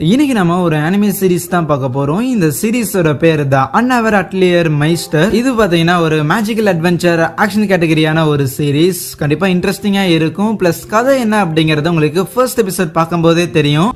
இன்னைக்கு நம்ம ஒரு அனிமே சீரிஸ் தான் பார்க்க போறோம். இந்த சீரிஸோட பேர் தான் அன்அவர் அட்லியர் மைஸ்டர். இது பாத்தீங்கன்னா ஒரு மேஜிக்கல் அட்வென்ச்சர் ஆக்ஷன் கேட்டகரியான ஒரு சீரிஸ். கண்டிப்பா இன்ட்ரெஸ்டிங்கா இருக்கும். பிளஸ் கதை என்ன அப்படிங்கறது உங்களுக்கு ஃபர்ஸ்ட் எபிசோட் பார்க்கும்போதே தெரியும்.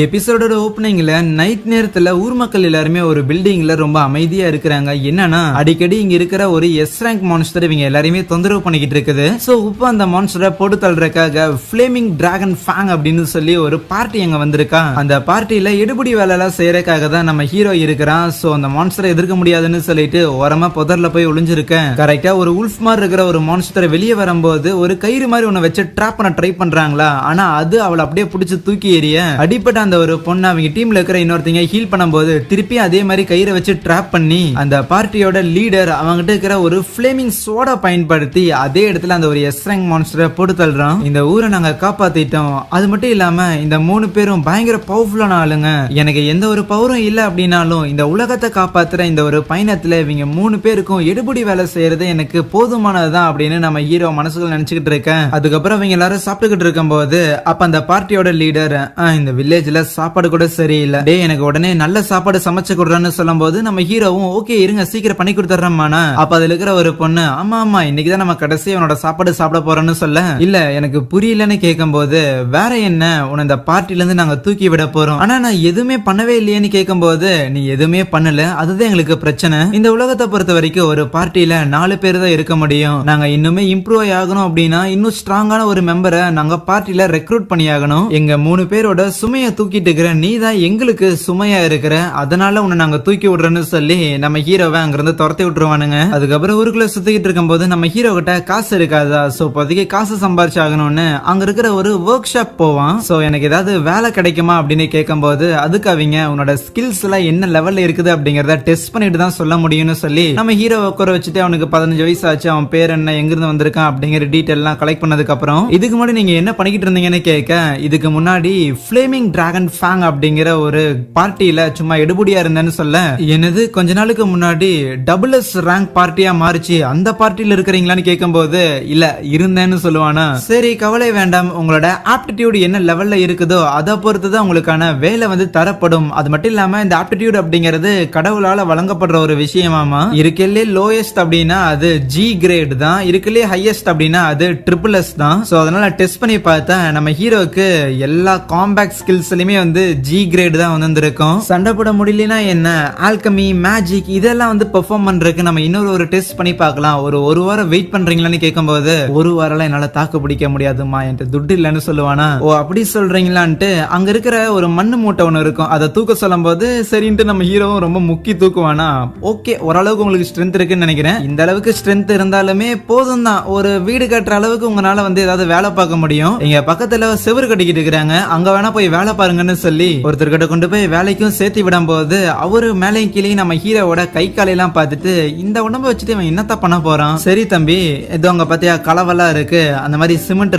எபிசோடோட ஓப்பனிங்ல நைட் நேரத்துல ஊர் மக்கள் எல்லாருமே ஒரு பில்டிங்ல ரொம்ப அமைதியா இருக்கிறாங்க. என்னன்னா அடிக்கடி இங்க இருக்கிற ஒரு எஸ் ரேங்க் மான்ஸ்டர் இவங்க எல்லாரையுமே தொந்தரவு பண்ணிக்கிட்டு இருக்குது. சோ இப்போ அந்த மான்ஸ்டரை போட்டு தள்ளுறதுக்காக ஃபிளேமிங் டிராகன் ஃபேங் அப்படின்னு சொல்லி ஒரு பார்ட்டி அங்க வந்திருக்கா. அந்த பார்ட்டியில எடுபடி வேலை எல்லாம் செய்யறதுக்காக தான் நம்ம ஹீரோ இருக்கிறான். சோ அந்த மான்ஸ்டரை எதிர்க்க முடியாதுன்னு சொல்லிட்டு ஓரமா புதர்ல போய் ஒளிஞ்சிருக்கேன். கரெக்டா ஒரு உல்ஃப் மாதிரி இருக்கிற ஒரு மான்ஸ்டரை வெளியே வரும்போது ஒரு கயிறு மாதிரி ஒண்ணு வச்சு ட்ராப் பண்ண ட்ரை பண்றாங்களா. ஆனா அது அவளை அப்படியே பிடிச்சு தூக்கி எறிய அடிப்பட்ட அந்த ஒரு பொண்ணு அவங்க டீம்ல இருக்கிற இன்னொருத்தங்க ஹீல் பண்ணும்போது திருப்பி அதே மாதிரி கயிறை வச்சு ட்ராப் பண்ணி அந்த பார்ட்டியோட லீடர் அவங்ககிட்ட இருக்கிற ஒரு ஃபிளேமிங் சோடா பயன்படுத்தி அதே இடத்துல அந்த ஒரு எஸ் ரேங்க் மான்ஸ்டரை போட்டு தள்ளுறான். இந்த ஊரை நாங்க காப்பாத்திட்டோம். அது மட்டும் இல்லாம இந்த 3 பேரும் பயங்கர பவர்ஃபுல்லான ஆளுங்க. எனக்கு எந்த ஒரு பவரும் இல்ல அப்படின்னாலும் இந்த உலகத்தை காப்பாத்துற இந்த ஒரு பயணத்துல இவங்க 3 பேருக்கும் எடுபடி வேலை செய்யறது எனக்கு போதுமானதுதான் அப்படின்னு நம்ம ஹீரோ மனசுக்குள்ள நினைச்சுக்கிட்டு இருக்கேன். அதுக்கப்புறம் அவங்க எல்லாரும் சாப்பிட்டுக்கிட்டு இருக்கும் போது அப்ப அந்த பார்ட்டியோட லீடர் இந்த வில்லேஜ்ல சாப்பாடு கூட சரியில்லை, டே எனக்கு உடனே நல்ல சாப்பாடு சமைச்சு கொடுறான்னு சொல்லும் போது நம்ம ஹீரோவும் ஓகே இருங்க சீக்கிரம் பண்ணி கொடுத்துறோம்னா. அப்ப அதுல இருக்கிற ஒரு பொண்ணு ஆமா ஆமா இன்னைக்குதான் நம்ம கடைசி அவனோட சாப்பாடு சாப்பிட போறோம்னு சொல்ல இல்ல எனக்கு புரியலன்னு கேட்கும் போது வேற என்ன உன இந்த பார்ட்டில இருந்து நாங்க தூக்கி விட போறோம், ஆனா நான் எதுவுமே பண்ணவே இல்லையேன்னு கேட்கும் போது நீ எதுவுமே பண்ணல அதுதான் எங்களுக்கு பிரச்சனை. இந்த உலகத்தை பொறுத்த வரைக்கும் ஒரு பார்ட்டியில 4 பேர் தான் இருக்க முடியும். நாங்க இன்னுமே இம்ப்ரூவ் ஆகணும் அப்படின்னா இன்னும் ஸ்ட்ராங்கான ஒரு மெம்பரை நாங்க பார்ட்டில ரெக்ரூட் பண்ணி ஆகணும். எங்க 3 பேரோட சுமையை தூக்கிட்டு இருக்கிற நீ தான் எங்களுக்கு சுமையா இருக்கிற, அதனால உன்னை நாங்க தூக்கி விடுறோன்னு சொல்லி நம்ம ஹீரோவை அங்கிருந்து துரத்தி விட்டுருவானுங்க. அதுக்கப்புறம் ஊருக்குள்ள சுத்திக்கிட்டு இருக்கும் போது நம்ம ஹீரோ கிட்ட காசு இருக்காதா. சோ இப்போதைக்கு காசு சம்பாரிச்சு ஆகணும்னு அங்க இருக்கிற ஒரு ஒர்க் ஷாப் போவான். சோ எனக்கு ஏதாவது வேலை கிடைக்குமா அப்படின்னு கேட்கும் போது அதுக்கு அவங்க உன்னோட ஸ்கில்ஸ் எல்லாம் என்ன லெவல்ல இருக்குது அப்படிங்கறத டெஸ்ட் பண்ணிட்டு தான் சொல்ல முடியும்னு சொல்லி நம்ம ஹீரோ உட்கார வச்சுட்டு அவனுக்கு 15 வயசு ஆச்சு, அவன் பேர் என்ன எங்கிருந்து வந்திருக்கான் அப்படிங்கிற டீட்டெயில் எல்லாம் கலெக்ட் பண்ணதுக்கு அப்புறம் இதுக்கு முன்னாடி நீங்க என்ன பண்ணிக்கிட்டு இருந்தீங்கன்னு கேட்க இதுக்கு முன்னாடி ஃபிளேமிங் டிராகன் ஃபேங் அப்படிங்கிற ஒரு பார்ட்டியில சும்மா எடுபடியா இருந்தேன்னு சொல்ல என்னது கொஞ்ச நாளுக்கு முன்னாடி டபுள் எஸ் ரேங்க் பார்ட்டியா மாறிச்சு அந்த பார்ட்டியில இருக்கிறீங்களான்னு கேட்கும் போது இல்ல இருந்தேன்னு சொல்லுவானா. சரி கவலை வேண்டாம், உங்களோட ஆப்டிடியூட் என்ன லெவல்ல இருக்குதோ அதை பொறுத்துதான் உங்களுக்கான வேலை வந்து தரப்படும். அது மட்டும் இல்லாம இந்த ஆப்டிடியூட் அப்படிங்கிறது கடவுளால வழங்கப்படுற ஒரு விஷயமாமா. இருக்கலே லோயஸ்ட் அப்படின்னா அது ஜி கிரேட் தான், இருக்கலே ஹையஸ்ட் அப்படின்னா அது ட்ரிபிள் எஸ் தான். சோ அதனால டெஸ்ட் பண்ணி பார்த்தா நம்ம ஹீரோக்கு எல்லா காம்பேக்ட் ஸ்கில்ஸ்லயுமே வந்து ஜி கிரேட் தான் வந்திருக்கும். சண்டை போட முடியலனா என்ன ஆல்கமி மேஜிக் இதெல்லாம் வந்து பெர்ஃபார்ம் பண்றதுக்கு நம்ம இன்னொரு டெஸ்ட் பண்ணி பார்க்கலாம். ஒரு வாரம் வெயிட் பண்றீங்களான்னு கேட்கும்போது ஒரு வாரம் என்னால தாக்கு பிடிக்க முடியாதுமா என்கிட்ட துட்டு இல்லைன்னு சொல்லுவானா. ஓ அப்படி சொல்றீங்களான்ட்டு அங்க இருக்கிற ஒரு மண்ணு மூட்டை ஒண்ணு இருக்கும் அதை தூக்க சொல்லும் போது சரின்ட்டு நம்ம ஹீரோவும் ரொம்ப முக்கி தூக்குவானா. ஓகே ஓரளவுக்கு உங்களுக்கு ஸ்ட்ரென்த் இருக்குன்னு நினைக்கிறேன். இந்த அளவுக்கு ஸ்ட்ரென்த் இருந்தாலுமே போதும் தான், ஒரு வீடு கட்டுற அளவுக்கு உங்களால வந்து ஏதாவது வேலை பார்க்க முடியும். எங்க பக்கத்துல செவுரு கட்டிக்கிட்டு இருக்கிறாங்க அங்க வேணா போய் வேலை பாருங்கன்னு சொல்லி ஒருத்தர்கிட்ட கொண்டு போய் வேலைக்கும் சேர்த்து விடும் போது அவரு மேலையும் கீழே நம்ம ஹீரோவோட கை காலையெல்லாம் பார்த்துட்டு இந்த உடம்ப வச்சுட்டு இவன் என்னத்த பண்ண போறான். சரி தம்பி இது அங்க பாத்தியா கலவெல்லாம் இருக்கு, அந்த மாதிரி சிமெண்ட்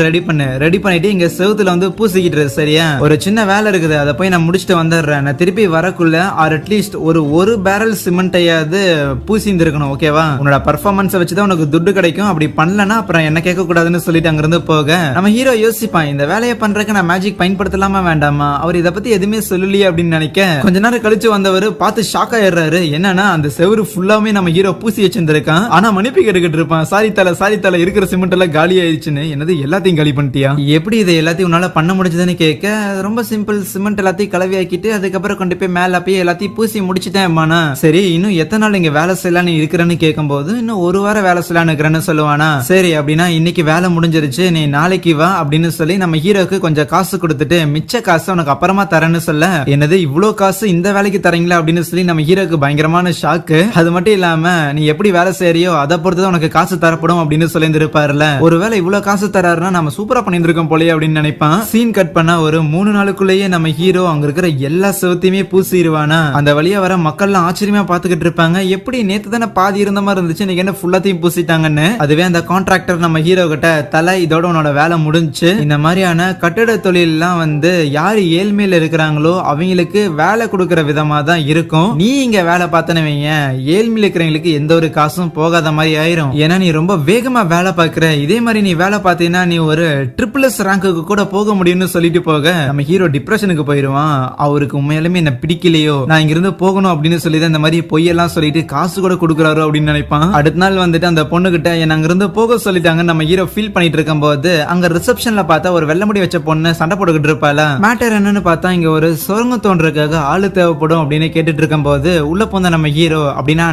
ரெடி பண்ணிட்டு இங்க செவுத்துல வந்து பூசிக்கிட்டு சரியா, ஒரு சின்ன வேலை இருக்குது அதை போய் நான் முடிச்சுட்டு வந்துடுறேன். நான் திருப்பி வரக்குள்ள ஆர் அட்லீஸ்ட் ஒரு பேரல் சிமெண்டையாவது பூசிந்திருக்கணும் ஓகேவா. உன்னோட பர்ஃபார்மன்ஸை வச்சுதான் உனக்கு துட்டு கிடைக்கும், அப்படி பண்ணலன்னா அப்புறம் என்ன கேட்க கூடாதுன்னு சொல்லிட்டு அங்கிருந்து போக நம்ம ஹீரோ யோசிப்பான் இந்த வேலையை பண்றதுக்கு நான் மேஜிக் பயன்படுத்தலாமா வேண்டாமா. அவர் இதை பத்தி எதுவுமே சொல்லலையே அப்படின்னு நினைக்க கொஞ்ச நேரம் கழிச்சு வந்தவர் பார்த்து ஷாக் ஆயிடுறாரு. என்னன்னா அந்த செவரு ஃபுல்லாமே நம்ம ஹீரோ பூசி வச்சிருந்திருக்கான், ஆனா மன்னிப்பு கேட்டுக்கிட்டு இருப்பான். சாரி தலை இருக்கிற சிமெண்ட் எல்லாம் காலி ஆயிடுச்சுன்னு. என்னது எல்லாத்தையும் காலி பண்ணிட்டியா, எப்படி இதை எல்லாத்தையும் உன்னால பண்ண முடிஞ்சதுன்னு கேட்க ரொம்ப சிம்பிள், சிமெண்ட் எல்லாத்தையும் கலவி ஆக்கிட்டு அதுக்கப்புறம் கொண்டு போய் மேல போய் எல்லாத்தையும் பூசி முடிச்சுட்டேன். சரி இன்னும் எத்தனை நாள் இங்க வேலை செய்யலான்னு இருக்கிறேன்னு கேட்கும் போது இன்னும் ஒரு வாரம் வேலை செய்யலான்னு இருக்கிறேன்னு சொல்லுவானா. சரி அப்படின்னா இன்னைக்கு வேலை முடிஞ்சிருச்சு நீ நாளைக்கு வா அப்படின்னு சொல்லி நம்ம ஹீரோக்கு கொஞ்சம் காசு கொடுத்துட்டு மிச்ச காசு உனக்கு அப்புறமா தரேன்னு சொல்ல என்னது இவ்வளவு காசு இந்த வேலைக்கு தரீங்களா அப்படின்னு சொல்லி நம்ம ஹீரோக்கு பயங்கரமான ஷாக்கு. அது மட்டும் இல்லாம நீ எப்படி வேலை செய்யறியோ அதை பொறுத்துதான் உனக்கு காசு தரப்படும் அப்படின்னு சொல்லி இருப்பாருல. ஒருவேளை இவ்வளவு காசு தராருன்னா நம்ம சூப்பரா பண்ணிருக்கோம் போலயே அப்படின்னு நினைப்பான். சீன் கட் பண்ணா ஒரு 3 நாளுக்குள்ளேயே நம்ம ஹீரோ அங்க இருக்கிற எல்லா செவத்தையுமே பூசிடுவானா. அந்த வழியா வர மக்கள் ஆச்சரியமா பாத்துக்கிட்டு இருப்பாங்க, எப்படி நேத்து தானே பாதி இருந்த மாதிரி இருந்துச்சு இன்னைக்கு என்ன ஃபுல்லாத்தையும் பூசிட்டாங்கன்னு. அதுவே அந்த கான்ட்ராக்டர் நம்ம ஹீரோ கிட்ட தலை இதோட உன்னோட வேலை முடிஞ்சு, இந்த மாதிரியான கட்டிட தொழில் எல்லாம் வந்து யார் ஏழ்மையில இருக்கிறாங்களோ அவங்களுக்கு வேலை கொடுக்கற விதமா தான் இருக்கும். நீ இங்க வேலை பார்த்தனு வைங்க, ஏழ்மையில இருக்கிறவங்களுக்கு எந்த ஒரு காசும் போகாத மாதிரி ஆயிரும். ஏன்னா நீ ரொம்ப வேகமா வேலை பார்க்கிற, இதே மாதிரி நீ வேலை பார்த்தீங்கன்னா நீ ஒரு ட்ரிபிள்எஸ் ரேங்குக்கு கூட போக முடியும்னு சொல்லிட்டு போக நம்ம ஹீரோ டிப்ரெஷனுக்கு போயிருவான். அவருக்கு உண்மையிலுமே என்ன பிடிக்கலையோ, நான் இங்க இருந்து போகணும் அப்படின்னு சொல்லி தான் இந்த மாதிரி பொய்யெல்லாம் சொல்லிட்டு காசு கூட கொடுக்குறாரு அப்படின்னு நினைப்பான். அடுத்த நாள் வந்துட்டு அந்த பொண்ணு கிட்ட என்ன அங்க இருந்து போக சொல்லிட்டாங்க நம்ம ஹீரோ ஃபீல் பண்ணிட்டு இருக்கும் போது அங்க ரிசப்ஷன்ல பார்த்தா ஒரு வெள்ளை முடி வச்ச பொண்ணு சண்டை போட்டுக்கிட்டு இருப்பாள. மேட்டர் என்னன்னு பார்த்தா இங்க ஒரு சுரங்கம் தோன்றதுக்காக ஆளு தேவைப்படும் அப்படின்னு கேட்டுட்டு இருக்கும் போது உள்ள போந்த நம்ம ஹீரோ அப்படின்னா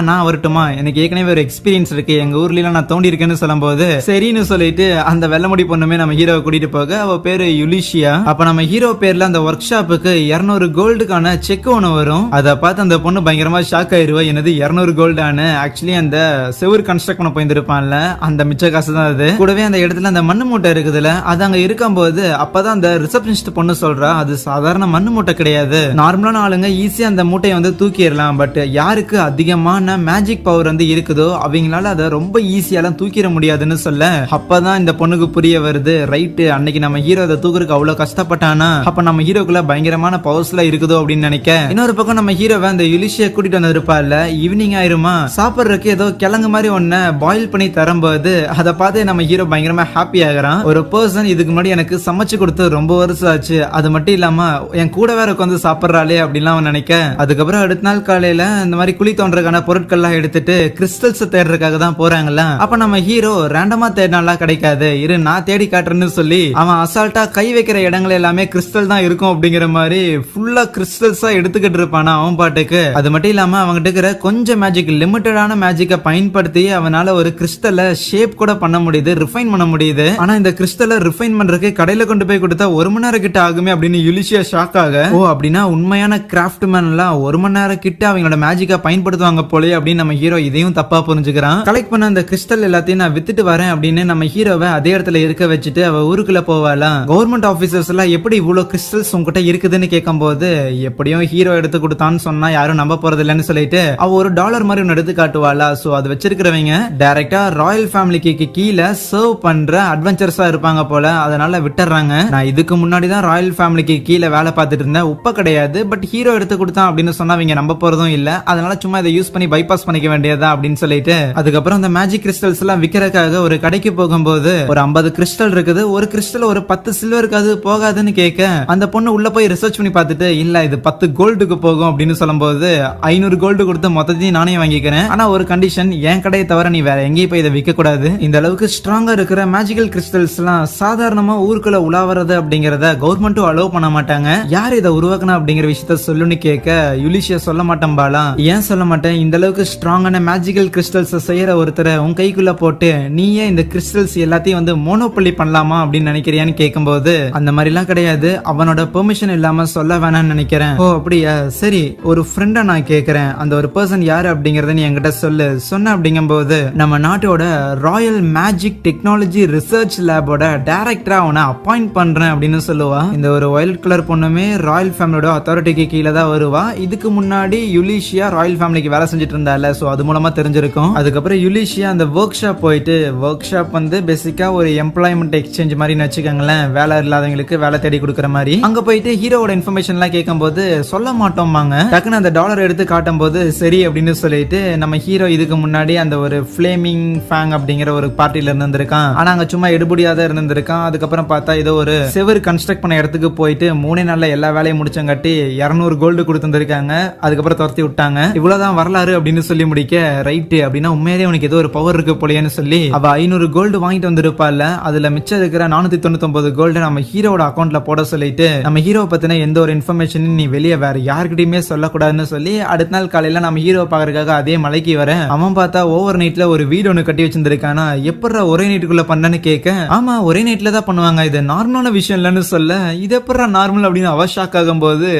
நான் வரட்டுமா, எனக்கு ஏற்கனவே ஒரு எக்ஸ்பீரியன்ஸ் இருக்கு, எங்க ஊர்ல நான் தோண்டி இருக்கேன்னு சொல்லும் போது சரின்னு சொல்லிட்டு அந்த வெள்ளமுடி பொண்ணுமே நம்ம ஹீரோவை கூட்டிட்டு போக அவ பேரு யுலிஷியா. அப்ப நம்ம ஹீரோ பேர்ல அந்த ஒர்க் ஷாப்புக்கு 200 கோல்டுக்கான செக் ஒன்று வரும். அதை பார்த்து அந்த பொண்ணு பயங்கரமா ஷாக் ஆயிருவா. என்னது 200 கோல்டானு? ஆக்சுவலி அந்த செவர் கன்ஸ்ட்ரக்ட் பண்ண போயிருப்பான்ல அந்த மிச்ச காசு தான் அது. கூடவே அந்த இடத்துல அந்த மண்ணு மூட்டை இருக்குதுல, அது அங்க இருக்கும் போது அப்பதான் அந்த ரிசப்ஷனிஸ்ட் பொண்ணு சொல்றா அது சாதாரண மண்ணு மூட்டை கிடையாது, நார்மலான ஆளுங்க ஈஸியா அந்த மூட்டையை வந்து தூக்கிடலாம், பட் யாருக்கு அதிகமான மேஜிக் பவர் வந்து இருக்குதோ அவங்களால அதை ரொம்ப ஈஸியாலாம் தூக்கிட முடியாதுன்னு சொல்ல அப்பதான் இந்த பொண்ணுக்கு புரிய வருது, ரைட்டு அன்னைக்கு நம்ம ஹீரோ அதை தூக்குறதுக்கு அவ்வளவு கஷ்டப்பட்டானா அப்ப நம்ம ஹீரோக்குள்ள பயங்கரமான பவர்ஸ்லாம் இருக்குதோ அப்படின்னு நினைக்க இன்னொரு பக்கம் நம்ம ஹீரோவை அந்த யுலிஷியா கூட்டிட்டு வந்து இருப்பால. ஈவினிங் ஆயிருமா, சாப்பிடுறதுக்கு ஏதோ கிழங்கு மாதிரி ஒன்ன பாயில் பண்ணி தரும்போது அதை பார்த்து நம்ம ஹீரோ பயங்கரமா ஹாப்பி ஆகிறான். ஒரு பர்சன் இதுக்கு முன்னாடி எனக்கு சமைச்சு கொடுத்து ரொம்ப வருஷம் ஆச்சு, அது மட்டும் இல்லாம என் கூட வேற உட்காந்து சாப்பிடுறாளே அப்படின்லாம் அவன் நினைக்க அதுக்கப்புறம் அடுத்த நாள் காலையில இந்த மாதிரி குழி தோன்றதுக்கான பொருட்கள்லாம் எடுத்துட்டு கிறிஸ்டல்ஸ் தேடுறதுக்காக தான் போறாங்கல்ல. அப்ப நம்ம ஹீரோ ரேண்டமா தேடினாலாம் கிடைக்காது, இரு நான் தேடி காட்டுறேன்னு சொல்லி அவன் அசால்ட்டா கை வைக்கிற இடங்கள் எல்லாமே கிறிஸ்டல் தான் இருக்கும் அப்படிங்கிற மாதிரி ஃபுல்லா கிறிஸ்டல்ஸா எடுத்துக்கிட்டு இருப்பானா அவன் பாட்டுக்கு. அது மட்டும் இல்லாம அவங்கிட்ட இருக்கிற கொஞ்சம் மேஜிக், லிமிட்டடான மேஜிக்கை பயன்படுத்தி அவனால ஒரு கிறிஸ்டலை ஷேப் கூட பண்ண முடியுது, ரிஃபைன் பண்ண முடியுது. ஆனா இந்த கிறிஸ்டலை ரிஃபைன் பண்றதுக்கு கடையில கொண்டு போய் கொடுத்தா 1 மணி நேரம் கிட்ட ஆகுமே அப்படின்னு யுலிஷியா ஷாக் ஆக, ஓ அப்படின்னா உண்மையான கிராஃப்ட் மேன் எல்லாம் 1 மணி நேரம் கிட்ட அவங்களோட மேஜிக்கா பயன்படுத்துவாங்க போலே அப்படின்னு நம்ம ஹீரோ இதையும் தப்பா புரிஞ்சுக்கிறான். கலெக்ட் பண்ண அந்த கிறிஸ்டல் எல்லாத்தையும் நான் வித்துட்டு வரேன் அப்படின்னு நம்ம ஹீரோவை அதே இடத்துல இருக்க வச்சுட்டு அவ ஊருக்குள்ள போவாளாம். கவர்மெண்ட் ஆபீசர்ஸ் எல்லாம் எப்படி இவ்வளவு கிறிஸ்டல்ஸ் உங்ககிட்ட இருக்குதுன்னு கேட்கும் போது எப்படியும் ஹீரோ எடுத்து கொடுத்தான்னு சொன்னா யாரும் நம்ப போறது இல்லைன்னு சொல்லிட்டு அவ ஒரு டாலர் மாதிரி ஒன்னு எடுத்து காட்டுவாளா. சோ அது வச்சிருக்கிறவங்க டைரக்டா ராயல் ஃபேமிலிக்கு கீழே சர்வ் பண்ற அட்வென்ச்சர்ஸா இருப்பாங்க போல, அதனால விட்டுறாங்க. நான் இதுக்கு முன்னாடி தான் ராயல் ஃபேமிலிக்கு கீழே வேலை பார்த்துட்டு இருந்தேன், உப்ப கிடையாது, பட் ஹீரோ எடுத்து கொடுத்தான் அப்படின்னு சொன்னா அவங்க நம்ப போறதும் இல்ல, அதனால சும்மா இதை யூஸ் பண்ணி பைபாஸ் பண்ணிக்க வேண்டியதா அப்படின்னு சொல்லிட்டு அதுக்கப்புறம் அந்த மேஜிக் கிறிஸ்டல்ஸ் எல்லாம் விக்கிறதுக்காக ஒரு கடைக்கு போகும்போது ஒரு 50 கிறிஸ்டல் இருக்குது, ஒரு கிறிஸ்டல் ஒரு 10 சில்வருக்கு அது போகாதுன்னு கேட்க அந்த பொண்ணு உள்ள போய் ரிசர்ச் பண்ணி பார்த்துட்டு இல்ல இது 10 கோல்டுக்கு போகும் அப்படின்னு சொல்லும்போது 500 கோல்டு கொடுத்து மொத்தத்தையும் நானே வாங்கிக்கிறேன், ஆனா ஒரு கண்டிஷன், என் கடையை தவிர நீ வேற எங்கேயும் போய் இதை விற்க கூடாது. இந்த அளவுக்கு ஸ்ட்ராங்கா இருக்கிற மேஜிக்கல் கிறிஸ்டல்ஸ் எல்லாம் சாதாரணமா ஊருக்குள்ள உலாவறது அப்படிங்கறத கவர்மெண்ட்டும் அலோவ் பண்ண மாட்டாங்க. யார் இதை உருவாக்கணும் அப்படிங்கிற விஷயத்த சொல்லுன்னு கேட்க யுலிஷியா சொல்ல மாட்டேன் பாலா. ஏன் சொல்ல மாட்டேன், இந்த அளவுக்கு ஸ்ட்ராங்கான மேஜிக்கல் கிறிஸ்டல்ஸ் செய்யற ஒருத்தரை உன் கைக்குள்ள போட்டு நீயே இந்த கிறிஸ்டல்ஸ் எல்லாத்தையும் வந்து மோனோபொலி பண்ணலாமா அப்படின்னு நினைக்கிறியான்னு கேட்கும்போது அந்த மாதிரி எல்லாம் கிடையாது, அவனோட பெர்மிஷன் இல்லாம சொல்ல வேணாம்னு நினைக்கிறேன். ஓ அப்படியா, சரி ஒரு ஃப்ரெண்டை நான் கேட்கிறேன், அந்த ஒரு பர்சன் யாரு அப்படிங்கறத நீ என்கிட்ட சொல்லு. சொன்ன அப்படிங்கும்போது நம்ம நாட்டோட ராயல் மேஜிக் டெக்னாலஜி ரிசர்ச் லேபோட டைரக்டரா அவனை அப்பாயிண்ட் பண்றேன் அப்படின்னு சொல்லுவா. இந்த ஒரு வயலட் கலர் பொண்ணுமே ராயல் ஃபேமிலியோட அத்தாரிட்டிக்கு கீழே தான் வருவா. இதுக்கு முன்னாடி யுலிஷியா ராயல் ஃபேமிலிக்கு வேலை செஞ்சுட்டு இருந்தால, சோ அது மூலமா தெரிஞ்சிருக்கும். அதுக்கப்புறம் யுலிஷியா அந்த ஒர்க் ஷாப் போயிட்டு, ஒர்க் ஷாப் வந்து பேசிக்கா ஒரு எம்ப்ளாய்மெண்ட் எக்ஸ்சேஞ்ச் மாதிரி வச்சுக்கோங்களேன், வேலை இல்லாதவங்களுக்கு வேலை தேடி கொடுக்குற மாதிரி. அங்க போயிட்டு ஹீரோவோட இன்ஃபர்மேஷன் எல்லாம் கேட்கும் போது சொல்ல மாட்டோமாங்க, டக்குன்னு அந்த டாலர் எடுத்து காட்டும் போது சரி அப்படின்னு சொல்லிட்டு நம்ம ஹீரோ இதுக்கு முன்னாடி அந்த ஒரு ஃபிளேமிங் ஃபேங் அப்படிங்கிற ஒரு பார்ட்டில இருந்திருக்கான், ஆனா அங்க சும்மா எடுபடியாத இருந்திருக்கான். அதுக்கப்புறம் பார்த்தா ஏதோ ஒரு செவர் கன்ஸ்ட்ரக்ட் பண்ண இடத்துக்கு போயிட்டு 3 நாள்ல எல்லா வேலையும் முடிச்சங்காட்டி 200 கோல்டு கொடுத்துருக்காங்க. அதுக்கப்புறம் துரத்தி விட்டாங்க. இவ்வளவுதான் வரலாறு அப்படின்னு சொல்லி முடிக்க, ரைட்டு அப்படின்னா உண்மையிலேயே உனக்கு ஏதோ ஒரு பவர் இருக்கு போலேன்னு சொல்லி அவ 500 கோல்டு வாங்கிட்டு வந்திருப்பால, அதுல மிச்சம் இருக்கிற 499 கோல்டு நம்ம ஹீரோட அக்கௌண்ட்ல போட சொல்லிட்டு நம்ம ஹீரோ பத்தின எந்த ஒரு இன்ஃபர்மேஷன் நீ வெளியே வேற யாருக்கிட்டயுமே சொல்லக்கூடாதுன்னு சொல்லி அடுத்த நாள் காலையில நம்ம ஹீரோ பாக்குறதுக்காக அதே மலைக்கு வர அவன் பார்த்தா ஓவர் நைட்ல ஒரு வீடு ஒண்ணு கட்டி வச்சிருந்திருக்கானா. எப்படா ஒரே நைட்டுக்குள்ள பண்ணன்னு கேட்க, ஆமா ஒரே நைட்ல தான் பண்ணுவாங்க, இது நார்மலான விஷயம் இல்லைன்னு சொல்ல, இது எப்படா நார்மல் அப்படின்னு அவ ஷாக் ஆகும் போது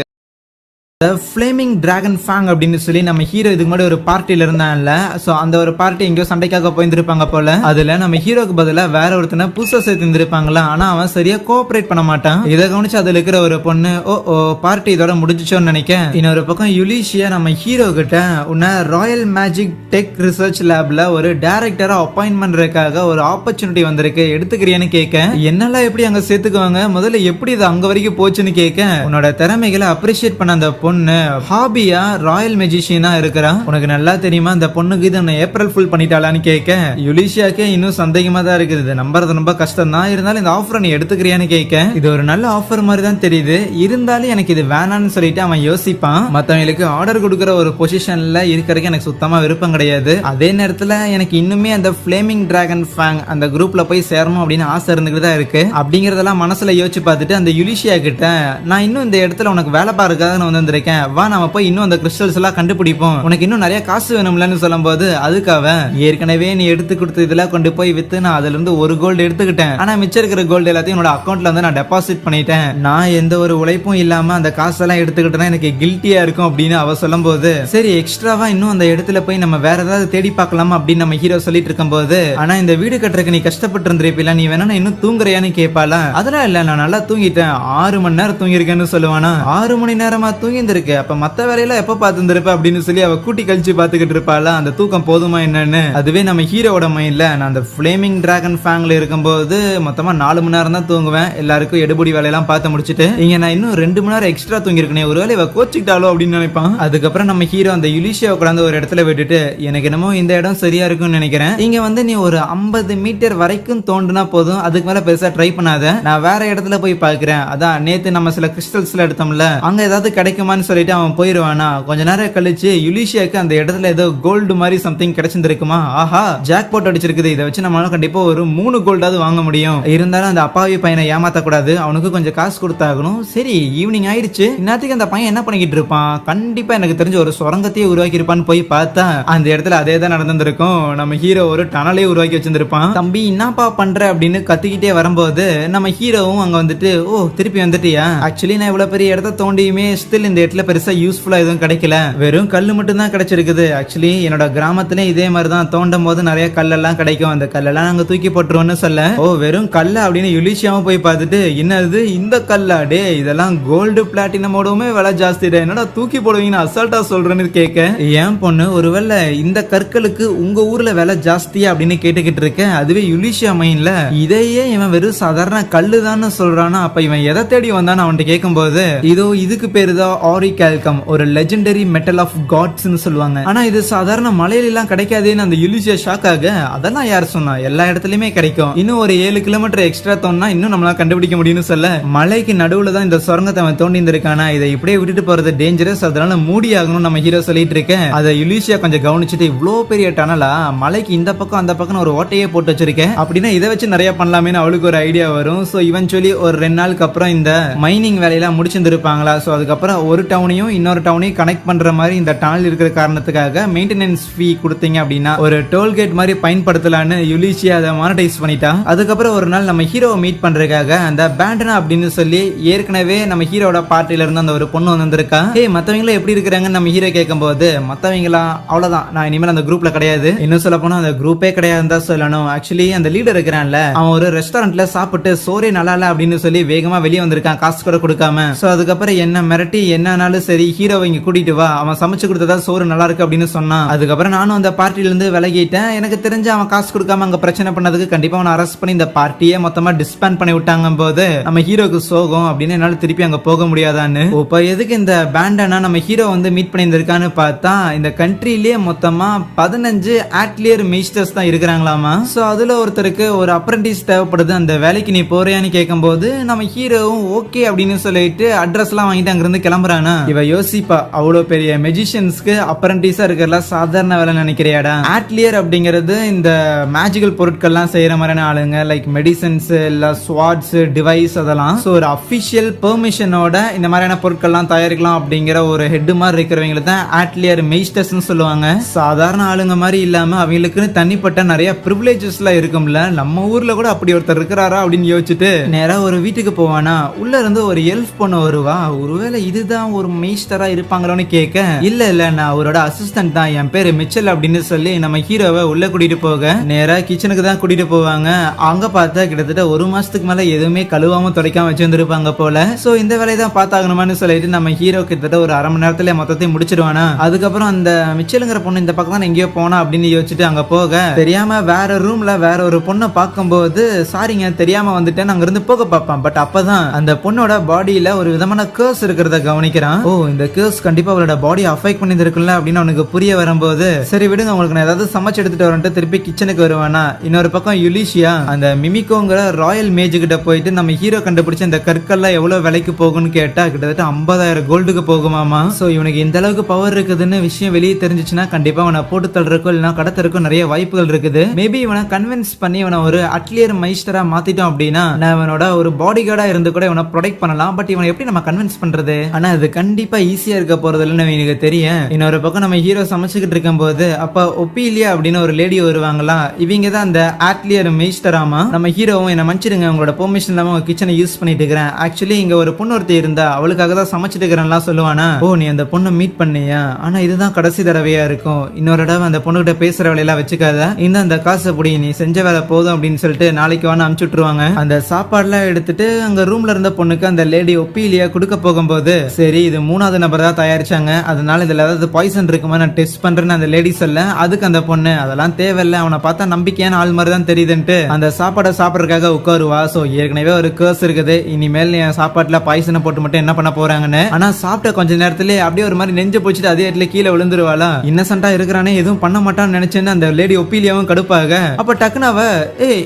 ஃபிளேமிங் டிராகன் ஃபேங் அப்படின்னு சொல்லி நம்ம ஹீரோ இதுக்கு முன்னாடி ஒரு பார்ட்டில இருந்தான்ல, சோ அந்த ஒரு பார்ட்டி எங்கேயோ சண்டைக்காக போயிருந்திருப்பாங்க போல. அதுல நம்ம ஹீரோக்கு பதிலா வேற ஒருத்தனை புதுசா சேர்த்திருந்திருப்பாங்களா, ஆனா அவன் சரியா கோஆபரேட் பண்ண மாட்டான். இதை கவனிச்சு அதுல இருக்கிற ஒரு பொண்ணு ஓ பார்ட்டி இதோட முடிஞ்சிச்சோன்னு நினைக்க, இன்னொரு பக்கம் யுலிஷியா நம்ம ஹீரோ கிட்ட உன்ன ராயல் மேஜிக் டெக் ரிசர்ச் லேப்ல ஒரு டைரக்டரா அப்பாயின்ட் பண்றதுக்காக ஒரு ஆப்பர்ச்சுனிட்டி வந்திருக்கு, எடுத்துக்கிறியான்னு கேட்க, என்னெல்லாம் எப்படி அங்க சேர்த்துக்குவாங்க, முதல்ல எப்படி இது அங்க வரைக்கும் போச்சுன்னு கேட்க, உன்னோட திறமைகளை அப்ரிஷியேட் பண்ண அந்த பொண்ணு ஹாபியா ராயல் மெஜிஷியனா இருக்கிறா, உனக்கு நல்லா தெரியுமா அந்த பொண்ணுக்கு இது ஏப்ரல் ஃபுல் பண்ணிட்டாளான்னு கேட்க, யுலிஷியாக்கே இன்னும் சந்தேகமா தான் இருக்குது, நம்புறது ரொம்ப கஷ்டம் தான், இருந்தாலும் இந்த ஆஃபரை நீ எடுத்துக்கிறியான்னு கேட்க, இது ஒரு நல்ல ஆஃபர் மாதிரி தான் தெரியுது, இருந்தாலும் எனக்கு இது வேணான்னு சொல்லிட்டு அவன் யோசிப்பான். மத்தவங்களுக்கு ஆர்டர் கொடுக்கற ஒரு பொசிஷன்ல இருக்கிறதுக்கு எனக்கு சுத்தமா விருப்பம் கிடையாது, அதே நேரத்துல எனக்கு இன்னுமே அந்த ஃபிளேமிங் டிராகன் ஃபேங் அந்த குரூப்ல போய் சேரணும் அப்படின்னு ஆசை இருந்துகிட்டு தான் இருக்கு. அப்படிங்கறதெல்லாம் மனசுல யோசிச்சு பார்த்துட்டு அந்த யுலிஷியா கிட்ட, நான் இன்னும் இந்த இடத்துல உனக்கு வேலை பாருக்காக நான் வந்திருக்கேன், வா நாம போய் இன்னும் அந்த கிறிஸ்டல்ஸ் எல்லாம் கண்டுபிடிப்போம், உனக்கு இன்னும் நிறைய காசு வேணும்லன்னு சொல்லும் போது, அதுக்காக ஏற்கனவே நீ எடுத்து கொடுத்த இதெல்லாம் கொண்டு போய் வித்து நான் அதுல இருந்து ஒரு கோல்டு எடுத்துக்கிட்டேன், ஆனா மிச்சம் இருக்கிற கோல்டு எல்லாத்தையும் என்னோட அக்கௌண்ட்ல வந்து நான் டெபாசிட் பண்ணிட்டேன், நான் எந்த ஒரு உழைப்பும் இல்லாம அந்த காசெல்லாம் எடுத்துக்கிட்டேன்னா எனக்கு கில்ட்டியா இருக்கும் அப்படின்னு அவ சொல்லும் போது, சரி எக்ஸ்ட்ராவா இன்னும் அந்த இடத்துல போய் நம்ம வேற ஏதாவது தேடி பார்க்கலாமா அப்படின்னு நம்ம ஹீரோ சொல்லிட்டு இருக்கும் போது, ஆனா இந்த வீடு கட்டுறதுக்கு நீ கஷ்டப்பட்டு இருந்திருப்பில, நீ வேணா இன்னும் தூங்குறியான்னு கேட்பாளா, அதெல்லாம் இல்ல நான் நல்லா தூங்கிட்டேன், 6 மணி நேரம் தூங்கிருக்கேன்னு சொல்லுவானா, 6 மணி நேரமா தூங்கிருந்திருக்கு, அப்ப மத்த வேலையில எப்ப பார்த்துருப்ப அப்படின்னு சொல்லி அவ கூட்டி கழிச்சு பாத்துக்கிட்டு இருப்பாளா, அந்த தூக்கம் போதுமா என்னன்னு. அதுவே நம்ம ஹீரோட மைண்ட்ல, நான் அந்த ஃபிளேமிங் டிராகன் ஃபேங்ல இருக்கும்போது மொத்தமா 4 மணி நேரம் தான் தூங்குவேன், எல்லாருக்கும் எடுபடி வேலையெல்லாம் பார்த்து முடிச்சுட்டு இங்க நான் இன்னும் 2 மணி நேரம் எக்ஸ்ட்ரா தூங்கிருக்கேன், ஒருவேளை இவ கோச்சிக்கிட்டாலோ அப்படின்னு நினைப்பான். அதுக்கப்புறம் நம்ம ஹீரோ அந்த யுலிஷியாவை உட்கார்ந்து ஒரு இடத்துல விட்டுட்டு, எனக்கு என்னமோ இந்த இடம் சரியா இருக்கும்னு நினைக்கிறேன், இங்க வந்து நீ ஒரு 50 மீட்டர் வரைக்கும் தோண்டுனா போதும், அதுக்கு மேல பெருசா ட்ரை பண்ணாத, நான் வேற இடத்துல போய் பாக்குறேன், அதான் நேத்து நம்ம சில கிறிஸ்டல்ஸ்ல எடுத்தோம்ல அங்க ஏதாவது கிடைக்குமான்னு சொல்லிட்டு அவன் போயிருவானா. கொஞ்ச நேரம் கழிச்சு யுலிஷியாக்கு அந்த இடத்துல ஏதோ கோல்டு மாதிரி சம்திங் கிடைச்சிருக்குமா, ஆஹா ஜாக் போட் அடிச்சிருக்குது, இதை வச்சு நம்மளால கண்டிப்பா ஒரு 3 கோல்டாவது வாங்க முடியும், இருந்தாலும் அந்த அப்பாவி பையனை ஏமாத்த கூடாது, அவனுக்கு கொஞ்சம் காசு கொடுத்தாகணும். சரி ஈவினிங் ஆயிடுச்சு, இன்னத்துக்கு அந்த பையன் என்ன பண்ணிக்கிட்டு இருப்பான், கண்டிப்பா எனக்கு தெரிஞ்ச ஒரு சுரங்கத்தையே உருவாக்கி இருப்பான்னு போய் பார்த்தா அந்த இடத்துல அதே தான் நடந்திருக்கும், நம்ம ஹீரோ ஒரு டனலே உருவாக்கி வச்சிருந்திருப்பான். தம்பி என்னப்பா பண்ற அப்படின்னு கத்திக்கிட்டே வரும்போது நம்ம ஹீரோவும் அங்க வந்துட்டு, ஓ திருப்பி வந்துட்டியா, ஆக்சுவலி நான் இவ்வளவு பெரிய இடத்த தோண்டியுமே ஸ்டில் இந்த இடத்துல பெருசா யூஸ்ஃபுல்லா எதுவும் கிடைக்கல, வெறும் கல்லு மட்டும் தான் கிடைச்சிருக்குது, ஆக்சுவலி என்னோட கிராமத்துல இதே மாதிரி தான் தோண்டும் போது நிறைய கல்லெல்லாம் கிடைக்கும், அந்த கல்லெல்லாம் நாங்க தூக்கி போட்டுருவோம்னு சொல்ல, ஓ வெறும் கல்ல அப்படின்னு யுலிஷியாவும் போய் பார்த்துட்டு, என்னது இந்த கல்லா டே, இதெல்லாம் கோல்டு பிளாட்டினமோடவுமே விலை ஜாஸ்தி, என்னடா தூக்கி போடுவீங்கன்னு அசால்ட்டா சொல்றேன்னு கேட்க, ஏன் பொண்ணு ஒருவேளை இந்த கற்களுக்கு உங்க ஊர்ல விலை ஜாஸ்தியா அப்படின்னு கேட்டுக்கிட்டு இருக்க, அதுவே யுலிஷியா மைண்ட்ல இதையே இவன் வெறும் சாதாரண கல்லு தான் சொல்றானா, அப்ப இவன் எதை தேடி வந்தான்னு அவன்கிட்ட கேட்கும் போது, இதோ இதுக்கு பேரு தான் ஆரிகால்கம், ஒரு லெஜெண்டரி மெட்டல் ஆஃப் காட்ஸ்னு சொல்லுவாங்க, ஆனா இது சாதாரண மலையில எல்லாம் கிடைக்காதுன்னு அந்த யுலிஷியா ஷாக் ஆக, அதெல்லாம் யார் சொன்னா, எல்லா இடத்துலயுமே கிடைக்கும், இன்னும் ஒரு 7 கிலோமீட்டர் எக்ஸ்ட்ரா தோணுனா இன்னும் நம்மளால கண்டுபிடிக்க முடியும்னு சொல்ல, மலைக்கு நடுவுல தான் இந்த சுரங்கத்தை அவன் தோண்டி இருந்திருக்கானா, இதை இப்படியே விட்டுட்டு போறது டேஞ்சரஸ், அதனால மூடி ஆகணும் நம்ம ஹீரோ சொல்லிட்டு இருக்கேன். அதை யுலிஷியா கொஞ்சம் கவனிச்சுட்டு, இவ்வளோ பெரிய டனலா, மலைக்கு இந்த பக்கம் அந்த பக்கம் ஒரு ஓட்டையே போட்டு வச்சிருக்கேன், அப்படின்னா இதை வச்சு நிறைய பண்ணலாமேன்னு அவளுக்கு ஒரு ஐடியா வரும். சோ இவென்ச்சுவலி ஒரு 2 நாளுக்கு அப்புறம் இந்த மைனிங் வேலையெல்லாம் முடிச்சிருந்திருப்பாங்களா, சோ அதுக்கப்புறம் ஒரு டவுனையும் இன்னொரு டவுனையும் கனெக்ட் பண்ற மாதிரி இந்த டனல் இருக்கிற காரணத்துக்காக மெயின்டெனன்ஸ் ஃபீ கொடுத்தீங்க அப்படின்னா ஒரு டோல்கேட் மாதிரி பயன்படுத்தலான்னு யுலிஷியா அதை மானிட்டைஸ் பண்ணிட்டா. அதுக்கப்புறம் ஒரு நாள் நம்ம ஹீரோவை மீட் பண்றதுக்காக அந்த பேண்டனா அப்படின்னு சொல்லி ஏற்கனவே நம்ம ஹீரோட பார்ட்டில இருந்து அந்த ஒரு பொண்ணு வந்திருக்கா. மத்தவங்கள எப்படி இருக்கிறாங்கன்னு நம்ம ஹீரோ கேட்கும் போது, மத்தவங்களா அவ்வளவுதான், நான் இனிமேல் அந்த குரூப்ல கிடையாது, இன்னும் சொல்ல போனா அந்த குரூப்பே கிடையாது தான் சொல்லணும். ஆக்சுவலி அந்த லீடர் இருக்கிறான்ல, அவன் ஒரு ரெஸ்டாரண்ட்ல சாப்பிட்டு சோறே நல்லா இல்ல அப்படின்னு சொல்லி வேகமா வெளியே வந்திருக்கான், காசு கூட கொடுக்காம. சோ அதுக்கப்புறம் என்ன மிரட்டி என்னன்னாலும் சரி ஹீரோவை இங்க கூட்டிட்டு வா, அவன் சமைச்சு கொடுத்ததா சோறு நல்லா இருக்கு அப்படின்னு சொன்னான். அதுக்கப்புறம் நானும் அந்த பார்ட்டில இருந்து விலகிட்டேன், எனக்கு தெரிஞ்ச அவன் காசு கொடுக்காம அங்க பிரச்சனை பண்ணதுக்கு கண்டிப்பா அவனை அரெஸ்ட் பண்ணி இந்த பார்ட்டியே மொத்தமா டிஸ்பேண்ட் பண்ணி விட்டாங்க போது நம்ம ஹீரோக்கு சோகம், அப்படின்னு என்னால திருப்பி அங்க போக முடியாதான்னு. இப்ப எதுக்கு இந்த பேண்டனா நம்ம ஹீரோ வந்து மீட் பண்ணியிருக்கான்னு பார்த்தா, இந்த கண்ட்ரிலேயே மொத்தமா 15 ஆட்லியர் மெய்ஸ்டர்ஸ் தான் இருக்கிறாங்களாமா. சோ அதுல ஒருத்தருக்கு ஒரு அப்ரெண்டிஸ் தேவைப்படுது, அந்த வேலைக்கு நீ போறியான்னு கேட்கும் போது நம்ம ஹீரோவும் ஓகே அப்படின்னு சொல்லிட்டு அட்ரஸ் எல்லாம் வாங்கிட்டு அங்க இருந்து கிளம்புறானா. இவ யோசிப்பா, அவ்வளவு பெரிய மெஜிஷியன்ஸ்க்கு அப்ரெண்டிஸா இருக்கிற சாதாரண வேலை நினைக்கிறியாடா. ஆட்லியர் அப்படிங்கிறது இந்த மேஜிக்கல் பொருட்கள்லாம் செய்யற மாதிரியான ஆளுங்க, லைக் மெடிசன்ஸ் இல்ல ஸ்வாட்ஸ் டிவைஸ் அதெல்லாம். சோ ஒரு அபிஷியல் பெர்மிஷனோட இந்த மாதிரியான பொருட்கள்லாம் தயாரிக்கலாம் அப்படிங்கிற ஒரு ஹெட் மாதிரி இருக்கிறவங்க தான் ஆட்லியர் மெய்ஸ்டர்ஸ் சொல்லுவாங்க. சாதாரண ஆளுங்க மாதிரி இல்லாம அவங்களுக்குன்னு தனிப்பட்ட நிறைய பிரிவிலேஜஸ் எல்லாம் இருக்கும்ல, நம்ம ஊர்ல கூட அப்படி ஒருத்தர் இருக்கிறாரா அப்படின்னு யோசிச்சுட்டு நேரா ஒரு வீட்டுக்கு போவானா. உள்ள இருந்து ஒரு எல்ஃப் பொண்ணு வருவா, ஒருவேளை இதுதான் ஒரு மெய்ஸ்டரா இருப்பாங்களோன்னு கேட்க இல்ல நான் அவரோட அசிஸ்டன்ட் தான், என் பேரு மிச்சல் அப்படின்னு சொல்லி நம்ம ஹீரோவை உள்ள கூட்டிட்டு போக நேரா கிச்சனுக்கு தான் கூட்டிட்டு போவாங்க. அங்க பார்த்தா கிட்டத்தட்ட ஒரு மாசத்துக்கு மேல எதுவுமே கழுவாம துடைக்காம வச்சிருந்திருப்பாங்க போல. சோ இந்த வேலையை தான் பார்த்தாகணுமான்னு சொல்லிட்டு நம்ம ஹீரோ கிட்டத்தட்ட ஒரு அரை மணி நேரத்துல மொத்தத்தையும் முடிச்சிருவானா. அதுக்கப்புறம் அந்த மிச்சலுங்கிற பொண்ணு இந்த பக்கம் தான் எங்கேயோ போனா அப்படின்னு யோசிச்சுட்டு அங்க போக தெரியாம வேற ரூம்ல வேற ஒரு பொண்ணை பார்க்கும்போது சாரிங்க தெரியாம வந்துட்டேன் அங்க இருந்து போக பார்ப்பான். பட் அப்பதான் அந்த பொண்ணோட பாடியில ஒரு விதமான கேர்ஸ் இருக்கிறத கவனிக்கிறான். ஓ இந்த கேர்ஸ் கண்டிப்பா அவளோட பாடி அஃபெக்ட் பண்ணிருக்குல்ல அப்படின்னு அவனுக்கு புரிய வரும்போது சரி விடுங்க உங்களுக்கு நான் ஏதாவது சமைச்சு எடுத்துட்டு வரேன்ட்டு திருப்பி கிச்சனுக்கு வருவானா. இன்னொரு பக்கம் யுலிஷியா அந்த மிமிகோங்கிற ராயல் மேஜ் கிட்ட போயிட்டு நம்ம ஹீரோ கண்டுபிடிச்ச இந்த கற்கள்லாம் எவ்வளவு விலைக்கு போகும்னு கேட்டா கிட்டத்தட்ட 50,000 கோல்டுக்கு போகுமாமா. சோ இவனுக்கு இந்த அளவுக்கு பவர் இருக்குதுன்னு விஷயம் வெளியே தெரிஞ்சிச்சுன்னா கண்டிப்பா அவனை போட்டு தள்ளுறக்கோ இல்லைன்னா கடத்தறக்கும் நிறைய வாய்ப்புகள் இருக்குது. மேபி இவனை கன்வின்ஸ் பண்ணி இவனை ஒரு அட்லியர் மைஸ்டரா மாத்திட்டோம் அப்படின்னா நான் இவனோட ஒரு பாடி கார்டா இருந்து கூட இவனை ப்ரொடெக்ட் பண்ணலாம். பட் இவனை எப்படி நம்ம கன்வின்ஸ் பண்றது? ஆனா அது கண்டிப்பா ஈஸியா இருக்க போறது இல்லைன்னு எனக்கு தெரியும். இன்னொரு பக்கம் நம்ம ஹீரோ சமைச்சுக்கிட்டு இருக்கும் போது அப்ப ஒப்பீலியா அப்படின்னு ஒரு லேடி வருவாங்களா. இவங்க தான் அந்த அட்லியர் மெய்ஸ்டராமா. நம்ம ஹீரோவும் என்ன மன்னிச்சிடுங்க உங்களோட பெர்மிஷன் இல்லாம உங்க கிச்சனை யூஸ் பண்ணிட்டு இருக்கிறேன். ஆக்சுவலி இங்க ஒரு பொண்ணு ஒருத்தி இருந்தா அவளுக்காக தான் சமைச்சிட்டு இருக்கிறேன்லாம் சொல்லுவானா. ஓ நீ அந்த பொண்ணை மீட் பண்ணியா? ஆனா இதுதான் கடைசி தடவையா இருக்கும். இன்னொரு தடவை அந்த பொண்ணுகிட்ட பேசுற வேலையெல்லாம் வச்சுக்காத. இந்த காசை புடி நீ செஞ்ச வேலை போதும் அப்படின்னு சொல்லிட்டு நாளைக்கு வான்னு அனுப்பிச்சு விட்டுருவாங்க. அந்த சாப்பாடுலாம் எடுத்துட்டு அங்க ரூம்ல இருந்த பொண்ணுக்கு அந்த லேடி ஒப்பீலியா கொடுக்க போகும்போது சரி இது 3வது நபர் தான் தயாரிச்சாங்க, அதனால இதுல ஏதாவது பாய்சன் இருக்குமா நான் டெஸ்ட் பண்றேன்னு அந்த லேடி சொல்ல அதுக்கு அந்த பொண்ணு அதெல்லாம் தேவையில்ல அவனை பார்த்தா நம்பிக்கையான ஆள் மாதிரி தான் தெரியுதுன்ட்டு அந்த சாப்பாடை சாப்பிடறதுக்காக உட்காருவா. சோ ஏற்கனவே ஒரு கேர்ஸ் இருக்குது, இனிமேல் என் சாப்பாட்டுல பாய்சனை போட்டு மட்டும் என்ன பண்ண போறாங்கன்னு. ஆனா சாப்பிட்ட கொஞ்ச நேரத்துல அப்படியே ஒரு மாதிரி நெஞ்சு போச்சுட்டு அதே இடத்துல கீழே விழுந்துருவாளா. இன்னசென்ட்டா இருக்கிறானே எதுவும் பண்ண மாட்டான்னு நினைச்சேன்னு அந்த லேடி ஒப்பீலியாவும் கடுப்பாக அப்ப டக்குனு அவ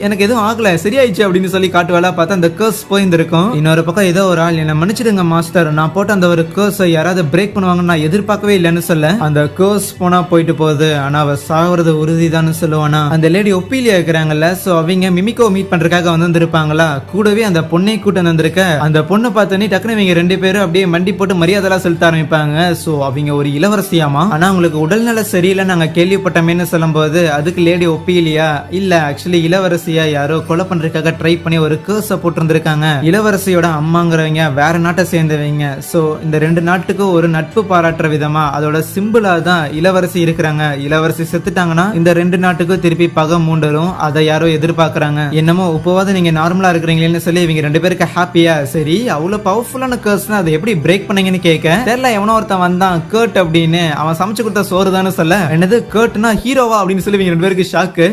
எனக்கு எதுவும் ஆகல சரியாயிடுச்சு அப்படின்னு சொல்லி காட்டுவாளா. பார்த்தா அந்த கேர்ஸ் போயிருந்திருக்கும். இன்னொரு பக்கம் ஏதோ ஒரு ஆள் என்ன மன்னிச்சிடுங்க மாஸ்டர் நான் போட்ட அந்த ஒரு கேர்ஸ் யாராவது பிரேக் பண்ணுவாங்கன்னு நான் எதிர்பார்க்கவே இல்லைன்னு சொல்ல அந்த கேர்ஸ் போனா போயிட்டு போகுது. ஆனா அவ சாகுறது உறுதிதான் சொல்லுவானா. அந்த லேடி ஒப்பீலியா இருக்கிறாங்கல்ல. சோ அவங்க மிமிகோ மீட் பண்றதுக்காக வந்திருப்பாங்களா. கூடவே அந்த பொண்ணை கூட்ட வந்திருக்க அந்த பொண்ணு பார்த்தோன்னே டக்குனு இவங்க 2 பேரும் அப்படியே மண்டி போட்டு மரியாதைலாம் செலுத்த ஆரம்பிப்பாங்க. சோ அவங்க ஒரு இளவரசியாமா. ஆனா உங்களுக்கு உடல்நல சரியில்லை நாங்க கேள்விப்பட்டமேன்னு சொல்லும் போது அதுக்கு லேடி ஒப்பீலியா இல்ல ஆக்சுவலி இளவரசியா யாரோ கொலை பண்றதுக்காக ட்ரை பண்ணி ஒரு கேர்ஸ போட்டு இருந்திருக்காங்க. இளவரசியோட அம்மாங்கிறவங்க வேற நாட்டை சேர்ந்தவங்க. சோ இந்த 2 நாட்டுக்கும் ஒரு நட்பு பாராட்டுற விதமா அதோட சிம்பிளா தான் இளவரசி இருக்கிறாங்க. இளவரசி செத்துட்டாங்கன்னா இந்த 2 நாட்டுக்கும் திருப்பி பகை மூண்டரும். அதை யாரோ எதிர்பார்க்கறாங்க. என்னமோ இப்போவாது நீங்க நார்மலா இருக்கிறீங்களேன்னு சொல்லி இவங்க 2 பேருக்கு ஹாப்பியா. சரி அவ்வளவு பவர்ஃபுல்லான கேர்ஸ்னா அதை எப்படி பிரேக் பண்ணீங்கன்னு கேட்க தெரியல எவனோ ஒருத்தன் வந்தான் கர்ட் அப்படின்னு அவன் சமைச்சு கொடுத்த சோறு தானே சொல்ல என்னது கர்ட்னா ஹீரோவா அப்படின்னு சொல்லி இவங்க 2 பேருக்கு ஷாக்கு.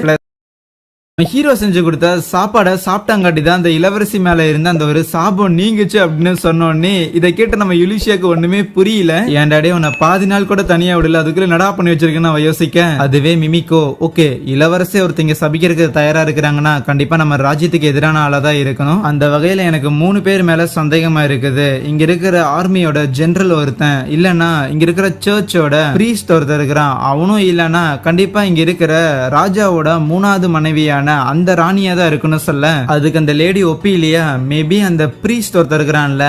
ஹீரோ செஞ்சு கொடுத்த சாப்பாடை சாப்பிட்டாங்காட்டி தான் அந்த இளவரசி மேல இருந்த அந்த ஒரு சாபம் நீங்குச்சு அப்படின்னு சொன்னோடனே இதை கேட்டு நம்ம யுலிஷியாக்கு ஒண்ணுமே புரியல. ஏன்டாடே உன்னை பாதி நாள் கூட தனியா விடல அதுக்குள்ள நடா பண்ணி வச்சிருக்கேன்னு அவ யோசிக்க அதுவே மிமிகோ ஓகே இளவரசி ஒருத்தங்க சபிக்கிறதுக்கு தயாரா இருக்கிறாங்கன்னா கண்டிப்பா நம்ம ராஜ்யத்துக்கு எதிரான ஆளாதான் இருக்கணும். அந்த வகையில எனக்கு 3 பேர் மேல சந்தேகமா இருக்குது. இங்க இருக்கிற ஆர்மியோட ஜெனரல் ஒருத்தன் இல்லன்னா இங்க இருக்கிற சர்ச்சோட பிரீஸ்ட் ஒருத்தர் இருக்கிறான் அவனும் இல்லன்னா கண்டிப்பா இங்க இருக்கிற ராஜாவோட 3வது மனைவியான அந்த ராணியா தான் இருக்குன்னு சொல்ல அதுக்கு அந்த லேடி ஒப்பீலியா மேபி அந்த பிரீஸ்ட் ஒருத்தர் இருக்கிறான்ல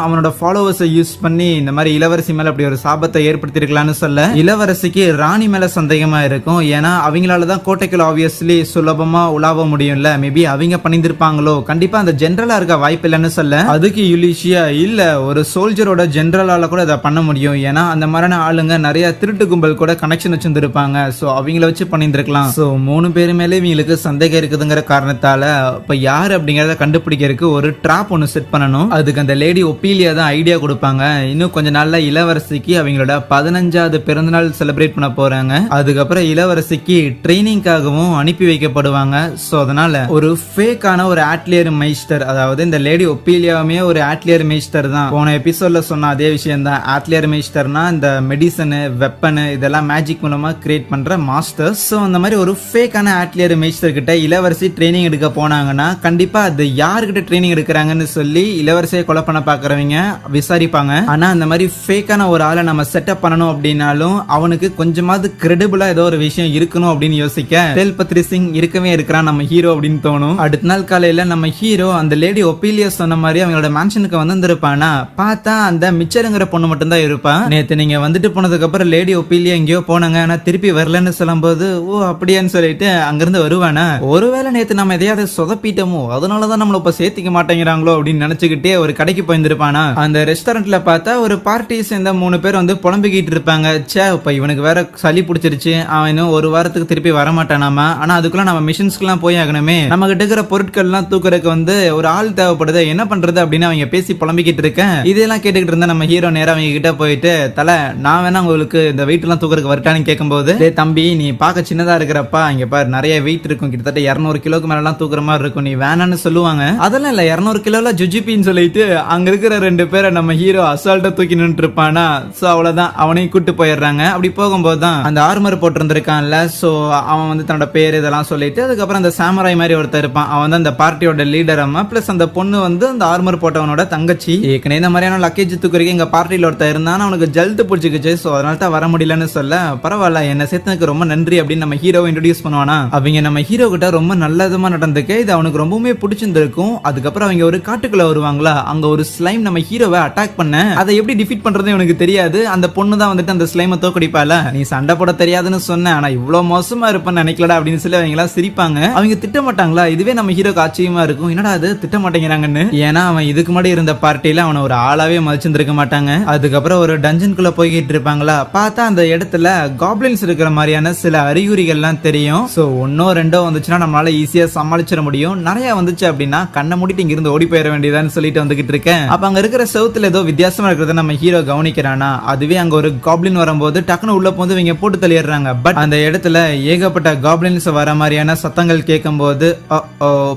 அவனோட ஃபாலோவர்ஸை யூஸ் பண்ணி இந்த மாதிரி இளவரசி மேல அப்படி ஒரு சாபத்தை ஏற்படுத்தி இருக்கலாம்னு சொல்ல இளவரசிக்கு ராணி மேல சந்தேகமா இருக்கும். ஏன்னா அவங்களாலதான் கோட்டைக்குள்ள ஆப்வியஸ்லி சுலபமா உலாவ முடியும்ல. மேபி அவங்க பண்ணிருப்பாங்களோ கண்டிப்பா அந்த ஜெனரலா இருக்க வாய்ப்பு இல்லைன்னு சொல்ல அதுக்கு யுலிஷியா இல்ல ஒரு சோல்ஜரோட ஜெனரலால கூட அதை பண்ண முடியும். ஏன்னா அந்த மாதிரியான ஆளுங்க நிறைய திருட்டு கும்பல் கூட கனெக்ஷன் வச்சிருந்திருப்பாங்க. சோ அவங்கள வச்சு பண்ணிருக்கலாம். சோ 3 பேரு மேலே இவங்களுக்கு சந்தேகம் இருக்குதுங்கிற காரணத்தால இப்ப யாரு அப்படிங்கறத கண்டுபிடிக்கிறதுக்கு ஒரு ட்ராப் ஒன்னு செட் பண்ணணும். அதுக்கு அந்த லேடி ஒப்பீலியா தான் ஐடியா கொடுப்பாங்க. இன்னும் கொஞ்ச நாள்ல இளவரசிக்கு அவங்களோட 15வது பிறந்தநாள் செலிப்ரேட் பண்ண போறாங்க. அதுக்கப்புறம் இளவரசிக்கு ட்ரைனிங்காகவும் அனுப்பி வைக்கப்படுவாங்க. சோ அதனால ஒரு ஃபேக்கான ஒரு ஆட்லியர் மைஸ்டர் அதாவது இந்த லேடி ஒப்பீலியாவுமே ஒரு ஆட்லியர் மைஸ்டர் தான். போன எபிசோட்ல சொன்ன அதே விஷயம் தான். ஆட்லியர் மைஸ்டர்னா இந்த மெடிசன் வெப்பன் இதெல்லாம் மேஜிக் மூலமா கிரியேட் பண்ற மாஸ்டர். சோ அந்த மாதிரி ஒரு ஃபேக்கான ஆட்லியர் மைஸ்டர் கிட்ட இளவரசி ட்ரைனிங் எடுக்க போனாங்கன்னா கண்டிப்பா அது யாருக்கிட்ட ட்ரைனிங் எடுக்கிறாங்கன்னு சொல்லி இளவரசியை கொலை பண்ண பாக்குறவங்க விசாரிப்பாங்க. ஆனா அந்த மாதிரி ஃபேக்கான ஒரு ஆளை நம்ம செட்டப் பண்ணணும் அப்படின்னாலும் அவனுக்கு கொஞ்சமாவது கிரெடிபிளா ஏதோ ஒரு விஷயம் இருக்கணும் அப்படின்னு யோசிக்க தேல்பத்ரி சிங் இருக்கவே இருக்கிறான் நம்ம ஹீரோ அப்படின்னு தோணும். அடுத்த நாள் காலையில நம்ம ஹீரோ அந்த லேடி ஒப்பீலியா சொன்ன மாதிரி அவங்களோட மேன்ஷனுக்கு வந்திருப்பானா பார்த்தா அந்த மிச்சருங்கிற பொண்ணு மட்டும் தான் இருப்பான். நேத்து நீங்க வந்துட்டு போனதுக்கு அப்புறம் லேடி ஒப்பீலியா எங்கேயோ போனாங்க ஆனா திருப்பி வரலன்னு சொல்லும் போது ஓ அப்படியான்னு சொல்லிட்டு அங்கிருந்து வருவான். இருப்பானா, ஒருவேளை நேத்து நம்ம எதையாவது சொதப்பிட்டோமோ அதனாலதான் நம்மள இப்ப சேர்த்திக்க மாட்டேங்கிறாங்களோ அப்படின்னு நினைச்சுக்கிட்டே ஒரு கடைக்கு போயிருந்திருப்பானா. அந்த ரெஸ்டாரண்ட்ல பார்த்தா ஒரு பார்ட்டி சேர்ந்த 3 பேர் வந்து புலம்பிக்கிட்டு இருப்பாங்க. சே, இப்ப இவனுக்கு வேற சளி பிடிச்சிருச்சு, அவன் இன்னும் ஒரு வாரத்துக்கு திருப்பி வரமாட்டானாமா. ஆனா அதுக்குள்ள நம்ம மிஷின்ஸ்க்கு எல்லாம் போய் ஆகணுமே, நம்ம கிட்ட இருக்கிற பொருட்கள் எல்லாம் தூக்குறதுக்கு வந்து ஒரு ஆள் தேவைப்படுது, என்ன பண்றது அப்படின்னு அவங்க பேசி புலம்பிக்கிட்டு இருக்கேன். இதெல்லாம் கேட்டுக்கிட்டு இருந்தா நம்ம ஹீரோ நேரா அவங்க கிட்ட போயிட்டு, தல நான் வேணா உங்களுக்கு இந்த வெயிட் எல்லாம் தூக்குறதுக்கு வரட்டான்னு கேட்கும்போது, தம்பி நீ பார்க்க சின்னதா இருக்கிறப்பா, இங்க பாரு நிறைய வெயிட் இருக்கும், கிட்டத்தட்ட 200 கிலோக்கு மேல எல்லாம் தூக்குற மாதிரி இருக்கும், நீ வேணான்னு சொல்லுவாங்க. அதெல்லாம் இல்ல, 200 கிலோல ஜுஜிபின்னு சொல்லிட்டு அங்க இருக்கிற 2 பேரை நம்ம ஹீரோ அசால்ட்டா தூக்கி நின்று இருப்பானா. சோ அவ்வளவுதான், அவனையும் கூட்டு போயிடுறாங்க. அப்படி போகும்போது தான் அந்த ஆர்மர் போட்டிருந்திருக்கான்ல, சோ அவன் வந்து தன்னோட பேர் இதெல்லாம் சொல்லிட்டு அதுக்கப்புறம் அந்த சாமராய் மாதிரி ஒருத்தர் இருப்பான், அவன் வந்து அந்த பார்ட்டியோட லீடர் அம்மா, பிளஸ் அந்த பொண்ணு வந்து அந்த ஆர்மர் போட்டவனோட தங்கச்சி. ஏற்கனவே இந்த மாதிரியான லக்கேஜ் தூக்குறதுக்கு எங்க பார்ட்டியில ஒருத்தர் இருந்தான், அவனுக்கு ஜல்து பிடிச்சிக்கிச்சு, சோ அதனால தான் வர முடியலன்னு சொல்ல, பரவாயில்ல என்ன சேர்த்ததுக்கு ரொம்ப நன்றி அப்படின்னு நம்ம ஹீரோவை இன்ட்ரோடியூஸ் பண்ணுவானா. அவங்க நம்ம ஹீரோ கிட்ட ரொம்ப நல்லதமா நடந்துக்கு இது அவனுக்கு ரொம்பவுமே பிடிச்சிருந்திருக்கும். அதுக்கப்புறம் அவங்க ஒரு காட்டுக்குள்ள வருவாங்களா, அங்க ஒரு ஸ்லைம் நம்ம ஹீரோவை அட்டாக் பண்ண, அதை எப்படி டிஃபீட் பண்றது எனக்கு தெரியாது. அந்த பொண்ணு தான் வந்துட்டு அந்த ஸ்லைமை தோக்கடிப்பால, நீ சண்டை போட தெரியாதுன்னு சொன்ன, ஆனா இவ்வளவு மோசமா இருப்பேன்னு நினைக்கலடா அப்படின்னு சொல்லி அவங்க எல்லாம் சிரிப்பாங்க. அவங்க திட்ட மாட்டாங்களா, இதுவே நம்ம ஹீரோக்கு ஆச்சரியமா இருக்கும், என்னடா அது திட்ட மாட்டேங்கிறாங்கன்னு. ஏன்னா அவன் இதுக்கு முன்னாடி இருந்த பார்ட்டியில அவனை ஒரு ஆளாவே மதிச்சிருக்க மாட்டாங்க. அதுக்கப்புறம் ஒரு டஞ்சனுக்குள்ள போய்கிட்டு இருப்பாங்களா, பார்த்தா அந்த இடத்துல காப்ளின்ஸ் இருக்கிற மாதிரியான சில அறிகுறிகள்லாம் தெரியும். சோ ஒன்னோ ரெண்டோ வந்துச்சுன்னா நம்மளால ஈஸியா சமாளிச்சிட முடியும், நிறைய வந்துச்சு அப்படின்னா கண்ணை மூடிட்டு இங்க இருந்து ஓடி போயிட வேண்டியதான்னு சொல்லிட்டு வந்துகிட்டு இருக்கேன். அப்ப அங்க இருக்கிற செவுத்துல ஏதோ வித்தியாசமா இருக்கிறத நம்ம ஹீரோ கவனிக்கிறானா, அதுவே அங்க ஒரு காப்ளின் வரும்போது டக்குனு உள்ள போந்து இவங்க போட்டு தள்ளிடுறாங்க. பட் அந்த இடத்துல ஏகப்பட்ட காப்ளின்ஸ் வர மாதிரியான சத்தங்கள் கேட்கும் போது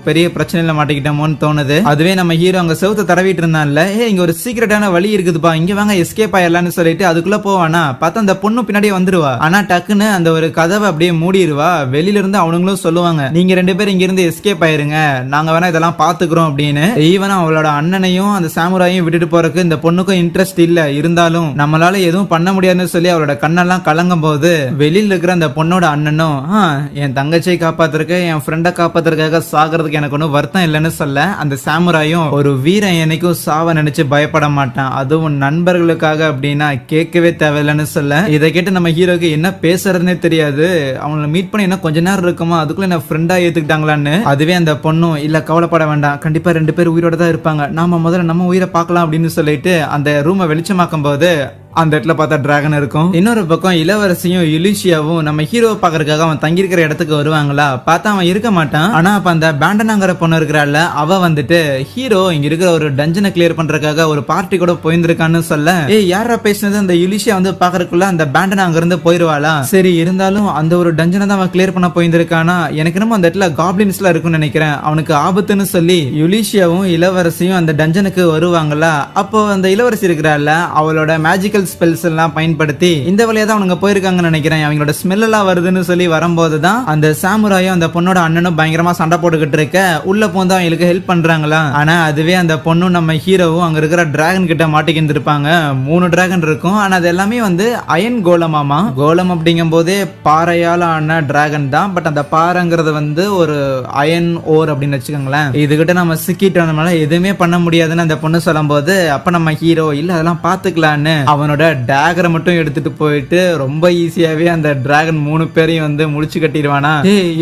பெரிய பிரச்சனையில மாட்டிக்கிட்டோமோன்னு தோணுது. அதுவே நம்ம ஹீரோ அங்க செவுத்த தடவிட்டு இருந்தான்ல, இங்க ஒரு சீக்கிரட்டான வழி இருக்குதுப்பா, இங்க வாங்க எஸ்கேப் ஆயிடலாம்னு சொல்லிட்டு அதுக்குள்ள போவானா, பார்த்தா அந்த பொண்ணு பின்னாடியே வந்துருவா. ஆனா டக்குன்னு அந்த ஒரு கதவை அப்படியே மூடிடுவா. வெளியில இருந்து அவனுங்களும் சொல்லுவாங்க, நீங்க 2 பேரும் இங்க இருந்து எஸ்கேப் ஆயிருங்க, நாங்க வேணா இதெல்லாம் பாத்துக்கிறோம் அப்படின்னு. ஈவன் அவளோட அண்ணனையும் அந்த சாமுராயும் விட்டுட்டு போறதுக்கு இந்த பொண்ணுக்கும் இன்ட்ரெஸ்ட் இல்ல, இருந்தாலும் நம்மளால எதுவும் பண்ண முடியாதுன்னு சொல்லி அவளோட கண்ணெல்லாம் கலங்கும் போது வெளியில இருக்கிற அந்த பொண்ணோட அண்ணனும், என் தங்கச்சியை காப்பாத்துறதுக்கு என் ஃப்ரெண்டை காப்பாத்துறதுக்காக சாகிறதுக்கு எனக்கு ஒன்னும் வருத்தம் இல்லைன்னு சொல்ல, அந்த சாமுராயும் ஒரு வீரன் என்னைக்கும் சாவ நினைச்சு பயப்பட மாட்டான், அதுவும் நண்பர்களுக்காக அப்படின்னா கேட்கவே தேவையில்லைன்னு சொல்ல, இதை கேட்டு நம்ம ஹீரோக்கு என்ன பேசுறதுன்னே தெரியாது. அவங்களை மீட் பண்ணி என்ன கொஞ்ச நேரம் இருக்குமா, அதுக்குள்ள என்ன ஃப்ரெண்டா ஏத்துக்கிட்டாங்களான்னு. அதுவே அந்த பொண்ணும், இல்ல கவலைப்பட வேண்டாம், கண்டிப்பா 2 பேர் உயிரோட தான் இருப்பாங்க, நாம முதல்ல நம்ம உயிரை பார்க்கலாம் அப்படின்னு சொல்லிட்டு அந்த ரூமை வெளிச்சமாக்கும் போது அந்த இடத்துல பார்த்தா டிராகன் இருக்கும். இன்னொரு பக்கம் இளவரசியும் யுலிஷியாவும் நம்ம ஹீரோவை பாக்குறதுக்காக அவன் தங்கியிருக்கிற இடத்துக்கு வருவாங்களா, பார்த்தா அவன் இருக்க மாட்டான். ஆனா அப்ப அந்த பேண்டனாங்கிற பொண்ணு இருக்கிறாள், அவ வந்துட்டு ஹீரோ இங்க இருக்கிற ஒரு டஞ்சனை கிளியர் பண்றதுக்காக ஒரு பார்ட்டி கூட போயிருந்திருக்கான்னு சொல்ல, யாரா பேசினது அந்த யுலிஷியா வந்து பாக்குறதுக்குள்ள அந்த பேண்டனா அங்க இருந்து போயிருவாளா. சரி இருந்தாலும் அந்த ஒரு டஞ்சனை தான் அவன் கிளியர் பண்ண போயிருந்திருக்கானா, எனக்கு நம்ம அந்த இடத்துல காப்ளின்ஸ் எல்லாம் இருக்கும்னு நினைக்கிறேன், அவனுக்கு ஆபத்துன்னு சொல்லி யுலிஷியாவும் இளவரசியும் அந்த டஞ்சனுக்கு வருவாங்களா. அப்போ அந்த இளவரசி இருக்கிறாள், அவளோட மேஜிக்கல் ஸ்பெல்ஸ் எல்லாம் பயன்படுத்தி இந்த வழியா தான் அவங்க போயிருக்காங்கன்னு நினைக்கிறேன், அவங்களோட ஸ்மெல் எல்லாம் வருதுன்னு சொல்லி வரும்போது தான் அந்த சாமுராயும் அந்த பொண்ணோட அண்ணனும் பயங்கரமா சண்டை போட்டுக்கிட்டு இருக்க, உள்ள போந்து அவங்களுக்கு ஹெல்ப் பண்றாங்களா. ஆனா அதுவே அந்த பொண்ணும் நம்ம ஹீரோவும் அங்க இருக்கிற டிராகன் கிட்ட மாட்டிக்கிட்டு இருப்பாங்க. 3 டிராகன் இருக்கும், ஆனா அது எல்லாமே வந்து அயன் கோலமாமா. கோலம் அப்படிங்கும் போதே பாறையால ஆன டிராகன் தான், பட் அந்த பாறைங்கிறது வந்து ஒரு அயன் ஓர் அப்படின்னு வச்சுக்கோங்களேன். இதுகிட்ட நம்ம சிக்கிட்டோம்னால எதுவுமே பண்ண முடியாதுன்னு அந்த பொண்ணு சொல்லும் போது, அப்ப நம்ம ஹீரோ இல்ல அதெல்லாம் பாத்துக்கலான்னு அவனோட டேகரை மட்டும் எடுத்துட்டு போயிட்டு ரொம்ப ஈஸியாவே அந்த டிராகன் 3 பேரையும் வந்து முடிச்சு கட்டிடுவானா.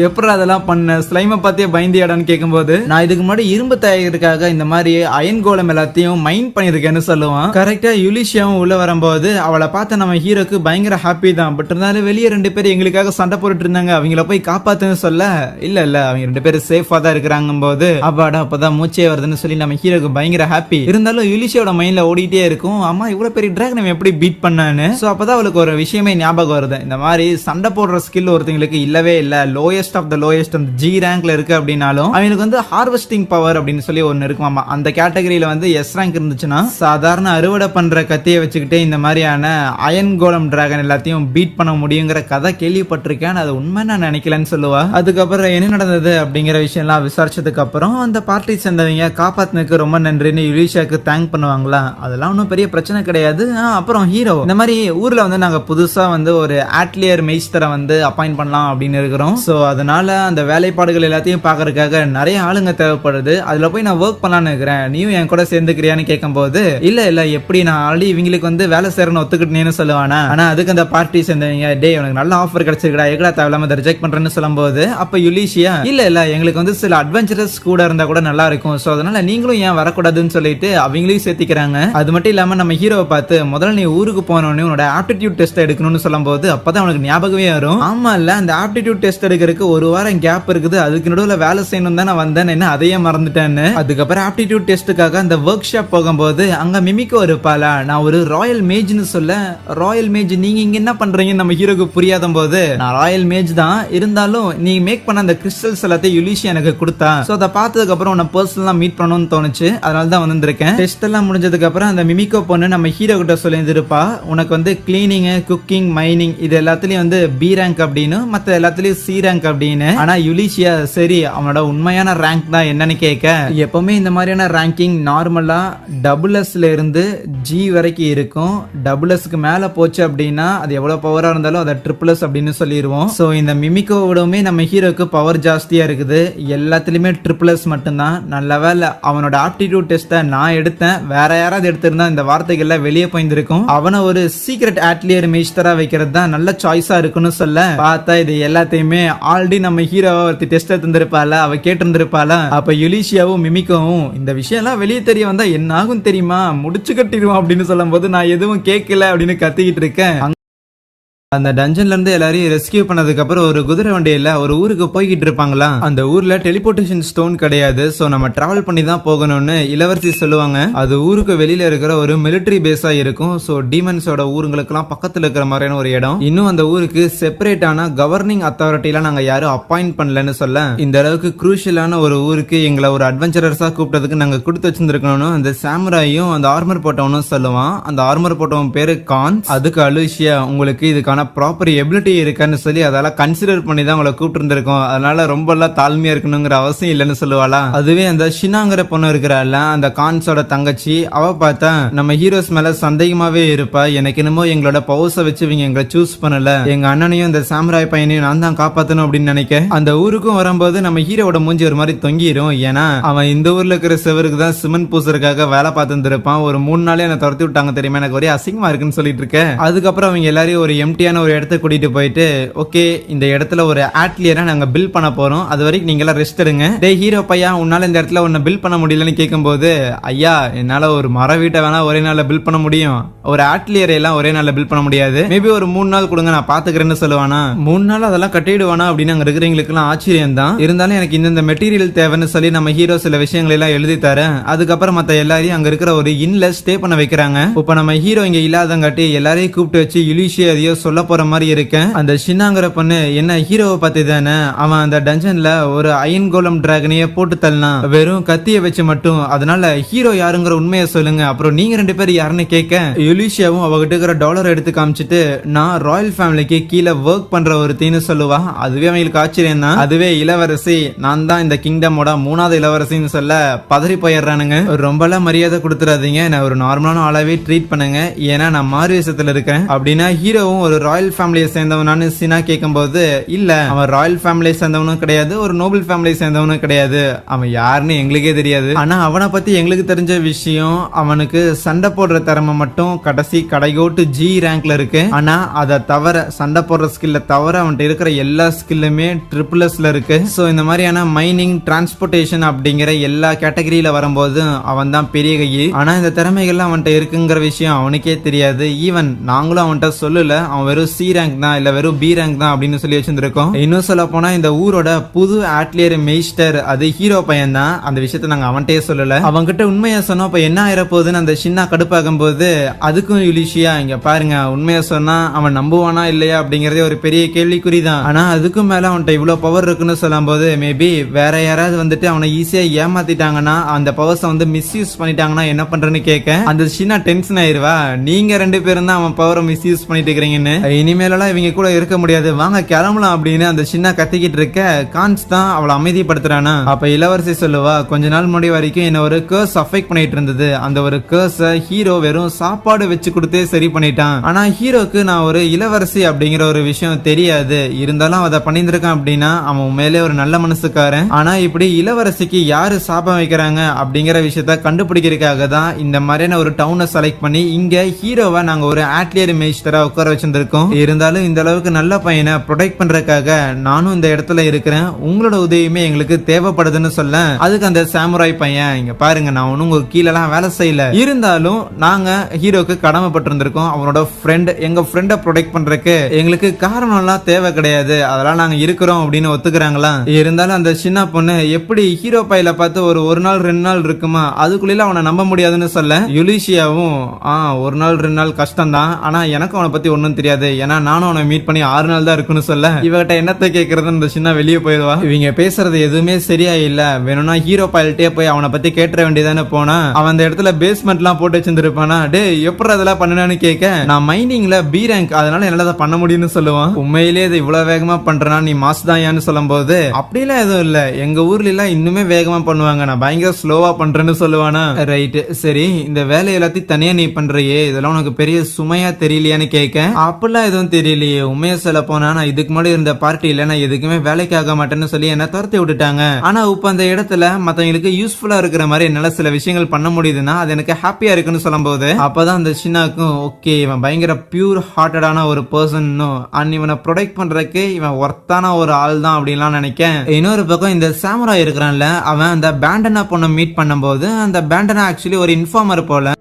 எப்படி அதெல்லாம் பண்ண, ஸ்லைமை பார்த்தே பயந்தியாடான்னு கேட்கும்போது, நான் இதுக்கு முன்னாடி இரும்பு தயாரிக்கிறதுக்காக இந்த மாதிரி அயன் கோலம் எல்லாத்தையும் மைண்ட் பண்ணிருக்கேன்னு சொல்லுவான். கரெக்டா யுலிஷியாவும் உள்ள வரும்போது அவளை பார்த்த நம்ம ஹீரோக்கு பயங்கர ஹாப்பி தான். பட் இருந்தாலும் வெளியே 2 பேரும் எங்களுக்காக சண்டை போட்டுட்டு இருந்தாங்க, அவங்கள போய் காப்பாத்துன்னு சொல்ல, இல்ல அவங்க 2 பேரும் சேஃபா தான் இருக்கிறாங்க போது, அப்பாடா அப்பதான் மூச்சே வருதுன்னு சொல்லி நம்ம ஹீரோக்கு பயங்கர ஹாப்பி. இருந்தாலும் யுலிஷியோட மைண்ட்ல ஓடிட்டே இருக்கும், அம்மா இவ்வளவு பெரிய டிராகன் எப்படி பீட் பண்ணான்னு. சோ அப்பதான் அவளுக்கு ஒரு விஷயமே ஞாபகம் வருது, இந்த மாதிரி சண்டை போடுற ஸ்கில் ஒருத்தங்களுக்கு இல்லவே இல்ல, லோயஸ்ட் ஆஃப் த லோயஸ்ட் அந்த ஜி ரேங்க்ல இருக்கு அப்படின்னாலும் அவங்களுக்கு வந்து ஹார்வெஸ்டிங் பவர் அப்படின்னு சொல்லி ஒன்னு இருக்குமாமா. அந்த கேட்டகரியில வந்து எஸ் ரேங்க் இருந்துச்சுன்னா சாதாரண அறுவடை பண்ற கத்தியை வச்சுக்கிட்டே இந்த மாதிரியான அயன் கோலம் டிராகன் எல்லாத்தையும் பீட் பண்ண முடியுங்கிற கதை கேள்விப்பட்டிருக்கேன், அது உண்மை நான் நினைக்கலன்னு சொல்லுவா. அதுக்கப்புறம் என்ன நடந்தது அப்படிங்கிற விஷயம் எல்லாம் விசாரிச்சதுக்கு அப்புறம் அந்த பார்ட்டி சேர்ந்தவங்க காப்பாத்தினுக்கு ரொம்ப நன்றின்னு யுலிஷாக்கு தேங்க் பண்ணுவாங்களா. அதெல்லாம் ஒன்றும் பெரிய பிரச்சனை கிடையாது, அப்புறம் ஹீரோ இந்த மாதிரி ஊர்ல வந்து நாங்க புதுசா வந்து ஒரு ஆட்லியர் மெய்ஸ்டரை வந்து அப்பாயிண்ட் பண்ணலாம் அப்படின்னு இருக்கிறோம். சோ அதனால அந்த வேலைப்பாடுகள் எல்லாத்தையும் பாக்குறதுக்காக நிறைய ஆளுங்க தேவைப்படுது. அதுல போய் நான் ஒர்க் பண்ணலான்னு இருக்கிறேன், நீயும் என் கூட சேர்ந்துக்கிறியான்னு கேட்கும்போது இல்ல எப்படி நான் ஆல்ரெடி இவங்களுக்கு வந்து வேலை செய்யறன்னு ஒத்துக்கிட்டேன்னு சொல்லுவானா. ஆனா அதுக்கு அந்த பார்ட்டி சேர்ந்தவங்க டே உனக்கு நல்ல ஆஃபர் கிடைச்சிருக்கா எங்கடா தேவையில்லாம அதை ரிஜெக்ட் பண்றேன்னு சொல்லும்போது அப்ப யுலிஷியா இல்ல எங்களுக்கு வந்து சில அட்வென்ச்சரஸ் கூட இருந்தா கூட நல்லா இருக்கும், சோ அதனால நீங்களும் ஏன் வரக்கூடாதுன்னு சொல்லிட்டு அவங்களையும் சேர்த்திக்கிறாங்க. அது மட்டும் இல்லாம நம்ம ஹீரோவை பார்த்து முதல்ல நீ ஊருக்கு போனோன்னு உன்னோட ஆப்டிடியூட் டெஸ்ட் எடுக்கணும்னு சொல்லும்போது அப்பதான் உனக்கு ஞாபகமே வரும், ஆமா இல்ல அந்த ஆப்டிடியூட் டெஸ்ட் எடுக்கிறதுக்கு ஒரு வாரம் கேப் இருக்குது, அதுக்கு நடுவுல வேலை செய்யணும் தான் நான் வந்தேன், என்ன அதையே மறந்துட்டேன்னு. அதுக்கப்புறம் ஆப்டிடியூட் டெஸ்ட்டுக்காக அந்த ஒர்க் ஷாப் போகும்போது அங்க மிமிக்கோ இருப்பாளா, நான் ஒரு ராயல் மேஜ்னு சொல்ல ராயல் மேஜ் நீங்க இங்க என்ன பண்றீங்க நம்ம ஹீரோக்கு புரியாத போது நான் ராயல் மேஜ் தான், இருந்தாலும் நீ மேக் பண்ண அந்த கிறிஸ்டல்ஸ் எல்லாத்தையும் யுலிஷி எனக்கு கொடுத்தா, சோ அதை பார்த்ததுக்கு அப்புறம் உன்னை பர்சனலா மீட் பண்ணணும்னு தோணுச்சு, அதனால தான் வந்திருக்கேன். டெஸ்ட் எல்லாம் முடிஞ்சதுக்கு அப்புறம் அந்த மிமிக்கோ பொண்ணு நம்ம ஹீரோ கிட்ட சொல்லியிருந்திருப்பா உனக்கு வந்து கிளீனிங் குக்கிங் மைனிங் இது எல்லாத்துலயும் வந்து பி ரேங்க் அப்படின்னு மத்த எல்லாத்துலயும் சி ரேங்க் அப்படின்னு. ஆனா யுலிஷியா சரி அவனோட உண்மையான ரேங்க் தான் என்னன்னு கேட்க எப்பவுமே இந்த மாதிரியான ரேங்கிங் நார்மலா டபுள் எஸ்ல இருந்து ஜி வரைக்கும் இருக்கும், டபுள் எஸ்க்கு மேல போச்சு அப்படின்னா அது எவ்வளவு பவரா இருந்தாலும் அதை ட்ரிபிள் எஸ் அப்படின்னு சொல்லிடுவோம். சோ இந்த மிமிக்கோவிடவுமே நம்ம ஹீரோக்கு பவர் ஜாஸ்தியா இருக்குது, எல்லாத்துலயுமே ட்ரிபிள் எஸ் மட்டும்தான். நல்ல வேலை அவனோட ஆப்டிடியூட் டெஸ்ட்டை நான் எடுத்தேன், வேற யாராவது எடுத்திருந்தா இந்த வார்த்தைகள்ல வெளியே போயிருந்திருக்கும். அவனை ஒரு சீக்ரெட் ஆட்லியர் மேஸ்டரா வைக்கிறது தான் நல்ல சாய்ஸா இருக்குன்னு சொல்ல பார்த்தா இது எல்லாத்தையுமே ஆல்ரெடி நம்ம ஹீரோவை ஒருத்தி டெஸ்ட் எடுத்திருப்பாள அவ கேட்டிருந்திருப்பாள. அப்ப யுலிஷியாவும் மிமிக்கவும் இந்த விஷயம் எல்லாம் வெளியே தெரிய வந்தா என்ன ஆகும் தெரியுமா, முடிச்சு கட்டிடுவோம் அப்படின்னு சொல்லும் போது நான் எதுவும் கேட்கல அப்படின்னு கத்திக்கிட்டு இருக்கேன். அந்த டஞ்சன்ல இருந்து எல்லாரையும் ரெஸ்கியூ பண்ணதுக்கு அப்புறம் ஒரு குதிரை வண்டியில ஒரு ஊருக்கு போய்கிட்டு இருப்பாங்களா, அந்த ஊர்ல டெலிபோர்டேஷன் ஸ்டோன் கிடையாது, சோ நம்ம டிராவல் பண்ணி தான் போகணும்னு இளவரசி சொல்லுவாங்க. அது ஊருக்கு வெளியில இருக்கிற ஒரு மிலிட்டரி பேஸா இருக்கும், சோ டீமன்ஸோட ஊருங்களுக்கெல்லாம் பக்கத்துல இருக்கிற மாதிரியான ஒரு இடம். இன்னும் அந்த ஊருக்கு செப்பரேட்டான கவர்னிங் அத்தாரிட்டிலாம் நாங்க யாரும் அப்பாயிண்ட் பண்ணலன்னு சொல்ல இந்த அளவுக்கு குரூஷியலான ஒரு ஊருக்கு எங்களை ஒரு அட்வென்ச்சரர்ஸா கூப்பிட்டதுக்கு நாங்க கொடுத்து வச்சிருந்திருக்கணும்னு அந்த சாமுராயும் அந்த ஆர்மர் போட்டவனும் சொல்லுவான். அந்த ஆர்மர் போட்டவன் பேரு கான். அதுக்கு அலுஷியா உங்களுக்கு இதுக்கான ப்ராப்பர் எபிலிட்டி இருக்கான்னு சொல்லி அதெல்லாம் கன்சிடர் பண்ணி தான் உங்களை கூப்பிட்டு இருந்திருக்கோம், அதனால ரொம்ப எல்லாம் தாழ்மையா இருக்கணுங்கிற அவசியம் இல்லைன்னு சொல்லுவாளா. அதுவே அந்த ஷினாங்கிற பொண்ணு இருக்கிறாள் அந்த கான்ஸோட தங்கச்சி, அவ பார்த்தா நம்ம ஹீரோஸ் மேல சந்தேகமாவே இருப்பா, எனக்கு என்னமோ எங்களோட பவர்ஸை வச்சு இவங்க எங்களை சூஸ் பண்ணல, எங்க அண்ணனையும் இந்த சாம்ராய் பையனையும் நான் தான் காப்பாத்தணும் அப்படின்னு நினைக்க அந்த ஊருக்கும் வரும்போது நம்ம ஹீரோட மூஞ்சி ஒரு மாதிரி தொங்கிரும். ஏன்னா அவன் இந்த ஊர்ல இருக்கிற செவருக்கு தான் சிமெண்ட் பூசறதுக்காக வேலை பார்த்து இருப்பான். ஒரு 3 நாளே என்ன துரத்தி விட்டாங்க தெரியுமா, எனக்கு ஒரே அசிங்கமா இருக்குன்னு சொல்லிட்டு இருக்கேன். அதுக்கப்புறம் அவங்க எல்லாரையும் ஒரு எம்டியான ஒரு இடத்த கூட்டிட்டு போயிட்டு ஓகே இந்த இடத்துல ஒரு ஆட்லியரை நாங்க பில் பண்ண போறோம், அது வரைக்கும் நீங்க எல்லாம் ரெஸ்ட் எடுங்க. டேய் ஹீரோ பையா உன்னால இந்த இடத்துல ஒன்னு பில் பண்ண முடியலன்னு கேட்கும்போது ஐயா என்னால ஒரு மர வீட்டை வேணா ஒரே நாள்ல பில் பண்ண முடியும், ஒரு ஆட்லியரை எல்லாம் ஒரே நாள்ல பில் பண்ண முடியாது, மேபி ஒரு 3 நாள் கொடுங்க நான் பாத்துக்கிறேன்னு சொல்லுவானா. 3 நாள் அதெல்லாம் கட்டிடுவானா அப்படின்னு அங்க இருக்கிறவங்களுக்கு எல்லாம் ஆச்சரியம் தான். இருந்தாலும் எனக்கு இந்த மெட்டீரியல் தேவைன்னு சொல்லி நம்ம ஹீரோ சில விஷயங்கள் எல்லாம் எழுதி தர அதுக்கப்புறம் மத்த எல்லாரையும் அங்க இருக்கிற ஒரு இன்ல ஸ்டே பண்ண வைக்கிறாங்க. இப்ப நம்ம ஹீரோ இங்க இல்லாதங்காட்டி எல்லாரையும் கூப்பிட்டு வச்சு யுலிஷியா எதையோ சொல்ல போற மாதிரி இருக்கேன். அந்த ஷினாங்கிற பொண்ணு என்ன ஹீரோவை பத்தி தானே, அவன் அந்த டஞ்சன்ல ஒரு அயன் கோலம் டிராகனையே போட்டு தள்ளலாம் வெறும் கத்திய வச்சு மட்டும், அதனால ஹீரோ யாருங்கிற உண்மையை சொல்லுங்க, அப்புறம் நீங்க 2 பேரும் யாருன்னு கேட்க யுலிஷியாவும் அவகிட்ட இருக்கிற டாலர் எடுத்து காமிச்சிட்டு நான் ராயல் ஃபேமிலிக்கு கீழே ஒர்க் பண்ற ஒரு தீனு சொல்லுவா. அதுவே அவங்களுக்கு ஆச்சரியம் தான். அதுவே இளவரசி நான் தான் இந்த கிங்டமோட 3வது இளவரசின்னு சொல்ல பதறி போயிடுறானுங்க. ரொம்பலாம் மரியாதை கொடுத்துறாதீங்க, நான் ஒரு நார்மலான ஆளாவே ட்ரீட் பண்ணுங்க, ஏன்னா நான் மாறு விஷயத்துல இருக்கேன் அப்படின்னா ஹீரோவும் ஒரு ராயல் ஃபேமிலியை சேர்ந்தவனான்னு சினா கேட்கும்போது இல்ல அவன் ராயல் ஃபேமிலியை சேர்ந்தவனும் கிடையாது, ஒரு நோபல் ஃபேமிலியை சேர்ந்தவனும் கிடையாது, அவன் யாருன்னு எங்களுக்கே தெரியாது, ஆனா அவனை பத்தி எங்களுக்கு தெரிஞ்ச விஷயம் அவனுக்கு சண்டை போடுற திறமை மட்டும் கடைசி கடைகோட்டு ஜி ரேங்க்ல இருக்கு, ஆனா அதை தவிர சண்டை போடுற ஸ்கில்ல தவிர அவன்கிட்ட இருக்கிற எல்லா ஸ்கில்லுமே ட்ரிபிள் எஸ்ல இருக்கு. சோ இந்த மாதிரியான மைனிங் டிரான்ஸ்போர்டேஷன் அப்படிங்கிற எல்லா கேட்டகரியில வரும்போது அவன் தான் பெரிய கை, ஆனா இந்த திறமைகள்லாம் அவன்கிட்ட இருக்குங்கிற விஷயம் அவனுக்கே தெரியாது. ஈவன் நாங்களும் அவன்கிட்ட சொல்லல, அவன் வெறும் சி ரேங்க் தான் இல்ல வெறும் பி ரேங்க் தான் அப்படின்னு சொல்லி வச்சிருக்கோம். இன்னும் சொல்ல போனா இந்த ஊரோட புது ஆட்லியர் மெய்ஸ்டர் அது ஹீரோ பையன் தான், அந்த விஷயத்த நாங்க அவன்கிட்டயே சொல்லல. அவன்கிட்ட உண்மையா சொன்னோம் இப்ப என்ன ஆயிர போகுதுன்னு அந்த சின்ன கடுப்பாகும் போது அதுக்கும் யுலிஷியா இங்க பாருங்க உண்மையா சொன்னா அவன் நம்புவானா இல்லையா அப்படிங்கறதே ஒரு பெரிய கேள்விக்குறிதான். ஆனா அதுக்கும் மேல அவன்கிட்ட இவ்வளவு பவர் இருக்குன்னு சொல்லும் போது மேபி வேற யாராவது வந்துட்டு அவனை ஈஸியா ஏமாத்திட்டாங்கன்னா அந்த பவர்ஸை வந்து மிஸ்யூஸ் பண்ணிட்டாங்கன்னா என்ன பண்றேன்னு கேட்க அந்த சின்ன டென்ஷன் ஆயிருவா, நீங்க 2 பேரும் தான் அவன் பவரை மிஸ்யூஸ் பண்ணிட்டு இருக்கிறீங்கன்னு. இனிமேலாம் இவங்க கூட இருக்க முடியாது, வாங்க கிளம்பலாம் அப்படின்னு அந்த சின்ன கத்திக்கிட்டு இருக்க கான்ஸ் தான் அவளை அமைதிப்படுத்துறானா. அப்ப இளவரசி சொல்லுவா, கொஞ்ச நாள் முன்னாடி வரைக்கும் என்ன ஒரு கர்ஸ் அஃபெக்ட் பண்ணிட்டு இருந்தது, அந்த ஒரு கர்ஸ ஹீரோ வெறும் சாப்பாடு வச்சு கொடுத்தே சரி பண்ணிட்டான். ஆனா ஹீரோக்கு நான் ஒரு இளவரசி அப்படிங்கிற ஒரு விஷயம் தெரியாது, இருந்தாலும் அதை பண்ணியிருக்கான் அப்படின்னா அவன் உண்மையிலே ஒரு நல்ல மனசுக்காரன். ஆனா இப்படி இளவரசிக்கு யாரு சாபம் வைக்கிறாங்க அப்படிங்கிற விஷயத்த கண்டுபிடிக்கிறதுக்காக தான் இந்த மாதிரியான ஒரு டவுனை செலக்ட் பண்ணி இங்க ஹீரோவை நாங்க ஒரு ஆட்லியர் மேஜிஸ்டரா உட்கார வச்சிருந்திருக்கோம். இருந்தாலும் இந்த அளவுக்கு நல்ல பையனை ப்ரொடெக்ட் பண்றதுக்காக நானும் இந்த இடத்துல இருக்கிறேன், உங்களோட உதவியுமே எங்களுக்கு தேவைப்படுதுன்னு சொல்ல, அதுக்கு அந்த சாமுராய் பையன், இங்க பாருங்க நான் ஒன்னும் உங்க கீழெல்லாம் வேலை செய்யல, இருந்தாலும் நாங்க ஹீரோக்கு கடமைப்பட்டிருந்திருக்கோம், அவனோட ஃப்ரெண்ட், எங்க ஃப்ரெண்டை ப்ரொடெக்ட் பண்றதுக்கு எங்களுக்கு காரணம் எல்லாம் தேவை கிடையாது, அதெல்லாம் நாங்க இருக்கிறோம் அப்படின்னு ஒத்துக்கிறாங்களா. இருந்தாலும் அந்த சின்ன பொண்ணு எப்படி ஹீரோ பையில பார்த்து ஒரு நாள் 2 நாள் இருக்குமா, அதுக்குள்ள அவனை நம்ப முடியாதுன்னு சொல்ல, யுலிஷியாவும் ஒரு நாள் 2 நாள் கஷ்டம் தான், ஆனா எனக்கு அவனை பத்தி ஒன்னும் தெரியாது, ஏன்னா நானும் அவனை மீட் பண்ணி 6 நாள் தான் இருக்குன்னு சொல்ல, இவகிட்ட என்னத்தை கேட்கறதுன்னு அந்த சின்ன வெளியே போயிடுவா. இவங்க பேசுறது எதுவுமே சரியா இல்ல, வேணும்னா ஹீரோ பைலட்டே போய் அவனை பத்தி கேட்டுற வேண்டியதானே. போனா அவன் அந்த இடத்துல பேஸ்மெண்ட் எல்லாம் போட்டு வச்சிருந்திருப்பானா, டே எப்படி அதெல்லாம் பண்ணனு கேட்க, நான் மைனிங்ல பி ரேங்க், அதனால என்னால அதை பண்ண முடியும்னு சொல்லுவான். உண்மையிலேயே இது இவ்வளவு வேகமா பண்றனா நீ மாஸ் தாயான்னு சொல்லும் போது, அப்படிலாம் எதுவும் இல்ல, எங்க ஊர்ல எல்லாம் இன்னுமே வேகமா பண்ணுவாங்க, நான் பயங்கர ஸ்லோவா பண்றேன்னு சொல்லுவானா. ரைட், சரி இந்த வேலை எல்லாத்தையும் தனியா நீ பண்றியே, இதெல்லாம் உனக்கு பெரிய சுமையா தெரியலையான்னு கேட்க, அப்படிலாம் எதுவும் தெரியலையே, உண்மையா சொல்ல போனா நான் இதுக்கு முன்னாடி இருந்த பார்ட்டியில நான் எதுக்குமே வேலைக்கு ஆக மாட்டேன்னு சொல்லி என்ன துரத்தி விட்டுட்டாங்க. ஆனா இப்ப அந்த இடத்துல மத்தவங்களுக்கு யூஸ்ஃபுல்லா இருக்கிற மாதிரி என்னால சில விஷயங்கள் பண்ண முடியுதுன்னா அது எனக்கு ஹாப்பியா இருக்குன்னு சொல்லும் போது, அப்பதான் அந்த சின்னாக்கும் ஓகே இவன் பயங்கர பியூர் ஹார்ட்டடான ஒரு பர்சன், அண்ட் இவனை ப்ரொடெக்ட் பண்றதுக்கு இவன் ஒர்த்தான ஒரு ஆள் தான் அப்படின்லாம் நினைக்கேன். இன்னொரு பக்கம் இந்த சாமுராய் இருக்கிறான்ல, அவன் அந்த பேண்டனா பொண்ணை மீட் பண்ணும்போது, அந்த பேண்டனா ஆக்சுவலி ஒரு இன்ஃபார்மர் போல,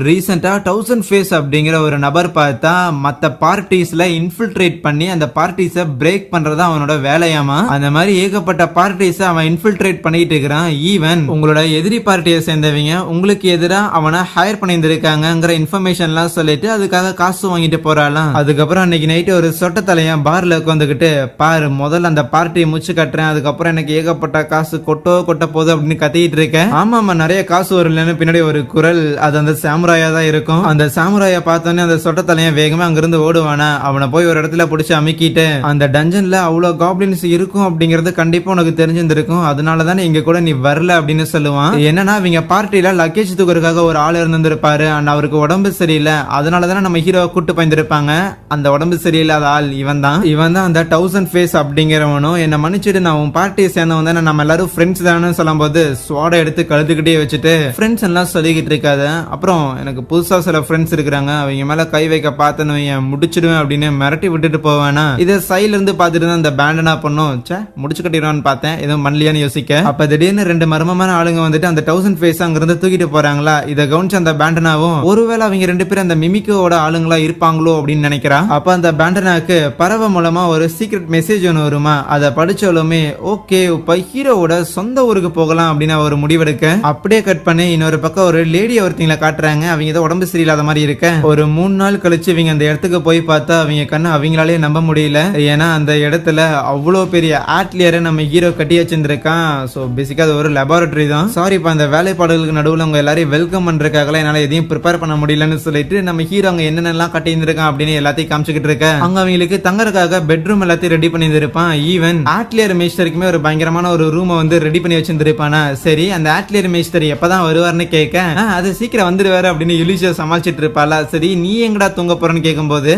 ரீசெண்டா 1000 ஃபேஸ் அப்படிங்கிற ஒரு நபர் பார்த்தா மத்த பார்ட்டிஸ்ல இன்ஃபில்ட்ரேட் பண்ணி அந்த பார்ட்டிஸ பிரேக் பண்றதா அவனோட வேலையாமா. அந்த மாதிரி ஏகப்பட்ட பார்ட்டிஸ அவன் இன்ஃபில்ட்ரேட் பண்ணிட்டு இருக்கிறான். ஈவன் உங்களோட எதிரி பார்ட்டியை சேர்ந்தவங்க உங்களுக்கு எதிராக அவனை ஹையர் பண்ணியிருந்திருக்காங்கிற இன்ஃபர்மேஷன்லாம் சொல்லிட்டு அதுக்காக காசு வாங்கிட்டு போறாளாம். அதுக்கப்புறம் அன்னைக்கு நைட்டு ஒரு சொட்ட தலையன் பார்ல உட்காந்துக்கிட்டு, பாரு முதல்ல அந்த பார்ட்டியை முச்சு கட்டுறேன், அதுக்கப்புறம் எனக்கு ஏகப்பட்ட காசு கொட்ட போகுது அப்படின்னு கத்திட்டு இருக்கேன். ஆமா நிறைய காசு வரலன்னு பின்னாடி ஒரு குரல், அது அந்த சாமுராயா தான் இருக்கும். அந்த சாமுராய பார்த்தோன்னே அந்த சொட்ட தலையன் வேகமா அங்கிருந்து ஓடுவானா, அவனை போய் ஒரு இடத்துல பிடிச்சி அமுக்கிட்டு, அந்த டஞ்சன்ல அவ்வளவு காப்ளின்ஸ் இருக்கும் அப்படிங்கறது கண்டிப்பா உனக்கு தெரிஞ்சிருந்திருக்கும், அதனால தானே இங்க கூட நீ வரல அப்படின்னு சொல்லுவான். என்னன்னா இவங்க பார்ட்டியில லக்கேஜ் தூக்குறதுக்காக ஒரு ஆள் இருந்திருப்பாரு, அண்ட் அவருக்கு உடம்பு சரியில்லை, அதனால தானே நம்ம ஹீரோ கூட்டு போயிருப்பாங்க. அந்த உடம்பு சரியில்லாத ஆள் இவன் தான் அந்த 1000 ஃபேஸ் அப்படிங்கிறவனும், என்ன மன்னிச்சுட்டு நான் உன் பார்ட்டியை சேர்ந்தவன் தானே, நம்ம எல்லாரும் ஃப்ரெண்ட்ஸ் தானே சொல்லும் போது ஸ்வாட எடுத்து கழுத்துக்கிட்டே வச்சுட்டு, ஃப்ரெண்ட்ஸ் எல்லாம் சொல்லிக்கிட்டு இருக்காது, அப்புறம் எனக்கு புதுசா சில ஃப்ரெண்ட்ஸ் இருக்காங்க, அவங்க மேல கை வைக்க பார்த்தனு முடிச்சிடுவேன் அப்படின்னு மிரட்டி விட்டுட்டு போவேனா. இதை சைட்ல இருந்து பார்த்துட்டு தான் அந்த பேண்டனா பண்ணும், முடிச்சு கட்டிடுவான்னு பார்த்தேன், எதுவும் பண்ணலையான்னு யோசிக்க, அப்ப திடீர்னு 2 மர்மமான ஆளுங்க வந்துட்டு அந்த 1000 ஃபேஸ் அங்கிருந்து தூக்கிட்டு போறாங்களா. இதை கவனிச்சு அந்த பேண்டனாவும் ஒருவேளை அவங்க 2 பேரும் அந்த மிமிக்கோட ஆளுங்களா இருப்பாங்களோ அப்படின்னு நினைக்கிறா. அப்ப அந்த பேண்டனாக்கு பறவை மூலமா ஒரு சீக்ரெட் மெசேஜ் ஒன்று வருமா, அதை படிச்சாலுமே ஓகே இப்ப ஹீரோவோட சொந்த ஊருக்கு போகலாம் அப்படின்னு ஒரு முடிவெடுக்க, அப்படியே கட் பண்ணி இன்னொரு பக்கம் ஒரு லேடி ஒருத்தங்களை காட்டுறாங்க. அவங்க ஏதோ உடம்பு சரியில்லாத மாதிரி இருக்க, ஒரு 3 நாள் கழிச்சு இவங்க அந்த இடத்துக்கு போய் பார்த்தா அவங்க கண்ணு அவங்களாலே நம்ப முடியல. ஏன்னா அந்த இடத்துல அவ்வளோ பெரிய ஆட்லியரை நம்ம ஹீரோ கட்டி வச்சிருந்திருக்கான். ஸோ பேசிக்கா அது ஒரு லெபார்டரி தான். சாரி இப்போ அந்த வேலைப்பாடுகளுக்கு நடுவில் அவங்க எல்லாரையும் வெல்கம் பண்றதுக்காக என்னால எதையும் ப்ரிப்பேர் பண்ண முடியலன்னு சொல்லிட்டு நம்ம ஹீரோ அங்க என்னென்னலாம் கட்டி இருந்திருக்கான் அப்படின்னு எல்லாத்தையும் காமிச்சுக்கிட்டு இருக்க, அங்க அவங்களுக்கு தங்கறதுக்காக பெட்ரூம் எல்லாத்தையும் ரெடி பண்ணி இருப்பான். ஈவன் ஆட்லியர் மேஸ்டருக்குமே ஒரு பயங்கரமான ஒரு ரூமை வந்து ரெடி பண்ணி வச்சிருந்திருப்பானா. சரி அந்த ஆட்லியர் மேஸ்டர் எப்பதான் வருவார்னு கேட்க, அது சீக்கிரம் வந்துருவாரு அப்படின்னு யுலிஷியா சமாளிச்சிட்டு இருப்பாளா. சரி நீ எங்கடா தூங்க போறன்னு கேட்கும்போது,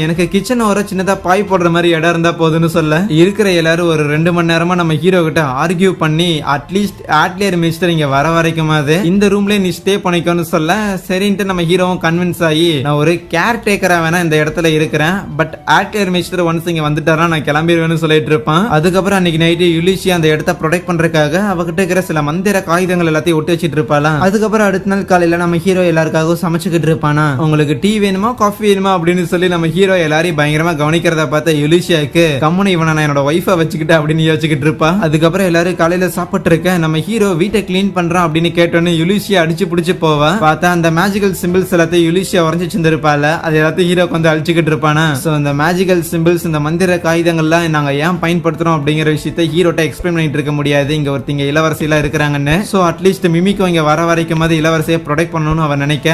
எனக்கு கிச்சன் ஒரு சின்னதா பாய் போடுற மாதிரி இடம் இருந்தா போதுன்னு சொல்ல, இருக்கிற எல்லாரும் ஒரு 2 மணி நேரமா நம்ம ஹீரோ கிட்ட ஆர்கியூ பண்ணி அட்லீஸ்ட் ஆட்லியர் மினிஸ்டர் இங்க வர வரைக்குமாது இந்த ரூம்ல நீ ஸ்டே பண்ணிக்கோன்னு சொல்ல, சரின்ட்டு நம்ம ஹீரோவும் கன்வின்ஸ் ஆகி, நான் ஒரு கேர் டேக்கரா வேணா இந்த இடத்துல இருக்கிறேன், பட் ஆட்லியர் மினிஸ்டர் ஒன்ஸ் இங்க வந்துட்டாரா நான் கிளம்பிடுவேன்னு சொல்லிட்டு இருப்பான். அதுக்கப்புறம் அன்னைக்கு நைட்டு யுலிஷியா அந்த இடத்த ப்ரொடெக்ட் பண்றதுக்காக அவகிட்ட இருக்கிற சில மந்திர காகிதங்கள் எல்லாத்தையும் ஒட்டி வச்சிட்டு இருப்பாளா. அதுக்கப்புறம் அடுத்த நாள் காலையில நம்ம ஹீரோ எல்லாருக்காகவும் சமைச்சுக்கிட்டு இருப்பானா. உங்களுக்கு டீ வேணுமா காஃபி வேணுமா அப்படின்னு சொல்லி நம்ம ஹீரோ எல்லாரையும் பயங்கரமா கவனிக்கிறத பார்த்த யுலிஷியாக்கு, கம்முனு இவனை நான் என்னோட ஒய்ஃபை வச்சுக்கிட்டு அப்படின்னு யோசிச்சுக்கிட்டு இருப்பா. அதுக்கப்புறம் எல்லாரும் காலையில சாப்பிட்டு இருக்க நம்ம ஹீரோ வீட்டை கிளீன் பண்றான் அப்படின்னு கேட்டோன்னு யுலிஷியா அடிச்சு பிடிச்சு போவா. பார்த்தா அந்த மேஜிக்கல் சிம்பிள்ஸ் எல்லாத்தையும் யுலிஷியா உறைஞ்சு வச்சிருப்பால, அது எல்லாத்தையும் ஹீரோக்கு வந்து அழிச்சுக்கிட்டு இருப்பானா. சோ இந்த மேஜிக்கல் சிம்பிள்ஸ் இந்த மந்திர காகிதங்கள்லாம் நாங்க ஏன் பயன்படுத்துறோம் அப்படிங்கிற விஷயத்தை ஹீரோட்ட எக்ஸ்பிளைன் பண்ணிட்டு இருக்க முடியாது, இங்க ஒருத்தங்க இளவரசி எல்லாம் இருக்கிறாங்கன்னு. சோ அட்லீஸ்ட் மிமிக்கோ இங்க வர வரைக்கும் இளவரசியை ப்ரொடெக்ட் பண்ணணும்னு அவன் நினைக்க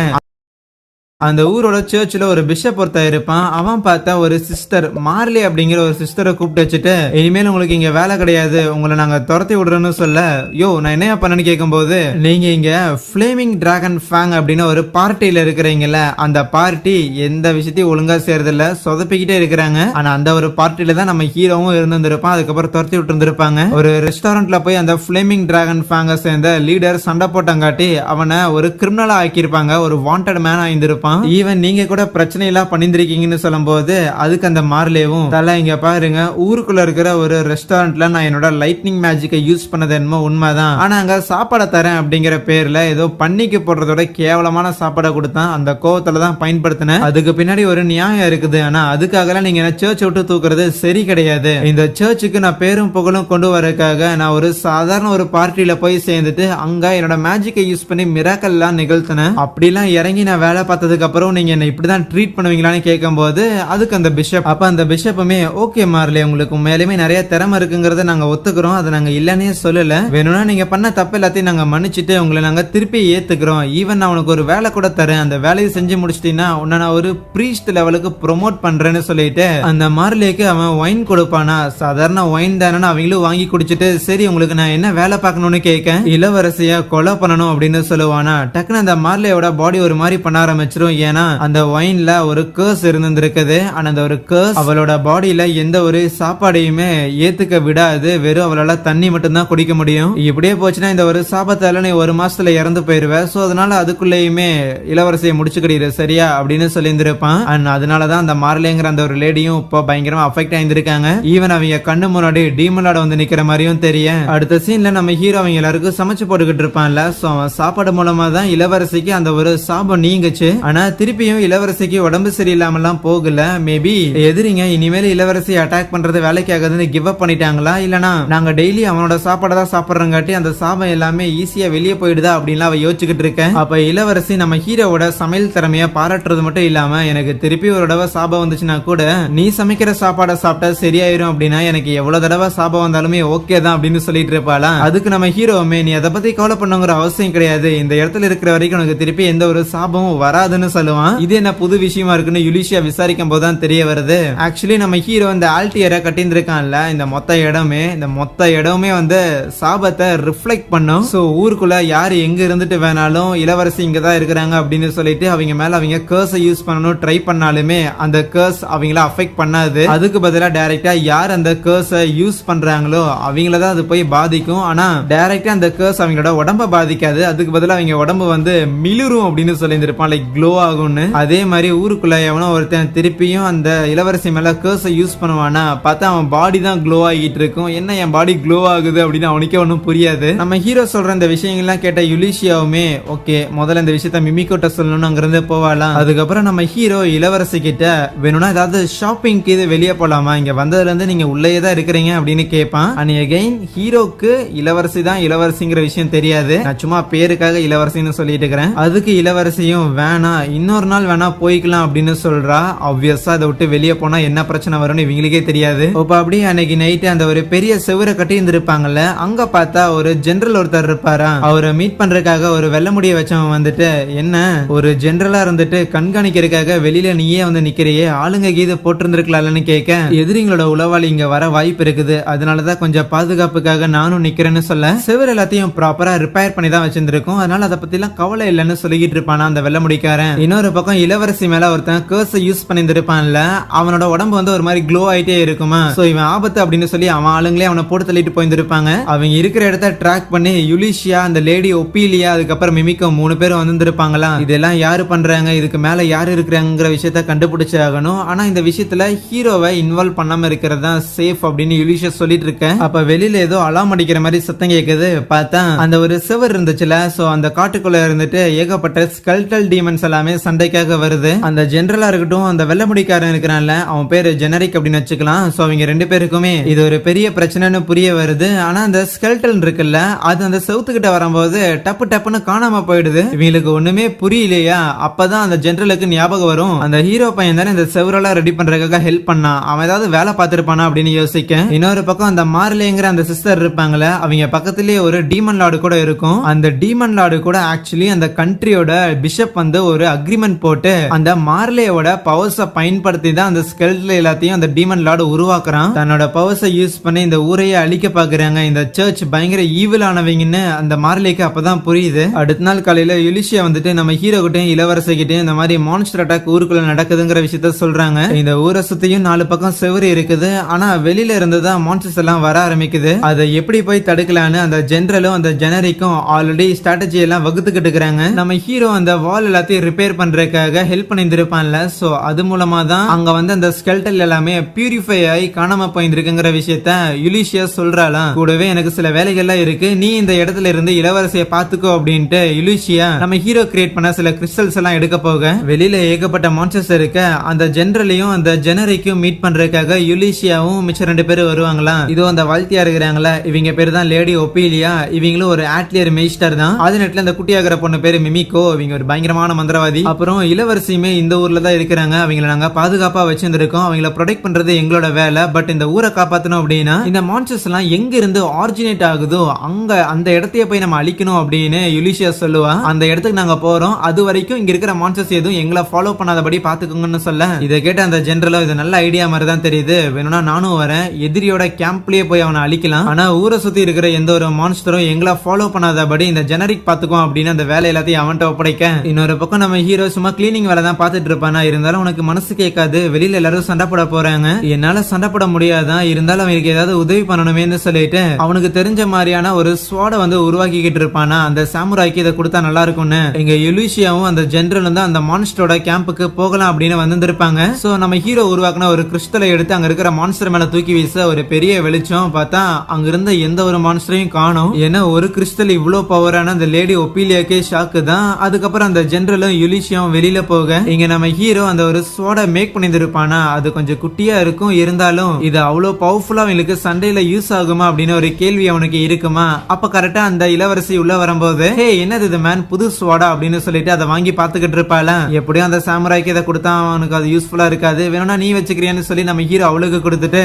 அந்த ஊரோட சர்ச்சில் ஒரு பிஷப் ஒருத்தர் இருப்பான். அவன் பார்த்தா ஒரு சிஸ்டர் மார்லி அப்படிங்கிற ஒரு சிஸ்டரை கூப்பிட்டு வச்சுட்டு, இனிமேல் உங்களுக்கு இங்க வேலை கிடையாது, உங்களை நாங்க துரத்தி விடுறோம்னு சொல்ல, யோ நான் என்ன பண்ணேன்னு கேட்கும்போது, நீங்க இங்க ஃபிளேமிங் டிராகன் ஃபேங் அப்படின்னு ஒரு பார்ட்டியில இருக்கிறீங்கல்ல, அந்த பார்ட்டி எந்த விஷயத்தையும் ஒழுங்கா செய்யறதில்ல, சொதப்பிக்கிட்டே இருக்கிறாங்க. ஆனா அந்த ஒரு பார்ட்டியில தான் நம்ம ஹீரோவும் இருந்திருப்பான். அதுக்கப்புறம் துரத்தி விட்டு இருந்திருப்பாங்க. ஒரு ரெஸ்டாரண்ட்ல போய் அந்த ஃபிளேமிங் டிராகன் ஃபேங்க சேர்ந்த லீடர் சண்டை போட்டங்காட்டி அவனை ஒரு கிரிமினலா ஆக்கியிருப்பாங்க, ஒரு வாண்டட் மேன் ஆயிருந்திருப்பான். ஈவன் நீங்க கூட பிரச்சனை எல்லாம் பண்ணிருக்கீங்கன்னு சொல்லும் போது அதுக்கு அந்த மார்லேவும், தலை இங்க பாருங்க, ஊருக்குள்ள இருக்கிற ஒரு ரெஸ்டாரண்ட்ல நான் என்னோட லைட்னிங் மேஜிக்கை யூஸ் பண்ணது என்னமோ உண்மைதான், ஆனா அங்க சாப்பாடை தரேன் அப்படிங்கிற பேர்ல ஏதோ பண்ணிக்கு போடுறதோட கேவலமான சாப்பாடை கொடுத்தான். அந்த கோவத்துல தான் பயன்படுத்தினேன். அதுக்கு பின்னாடி ஒரு நியாயம் இருக்குது. ஆனா அதுக்காக நீங்க என்ன சர்ச் விட்டு தூக்குறது சரி கிடையாது. இந்த சர்ச்சுக்கு நான் பேரும் புகழும் கொண்டு வரதுக்காக நான் ஒரு சாதாரண ஒரு பார்ட்டியில போய் சேர்ந்துட்டு அங்க என்னோட மேஜிக்கை யூஸ் பண்ணி மிராக்கல் எல்லாம் நிகழ்த்தினேன். அப்படிலாம் இறங்கி நான் வேலை பார்த்ததுக்கு அப்புறம் நீங்க என்ன இப்படிதான் ட்ரீட் பண்ணுவீங்களான்னு கேட்கும்போது அதுக்கு அந்த பிஷப், அப்ப அந்த பிஷப்புமே, ஓகே மார்லே, உங்களுக்கு மேலுமே நிறைய திறமை இருக்குங்கிறத நாங்க ஒத்துக்கிறோம், அதை நாங்க இல்லன்னே சொல்லல, வேணும்னா நீங்க பண்ண தப்பு எல்லாத்தையும் நாங்க மன்னிச்சுட்டு உங்களை நாங்க திருப்பி ஏத்துக்கிறோம், ஈவன் நான் உனக்கு ஒரு வேலை கூட தரேன், அந்த வேலையை செஞ்சு முடிச்சிட்டீங்கன்னா உன்னை நான் ஒரு பிரீஸ்ட் லெவலுக்கு ப்ரொமோட் பண்றேன்னு சொல்லிட்டு அந்த மார்லேக்கு அவன் ஒயின் கொடுப்பானா. சாதாரண ஒயின் தானே அவங்களும் வாங்கி குடிச்சிட்டு, சரி உங்களுக்கு நான் என்ன வேலை பார்க்கணும்னு கேட்க, இளவரசியா கொலை பண்ணணும் அப்படின்னு சொல்லுவானா. டக்குன்னு அந்த மார்லேயோட பாடி ஒரு மாதிரி பண்ண ஆரம்பிச்சிரும். ஏன்னா அந்த ஒயின்ல ஒரு கேர்ஸ் இருந்திருக்குது. ஆனா அந்த ஒரு கேர்ஸ் அவளோட பாடியில எந்த ஒரு சாப்பாடையுமே ஏத்துக்க விடாது, வெறும் அவளால தண்ணி மட்டும் தான் குடிக்க முடியும். இப்படியே போச்சுன்னா இந்த ஒரு சாபத்தால நீ ஒரு மாசத்துல இறந்து போயிருவ. சோ அதனால அதுக்குள்ளேயுமே இளவரசியை முடிச்சுக்கிடு சரியா அப்படின்னு சொல்லியிருந்திருப்பான். அண்ட் அதனாலதான் அந்த மார்லேங்கிற அந்த ஒரு லேடியும் இப்போ பயங்கரமா அஃபெக்ட் ஆயிருந்திருக்காங்க. ஈவன் அவங்க கண்ணு முன்னாடி டீமனோட வந்து நிக்கிற மாதிரியும் தெரியும். அடுத்த சீன்ல நம்ம ஹீரோ அவங்க எல்லாருக்கும் சமைச்சு போட்டுக்கிட்டு இருப்பான்ல, சோ அவன் சாப்பாடு மூலமா தான் இளவரசிக்கு அந்த ஒரு சாபம் நீங்குச்சு. ஆனா திருப்பியும் இளவரசிக்கு உடம்பு சரியில்லாமலாம் போகல. மேபி எதிரிங்க இனிமேல் இளவரசி அட்டாக் பண்றது வேலைக்கு ஆகாதுன்னு கிவ் அப் பண்ணிட்டாங்களா, இல்லனா நாங்க டெய்லி அவனோட சாப்பாடு தான் சாப்பிடுறங்காட்டி அந்த சாபம் எல்லாமே ஈஸியா வெளியே போயிடுதா அப்படின்னு அவ யோசிச்சுக்கிட்டு இருக்கேன். அப்ப இளவரசி நம்ம ஹீரோவோட சமையல் திறமைய பாராட்டுறது மட்டும் இல்லாம, எனக்கு திருப்பி ஒரு தடவை சாபம் வந்துச்சுன்னா கூட நீ சமைக்கிற சாப்பாடை சாப்பிட்டா சரியாயிரும் அப்படின்னா எனக்கு எவ்வளவு தடவை சாபம் வந்தாலுமே ஓகே தான் அப்படின்னு சொல்லிட்டு இருப்பாளா. அதுக்கு நம்ம ஹீரோவுமே, நீ அதை பத்தி கவலை பண்ணுங்கிற அவசியம் கிடையாது, இந்த இடத்துல இருக்கிற வரைக்கும் உனக்கு திருப்பி எந்த ஒரு சாபமும் வராதுன்னு சொல்லுவான். இது என்ன புது விஷயமா இருக்குன்னு யுலிஷியா விசாரிக்கும் போது தான் தெரிய வருது. ஆக்சுவலி நம்ம ஹீரோ இந்த ஆல்டியரை கட்டியிருக்கான்ல, இந்த மொத்த இடமே வந்து சாபத்தை ரிஃப்ளெக்ட் பண்ணும். சோ ஊருக்குள்ள யாரு எங்க இருந்துட்டு வேணாலும் இளவரசி இங்க தான் இருக்கிறாங்க அப்படின்னு சொல்லிட்டு அவங்க மேல அவங்க கர்ஸை யூஸ் பண்ணணும் ட்ரை பண்ணாலுமே அந்த கர்ஸ் அவங்கள அஃபெக்ட் பண்ணாது. அதுக்கு பதிலா டைரக்டா யார் அந்த கர்ஸை யூஸ் பண்றாங்களோ அவங்கள தான் அது போய் பாதிக்கும். ஆனா டைரக்டா அந்த கர்ஸ் அவங்களோட உடம்ப பாதிக்காது. அதுக்கு பதிலா அவங்க உடம்பு வந்து மிளிரும் அப்படின்னு சொல்லியிருப்பான், லைக் க்ளோ ஆகும்னு. அதே மாதிரி ஊருக்குள்ள எவனோ ஒருத்தன் திருப்பியும் அந்த இளவரசி மேல கர்ஸை யூஸ் பண்ணுவானா, பார்த்தா அவன் பாடி தான் க்ளோ ஆகிட்டு இருக்கும். என்ன என் பாடி க்ளோ ஆகுது அப்படின்னு அவனுக்கே ஒன்னும் புரியாது. நம்ம ஹீரோ சொல்ற இந்த விஷயங்கள்லாம் கேட்ட யுலிஷியாவுமே, ஓகே முதல்ல இந்த விஷயத்த மிமிக்கோட்ட சொல்லணும்னு அங்கிருந்து போவாலாம். அதுக்கப்புறம் நம்ம ஹீரோ இளவரசி கிட்ட, வேணும்னா ஏதாவது ஷாப்பிங்க்கு இது வெளியே போலாமா, இங்க வந்ததுல இருந்து நீங்க உள்ளே தான் இருக்கிறீங்க அப்படின்னு கேட்பான். அண்ட் அகைன் ஹீரோக்கு இளவரசி தான் இளவரசிங்கிற விஷயம் தெரியாது, நான் சும்மா பேருக்காக இளவரசின்னு சொல்லிட்டு இருக்கிறேன். அதுக்கு இளவரசியும், வேணா இன்னொரு நாள் வேணா போய்க்கலாம் அப்படின்னு சொல்றா. ஆப்வியஸா அதை விட்டு வெளியே போனா என்ன பிரச்சனை வரும்னு இவங்களுக்கே தெரியாது. இப்ப அப்படியே அன்னைக்கு நைட்டு அந்த ஒரு பெரிய செவரை கட்டி இருந்திருப்பாங்கல்ல, அங்க பார்த்தா ஒரு ஜெனரல் ஒருத்தர் இருப்பாரா. அவரை மீட் பண்றதுக்காக ஒரு வெள்ள முடிய வச்சவன் வந்துட்டு, என்ன ஒரு ஜெனரலா இருந்துட்டு கண்காணிக்கிறதுக்காக வெளியில நீயே வந்து நிக்கிறையே, ஆளுங்க கீதை போட்டிருந்திருக்கலாம்னு கேட்க, எதிரிங்களோட உளவாளி இங்க வர வாய்ப்பு இருக்குது, அதனாலதான் கொஞ்சம் பாதுகாப்புக்காக நானும் நிக்கிறேன்னு சொல்ல, செவர் எல்லாத்தையும் ப்ராப்பரா ரிப்பேர் பண்ணி தான் வச்சிருந்திருக்கும், அதனால அதை பத்தி எல்லாம் கவலை இல்லைன்னு சொல்லிக்கிட்டு இருப்பானா அந்த வெள்ள முடிக்காரன். இன்னொரு பக்கம் இளவரசி மேல ஒருத்தன் கர்ஸ் யூஸ் பண்ணிருப்பான்ல, அவனோட உடம்பு வந்து ஒரு மாதிரி க்ளோ ஆயிட்டே இருக்குமா. சோ இவன் ஆபத்து அப்படின்னு சொல்லி அவன் ஆளுங்களே அவனை போட்டு தள்ளிட்டு போயிருப்பாங்க. அவங்க இருக்கிற இடத்த ட்ராக் பண்ணி யுலிஷியா, அந்த லேடி ஒப்பீலியா, அதுக்கப்புறம் மிமிக்கோ 3 பேரும் வந்திருப்பாங்களா. இதெல்லாம் யாரு பண்றாங்க, இதுக்கு மேல யாரு இருக்கிறாங்கிற விஷயத்த கண்டுபிடிச்சு ஆகணும். ஆனா இந்த விஷயத்துல ஹீரோவை இன்வால்வ் பண்ணாம இருக்கிறது தான் சேஃப் அப்படின்னு யுலிஷியா சொல்லிட்டு இருக்கேன். அப்ப வெளியில ஏதோ அலாம் அடிக்கிற மாதிரி சத்தம் கேக்குது. பார்த்தா அந்த ஒரு செவர் இருந்துச்சுல, சோ அந்த காட்டுக்குள்ள இருந்துட்டு ஏகப்பட்ட ஸ்கெல்டல் டீமன்ஸ் எல்லாமே சண்டைக்காக வருது. அந்த ஜெனரலா இருக்கட்டும், அந்த வெள்ள முடிக்காரன் இருக்கிறான்ல, அவன் பேரு ஜெனரிக் அப்படின்னு வச்சுக்கலாம். சோ அவங்க 2 பேருக்குமே இது ஒரு பெரிய பிரச்சனைன்னு புரிய வருது. ஆனா அந்த ஸ்கெல்டல் இருக்குல்ல, அது அந்த செவுத்துக்கிட்ட வரும்போது டப்பு டப்புன்னு காணாம போயிடுது. இவங்களுக்கு ஒண்ணுமே புரியலையா. அப்பதான் அந்த ஜெனரலுக்கு ஞாபகம் வரும், அந்த ஹீரோ பையன் தானே இந்த செவரெல்லாம் ரெடி பண்றதுக்காக ஹெல்ப் பண்ணா, அவன் ஏதாவது வேலை பார்த்திருப்பானா அப்படின்னு யோசிக்க, இன்னொரு பக்கம் அந்த மார்லேங்கிற அந்த சிஸ்டர் இருப்பாங்களே, அவங்க பக்கத்திலேயே ஒரு டீமன் லார்டு கூட இருக்கும். அந்த டீமன் லார்டு கூட ஆக்சுவலி அந்த கண்ட்ரியோட பிஷப் வந்து ஒரு அக்ரிமெண்ட் போட்டு அந்த மார்லேயோட பவர்ஸ பயன்படுத்தி தான் அந்த ஸ்கெல்டல் எல்லாத்தையும் அந்த டீமன் லார்டு உருவாக்குறான். தன்னோட பவர்ஸ யூஸ் பண்ணி இந்த ஊரையே அழிக்க பாக்குறாங்க. இந்த சர்ச் பயங்கர ஈவில் ஆனவங்கன்னு அந்த மார்லேக்கு அப்பதான் புரியுது. அடுத்த நாள் காலையில யுலிஷியா வந்துட்டு நம்ம ஹீரோ கிட்டையும் இளவரசி கிட்டையும் இந்த மாதிரி மான்ஸ்டர் அட்டாக் ஊருக்குள்ள நடக்குதுங்கிற விஷயத்த சொல்றாங்க. இந்த ஊரை சுத்தியும் 4 பக்கம் செவரு இருக்குது. ஆனா வெளியில இருந்துதான் மான்ஸ்டர்ஸ் எல்லாம் வர ஆரம்பிக்குது. அதை எப்படி போய் தடுக்கலான்னு அந்த ஜெனரலும் அந்த ஜெனரிக்கும் ஆல்ரெடி ஸ்ட்ராட்டஜி எல்லாம் வகுத்துக்கிட்டு இருக்காங்க. நம்ம ஹீரோ அந்த வால் எல்லாத்தையும் ரிப்பேர் பண்றதுக்காக ஹெல்ப் பண்ணிருப்பான்ல. சோ அது மூலமா தான் அங்க வந்து அந்த ஸ்கெல்டல் எல்லாமே பியூரிஃபை ஆகி காணாம போயிருக்குங்கிற விஷயத்த யுலிஷியா சொல்றாளாம். கூடவே எனக்கு சில வேலைகள்லாம் இருக்கு, நீ இந்த இடத்துல இருந்து இளவரசியை பாத்துக்கோ அப்படின்ட்டு யுலிஷியா நம்ம ஹீரோ கிரியேட் பண்ண சில கிறிஸ்டல்ஸ் எல்லாம் எடுக்க போக வெளியில ஏகப்பட்ட மான்ஸ்டர்ஸ் இருக்க அந்த ஜெனரலையும் அந்த ஜெனரிக்கும் மீட் பண்றதுக்காக யுலிஷியாவும் மிச்ச 2 பேரும் வருவாங்களாம். இதோ அந்த வாழ்த்தியா இருக்கிறாங்களா, இவங்க பேரு தான் லேடி ஒபீலியா. இவங்களும் ஒரு ஆட்லியர் மெய்ஸ்டர் தான். அது நேரத்துல அந்த குட்டியாகிற பொண்ணு பேரு மிமிகோ. இவங்க ஒரு பயங்கரமான மந்திரவாதி. அப்புறம் இளவரசியுமே இந்த ஊர்ல தான் இருக்கிறாங்க. அவங்கள நாங்க பாதுகாப்பா வச்சிருந்திருக்கோம். அவங்கள ப்ரொடெக்ட் பண்றது எங்களோட வேலை. பட் இந்த ஊரை காப்பாத்தணும் அப்படின்னா இந்த மான்ஸ்டர்ஸ் எல்லாம் எங்க இருந்து ஆரிஜினேட் ஆகுதோ அங்க அந்த இடத்தையே போய் நம்ம அழிக்கணும் அப்படின்னு யுலிஷியா சொல்லுவா. அந்த இடத்துக்கு நாங்க போறோம், அது வரைக்கும் இங்க இருக்கிற மான்ஸ்டர்ஸ் எதுவும் எங்களை ஃபாலோ பண்ணாதபடி பாத்துக்கோங்கன்னு சொல்ல இதை கேட்ட அந்த ஜெனரலோ இது நல்ல ஐடியா மாதிரி தான் தெரியுது, வேணும்னா நானும் வரேன், எதிரியோட கேம்ப்லயே போய் அவனை அழிக்கலாம். ஆனா ஊரை சுத்தி இருக்கிற எந்த ஒரு மான்ஸ்டரும் எங்களை ஃபாலோ பண்ணாதபடி இந்த ஜெனரிக் பாத்துக்குவோம் அப்படின்னு அந்த வேலை எல்லாத்தையும் அவன்கிட்ட ஒப்படைக்க இன்னொரு பக்கம் நம்ம ஹீரோ சும்மா கிளீனிங் வேலை தான் பாத்துட்டு இருப்பானா. இருந்தாலும் உனக்கு மனசு கேட்காது, வெளியில எல்லாரும் சண்டை போட போறாங்க, என்னால சண்டை போட முடியாதான், இருந்தாலும் அவனுக்கு ஏதாவது உதவி பண்ணணுமேன்னு சொல்லிட்டு அவனுக்கு தெரிஞ்ச மாதிரியான ஒரு ஸ்வாட வந்து உருவாக்கிக்கிட்டு இருப்பானா. அந்த சாமுராய்க்கு இதை கொடுத்தா நல்லா இருக்கும்னு இங்க யுலிஷியாவும் அந்த ஜெனரலும் தான் அந்த மான்ஸ்டரோட கேம்புக்கு போகலாம் அப்படின்னு வந்திருப்பாங்க. சோ நம்ம ஹீரோ உருவாக்குன ஒரு கிறிஸ்டலை எடுத்து அங்க இருக்கிற மான்ஸ்டர் மேல தூக்கி வீச ஒரு பெரிய வெளிச்சம் பார்த்தா அங்க இருந்த எந்த ஒரு மான்ஸ்டரையும் காணும். ஏன்னா ஒரு கிறிஸ்டல் இவ்வளவு பவரான அந்த லேடி ஒபீலியாக்கே ஷாக்கு தான். அதுக்கப்புறம் அந்த ஜெனரலும் யுலிஷியாவும் வெளியில போக இங்க நம்ம ஹீரோ அந்த ஒரு ஸ்வாட மேக் பண்ணிருப்பானா. அது கொஞ்சம் குட்டியா இருக்கும், இருந்தாலும் இது அவ்வளவு பவர்ஃபுல்லா அவங்களுக்கு சண்டையில யூஸ் ஆகுமா அப்படின்னு ஒரு கேள்வி அவனுக்கு இருக்குமா. அப்ப கரெக்டா அந்த இளவரசி உள்ள வரும்போது ஹே என்னது இது மேன், புது ஸ்வாடா அப்படின்னு சொல்லிட்டு அதை வாங்கி பாத்துக்கிட்டு இருப்பாள. எப்படியும் அந்த சாமுராய்க்கு இதை கொடுத்தா அவனுக்கு அது யூஸ்ஃபுல்லா இருக்காது, வேணும்னா நீ வச்சுக்கிறியான்னு சொல்லி நம்ம ஹீரோ அவளுக்கு கொடுத்துட்டு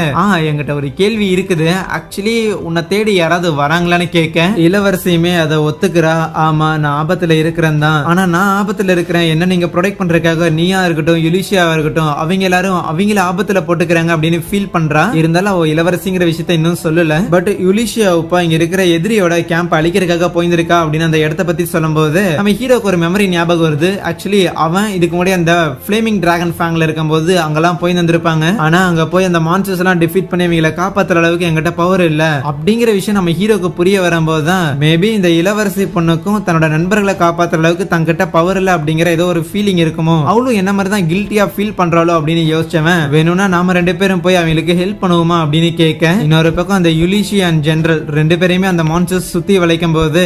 என்கிட்ட ஒரு கேள்வி இருக்குது, ஆக்சுவலி உன்னை தேடி யாராவது வராங்களான்னு கேட்க இளவரசியுமே அதை ஒத்துக்கிறா. ஆமா நான் ஆபத்துல இருக்கிறேன் தான், ஆனா நான் ஆபத்துல இருக்கிறேன், என்ன நீங்க ப்ரொடெக்ட் பண்றதுக்காக நீயா இருக்கட்டும் யுலிஷியாவா இருக்கட்டும் அவங்க எல்லாரும் அவங்கள ஆபத்துல போட்டுக்கிறாங்க அப்படின்னு ஃபீல் பண்றா. இருந்தாலும் அவ இளவரசிங்கிற விஷயத்த இன்னும் சொல்லல. பட் யுலிஷியா இப்ப இங்க இருக்கிற எதிரியோட கேம்ப் அழிக்கிறதுக்காக போயிருக்கா அப்படின்னு அந்த இடத்த பத்தி சொல்லும்போது நம்ம ஹீரோக்கு ஒரு மெமரி ஞாபகம் வருது. ஆக்சுவலி அவன் இதுக்கு முன்னாடி அந்த ஃபிளேமிங் டிராகன் ஃபேங்ல இருக்கும்போது அங்கெல்லாம் போய் வந்திருப்பாங்க. ஆனா அங்க போய் அந்த மான்ஸ்டர்ஸ் எல்லாம் டிஃபீட் பண்ணி அவங்களை காப்பாத்துற அளவுக்கு எங்கிட்ட பவர் இல்ல அப்படிங்கிற விஷயம் நம்ம ஹீரோக்கு புரிய வரும்போது தான் மேபி இந்த இளவரசி பொண்ணுக்கும் தன்னோட நண்பர்களை காப்பாத்துற அளவுக்கு தங்கிட்ட பவர் இல்ல அப்படிங்கிற ஏதோ ஒரு ஃபீலிங் இருக்குமோ, அவளும் என்ன மாதிரி தான் கில்ட்டியா ஃபீல் பண்றாளோ அப்படின்னு யோசிச்சவன் வேணும்னா நாம 2 பேரும் போய் அவங்களுக்கு ஹெல்ப் பண்ணுவோமா அப்படின்னு கேட்க இன்னொரு பக்கம் அந்த யுலிஷியா அண்ட் ஜெனரல் 2 பேரையுமே அந்த மான்ஸ்டர்ஸ் சுத்தி வளைக்கும் போது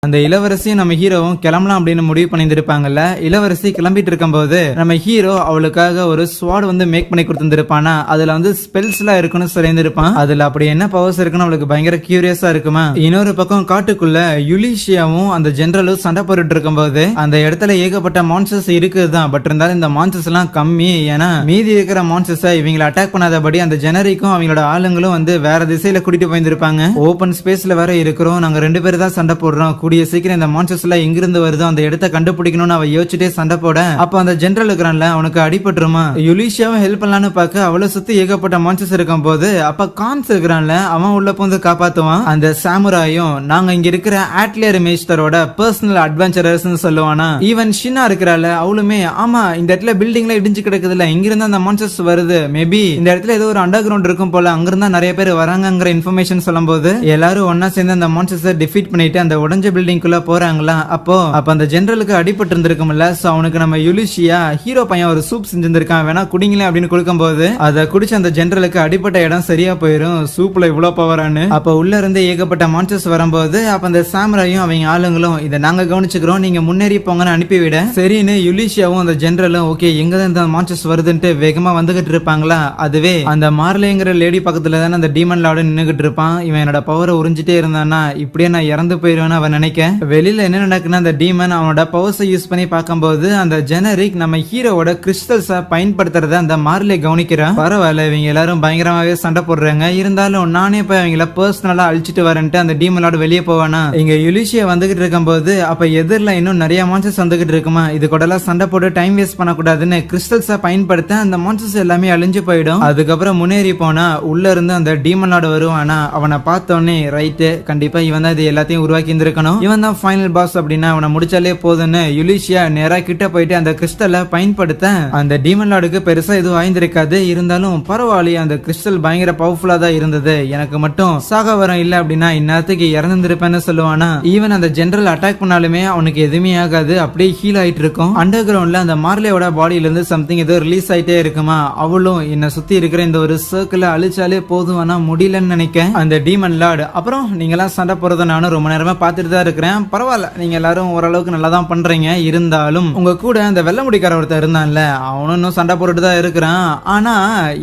அந்த இளவரசியும் நம்ம ஹீரோவும் கிளம்பலாம் அப்படின்னு முடிவு பண்ணிருப்பாங்கல்ல. இளவரசி கிளம்பிட்டு இருக்கும்போது நம்ம ஹீரோ அவளுக்காக ஒரு ஸ்வாட் வந்து மேக் பண்ணி கொடுத்துருப்பானா. அதுல வந்து ஸ்பெல்ஸ் எல்லாம் இருக்குன்னு சொல்லியிருப்பான். அதுல அப்படி என்ன பவர்ஸ் இருக்குன்னு அவளுக்கு பயங்கர கியூரியஸா இருக்குமா. இன்னொரு பக்கம் காட்டுக்குள்ள யுலிஷியாவும் அந்த ஜெனரலும் சண்டை போட்டுட்டு இருக்கும்போது அந்த இடத்துல ஏகப்பட்ட மான்ஸ்டர்ஸ் இருக்குதுதான். பட் இருந்தாலும் இந்த மான்ஸ்டர்ஸ் எல்லாம் கம்மி, ஏன்னா மீதி இருக்கிற மான்ஸ்டர்ஸ் இவங்களை அட்டாக் பண்ணாதபடி அந்த ஜெனரிக்கும் அவங்களோட ஆளுங்களும் வந்து வேற திசையில கூட்டிட்டு போயிருப்பாங்க. ஓபன் ஸ்பேஸ்ல வேற இருக்கிறோம், நாங்க 2 பேரும் தான் சண்டை போடுறோம், சீக்கிரம் இந்த மான்ஸ்டர்ஸ் எல்லாம் எங்கிருந்து வருதோ அந்த இடத்தை கண்டுபிடிக்கணும்னு அவ யோசிச்சுட்டே சண்டை போட அப்ப அந்த ஜெனரல் இருக்கிறான்ல அவனுக்கு அடிபட்டுருமா. யுலிஷியாவும் ஹெல்ப் பண்ணலான்னு பார்க்க அவளை சுத்தி ஏகப்பட்ட மான்ஸ்டர்ஸ் இருக்கும் போது அப்ப கான்ஸ் இருக்கிறான்ல அவன் உள்ள போந்து காப்பாத்துவான். அந்த சாமுராயும் நாங்க இங்க இருக்கிற ஆட்லியர் மேஸ்டரோட பர்சனல் அட்வென்ச்சரர்ஸ் சொல்லுவானா. ஈவன் ஷினா இருக்கிறாள் அவளுமே ஆமா இந்த இடத்துல பில்டிங்ல இடிஞ்சு கிடக்குதுல இங்கிருந்து அந்த மான்ஸ்டர்ஸ் வருது, மேபி இந்த இடத்துல ஏதோ ஒரு அண்டர் கிரவுண்ட் இருக்கும் போல, அங்கிருந்தா நிறைய பேர் வராங்கிற இன்ஃபர்மேஷன் சொல்லும் போது எல்லாரும் ஒன்னா சேர்ந்து அந்த மான்ஸ்டர்ஸை டிஃபீட் பண்ணிட்டு அந்த உடஞ்ச பில்டிங்குள்ள போறாங்களா. அப்போ அந்த ஜெனரலுக்கு அடிபட்டு இருந்திருக்கும்ல. சோ அவனுக்கு நம்ம யுலிஷியா ஹீரோ பையன் ஒரு சூப் செஞ்சிருக்கான், வேணா குடிங்களே அப்படின்னு கொடுக்கும்போது அதை குடிச்சு அந்த ஜெனரலுக்கு அடிப்பட்ட இடம் சரியா போயிரும். சூப்ல இவ்வளவு பவரானு. அப்ப உள்ள இருந்து ஏகப்பட்ட மான்ஸ்டர்ஸ் வரும்போது அப்ப அந்த சாமுராயும் அவங்க ஆளுங்களும் இதை நாங்க கவனிச்சுக்கிறோம், நீங்க முன்னேறி போங்கன்னு அனுப்பிவிட சரின்னு யுலிஷியாவும் அந்த ஜெனரலும் ஓகே எங்க தான் இந்த மான்ஸ்டர்ஸ் வருதுன்ட்டு வேகமா வந்துகிட்டு இருப்பாங்களா. அதுவே அந்த மார்லேங்கிற லேடி பக்கத்துல தானே அந்த டீமன் லார்டு நின்னுகிட்டு இருப்பான். இவன் என்னோட பவரை உறிஞ்சிட்டே இருந்தானா இப்படியே நான் இறந்து போயிருவேன்னு அவன் நினைக்க நினைக்க. வெளியில என்ன நடக்குன்னா அந்த டீமன் அவனோட பவர்ஸை யூஸ் பண்ணி பார்க்கும்போது அந்த ஜெனரிக் நம்ம ஹீரோவோட கிறிஸ்டல்ஸை பயன்படுத்துறத அந்த மார்லே கவனிக்கிறான். பரவாயில்ல, இவங்க எல்லாரும் பயங்கரமாவே சண்டை போடுறாங்க, இருந்தாலும் நானே போய் அவங்கள பர்சனலா அழிச்சிட்டு வரேன்ட்டு அந்த டீமனோட வெளியே போவானா. இங்க யுலிஷியா வந்துகிட்டு இருக்கும்போது அப்ப எதிரில இன்னும் நிறைய மான்ஸ்டர்ஸ் வந்துகிட்டு இருக்குமா, இது கூட எல்லாம் சண்டை போட்டு டைம் வேஸ்ட் பண்ணக்கூடாதுன்னு கிறிஸ்டல்ஸை பயன்படுத்த அந்த மான்ஸ்டர்ஸ் எல்லாமே அழிஞ்சு போயிடும். அதுக்கப்புறம் முன்னேறி போனா உள்ள இருந்து அந்த டீமனோட வருவானா. அவனை பார்த்தோன்னே ரைட்டு, கண்டிப்பா இவன் தான் இது எல்லாத்தையும் உருவாக்கி இருந்திருக்கணும், இவன் தான் ஃபைனல் பாஸ் அப்படின்னா அவனை முடிச்சாலே போதுன்னு யுலிஷியா நேரா கிட்ட போயிட்டு அந்த கிறிஸ்டலை பயன்படுத்த அந்த டீமன் லார்டுக்கு பெருசா எதுவும் ஆய்ந்திருக்காது. இருந்தாலும் பரவாயில்லையே, அந்த கிறிஸ்டல் பயங்கர பவர்ஃபுல்லா தான் இருந்தது, எனக்கு மட்டும் சாக வரம் இல்ல அப்படின்னா இந்நேரத்துக்கு இறந்துருப்பேன்னு சொல்லுவானா. ஈவன் அந்த ஜெனரல் அட்டாக் பண்ணாலுமே அவனுக்கு எதுவுமே ஆகாது, அப்படியே ஹீல் ஆயிட்டு இருக்கும். அண்டர் கிரவுண்ட்ல அந்த மார்லேயோட பாடியில இருந்து சம்திங் ஏதோ ரிலீஸ் ஆயிட்டே இருக்குமா. அவளும் என்ன சுத்தி இருக்கிற இந்த ஒரு சர்க்கிள் அழிச்சாலே போதும், ஆனா முடியலன்னு நினைக்க அந்த டீமன் லார்டு. அப்புறம் நீங்க எல்லாம் சண்டை போறத நானும் ரொம்ப நேரமா பார்த்துட்டு தான் இருக்கிறேன், பரவாயில்ல நீங்க எல்லாரும் ஓரளவுக்கு நல்லா தான் பண்றீங்க, இருந்தாலும் உங்க கூட அந்த வெள்ளை முடிக்கார ஒருத்தர் இருந்தான்ல, அவனும் இன்னும் சண்டை போட்டுட்டு தான் இருக்கிறான். ஆனா